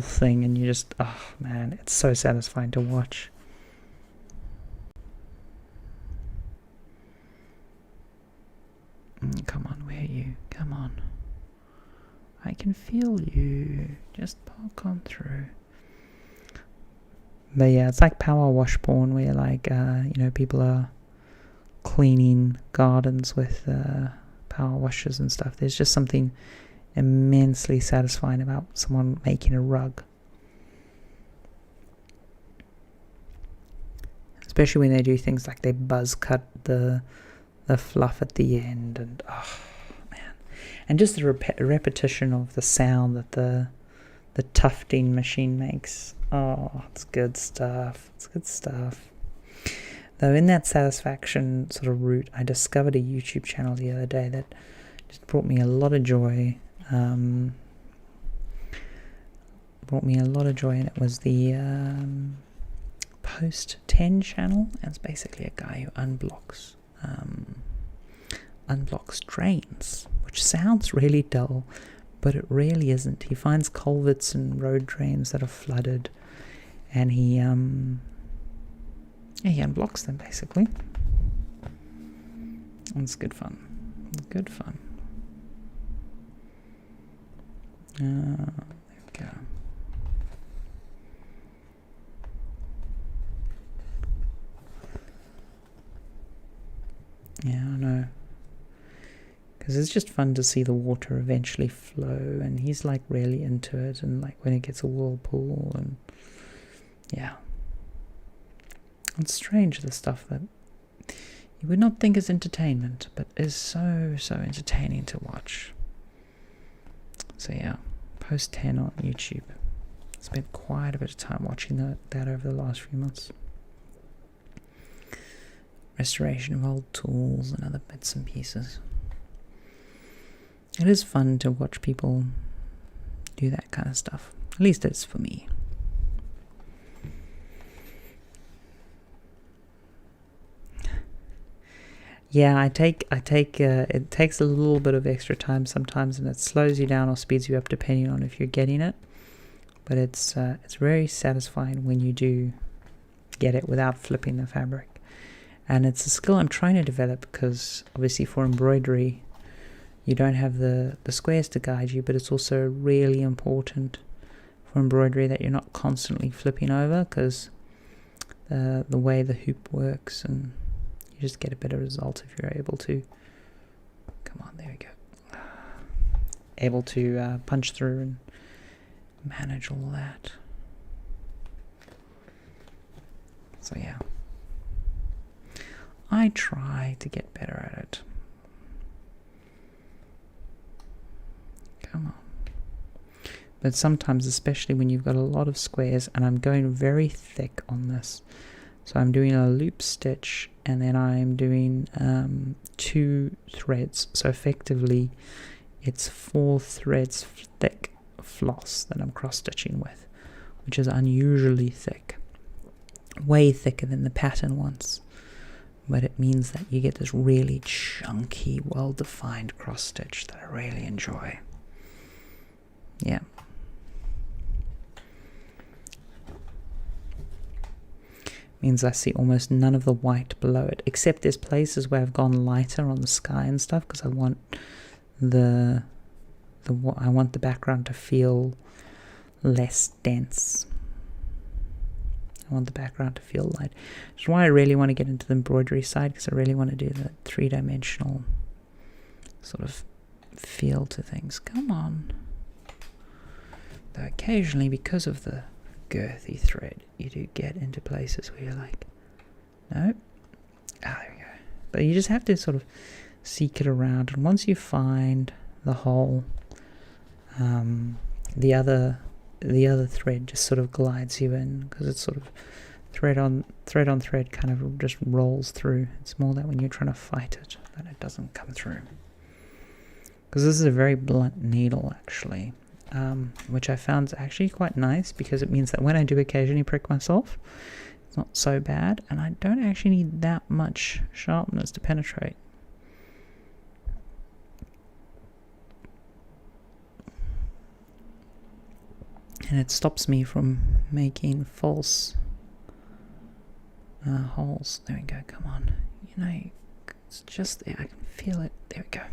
thing, and you just, oh man, it's so satisfying to watch. Come on, where are you? Come on. I can feel you. Just poke on through. But yeah, it's like power wash porn, where like, people are cleaning gardens with power washers and stuff. There's just something immensely satisfying about someone making a rug. Especially when they do things like they buzz cut the fluff at the end, and oh man, and just the repetition of the sound that the tufting machine makes. Oh, it's good stuff. Though in that satisfaction sort of route, I discovered a YouTube channel the other day that just brought me a lot of joy. And it was the Post 10 channel. And it's basically a guy who unblocks drains, which sounds really dull, but it really isn't. He finds culverts and road drains that are flooded, and he unblocks them basically. And it's good fun. Good fun. There we go. Yeah, I know. Because it's just fun to see the water eventually flow, and he's like really into it, and like when it gets a whirlpool, and yeah. It's strange, the stuff that you would not think is entertainment, but is so entertaining to watch. So yeah, Post 10 on YouTube. Spent quite a bit of time watching that over the last few months. Restoration of old tools and other bits and pieces. It is fun to watch people do that kind of stuff. At least it's for me. Yeah, it takes a little bit of extra time sometimes, and it slows you down or speeds you up depending on if you're getting it. But it's very satisfying when you do get it without flipping the fabric. And it's a skill I'm trying to develop, because obviously for embroidery you don't have the squares to guide you, but it's also really important for embroidery that you're not constantly flipping over, because the way the hoop works, and you just get a better result if you're able to, come on, there we go, able to punch through and manage all that. So yeah, I try to get better at it. Come on. But sometimes, especially when you've got a lot of squares, and I'm going very thick on this, so I'm doing a loop stitch, and then I'm doing 2 threads, so effectively it's 4 threads thick floss that I'm cross stitching with, which is unusually thick, way thicker than the pattern ones, but it means that you get this really chunky, well-defined cross stitch that I really enjoy. Yeah. Means I see almost none of the white below it, except there's places where I've gone lighter on the sky and stuff, because I want the background to feel less dense. I want the background to feel light. Which is why I really want to get into the embroidery side, because I really want to do the 3-dimensional sort of feel to things. Come on. Though occasionally, because of the girthy thread, you do get into places where you're like, no, there we go. But you just have to sort of seek it around, and once you find the hole, the other thread just sort of glides you in, because it's sort of thread on thread kind of just rolls through. It's more that when you're trying to fight it, that it doesn't come through, because this is a very blunt needle actually. Which I found is actually quite nice, because it means that when I do occasionally prick myself, it's not so bad, and I don't actually need that much sharpness to penetrate. And it stops me from making false holes. There we go, come on. You know, it's just there, I can feel it. There we go.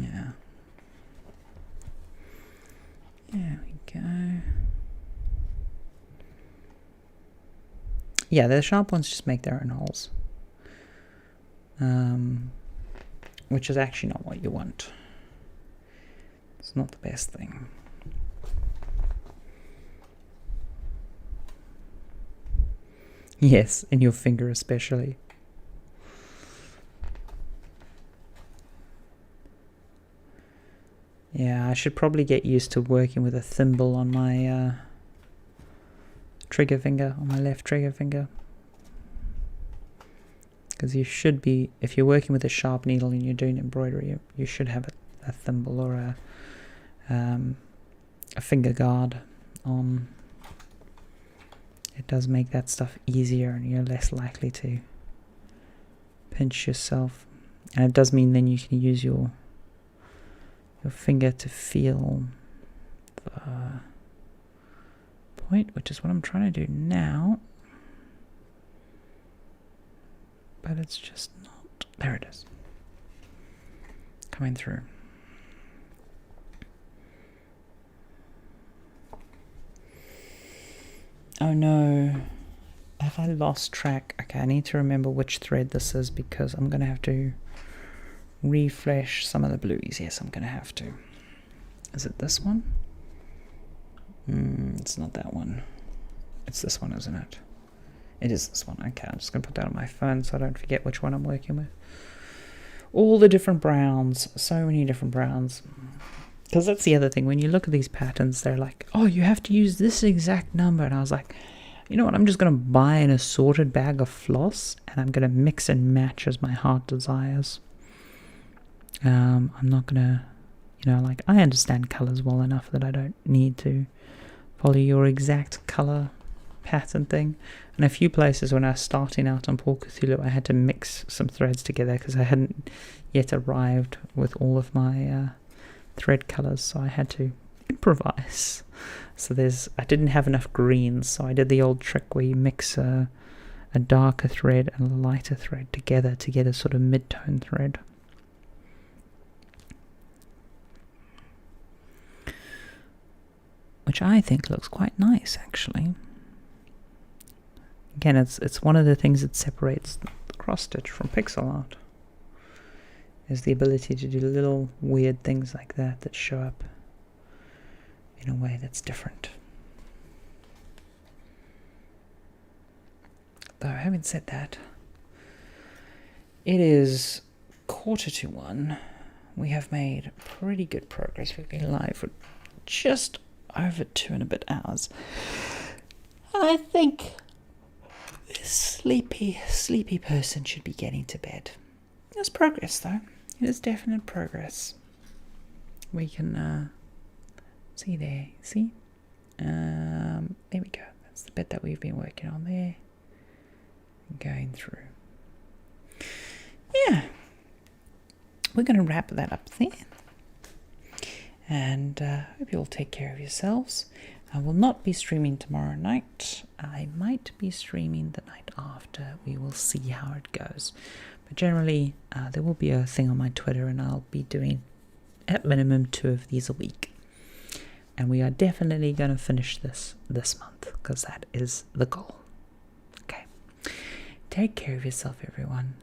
Yeah. There we go. Yeah, the sharp ones just make their own holes. Which is actually not what you want. It's not the best thing. Yes, in your finger especially. Yeah, I should probably get used to working with a thimble on my trigger finger, on my left trigger finger. Because you should be, if you're working with a sharp needle and you're doing embroidery, you should have a thimble or a finger guard on. It does make that stuff easier and you're less likely to pinch yourself. And it does mean then you can use your finger to feel the point, which is what I'm trying to do now. But it's just not. There it is. Coming through. Oh no. Have I lost track? Okay, I need to remember which thread this is because I'm going to have to refresh some of the blues. Yes, I'm going to have to. Is it this one? It's not that one. It's this one, isn't it? It is this one. Okay, I'm just going to put that on my phone so I don't forget which one I'm working with. All the different browns. So many different browns. Because that's the other thing. When you look at these patterns, they're like, oh, you have to use this exact number. And I was like, you know what? I'm just going to buy an assorted bag of floss and I'm going to mix and match as my heart desires. I'm not going to, you know, like, I understand colors well enough that I don't need to follow your exact color pattern thing. And a few places when I was starting out on Paul Cthulhu, I had to mix some threads together because I hadn't yet arrived with all of my thread colors, so I had to improvise. So I didn't have enough greens, so I did the old trick where you mix a darker thread and a lighter thread together to get a sort of mid-tone thread. Which I think looks quite nice, actually. Again, it's one of the things that separates the cross-stitch from pixel art, is the ability to do little weird things like that show up in a way that's different. Though, having said that, it is 1:45. We have made pretty good progress. We've been live for just over 2 and a bit hours. And I think this sleepy person should be getting to bed. There's progress, though. It is definite progress. We can see there. See? There we go. That's the bit that we've been working on there. Going through. Yeah. We're going to wrap that up there. And hope you all take care of yourselves. I will not be streaming tomorrow night. I might be streaming the night after. We will see how it goes. But generally, there will be a thing on my Twitter, and I'll be doing at minimum 2 of these a week. And we are definitely going to finish this month, because that is the goal. Okay. Take care of yourself, everyone.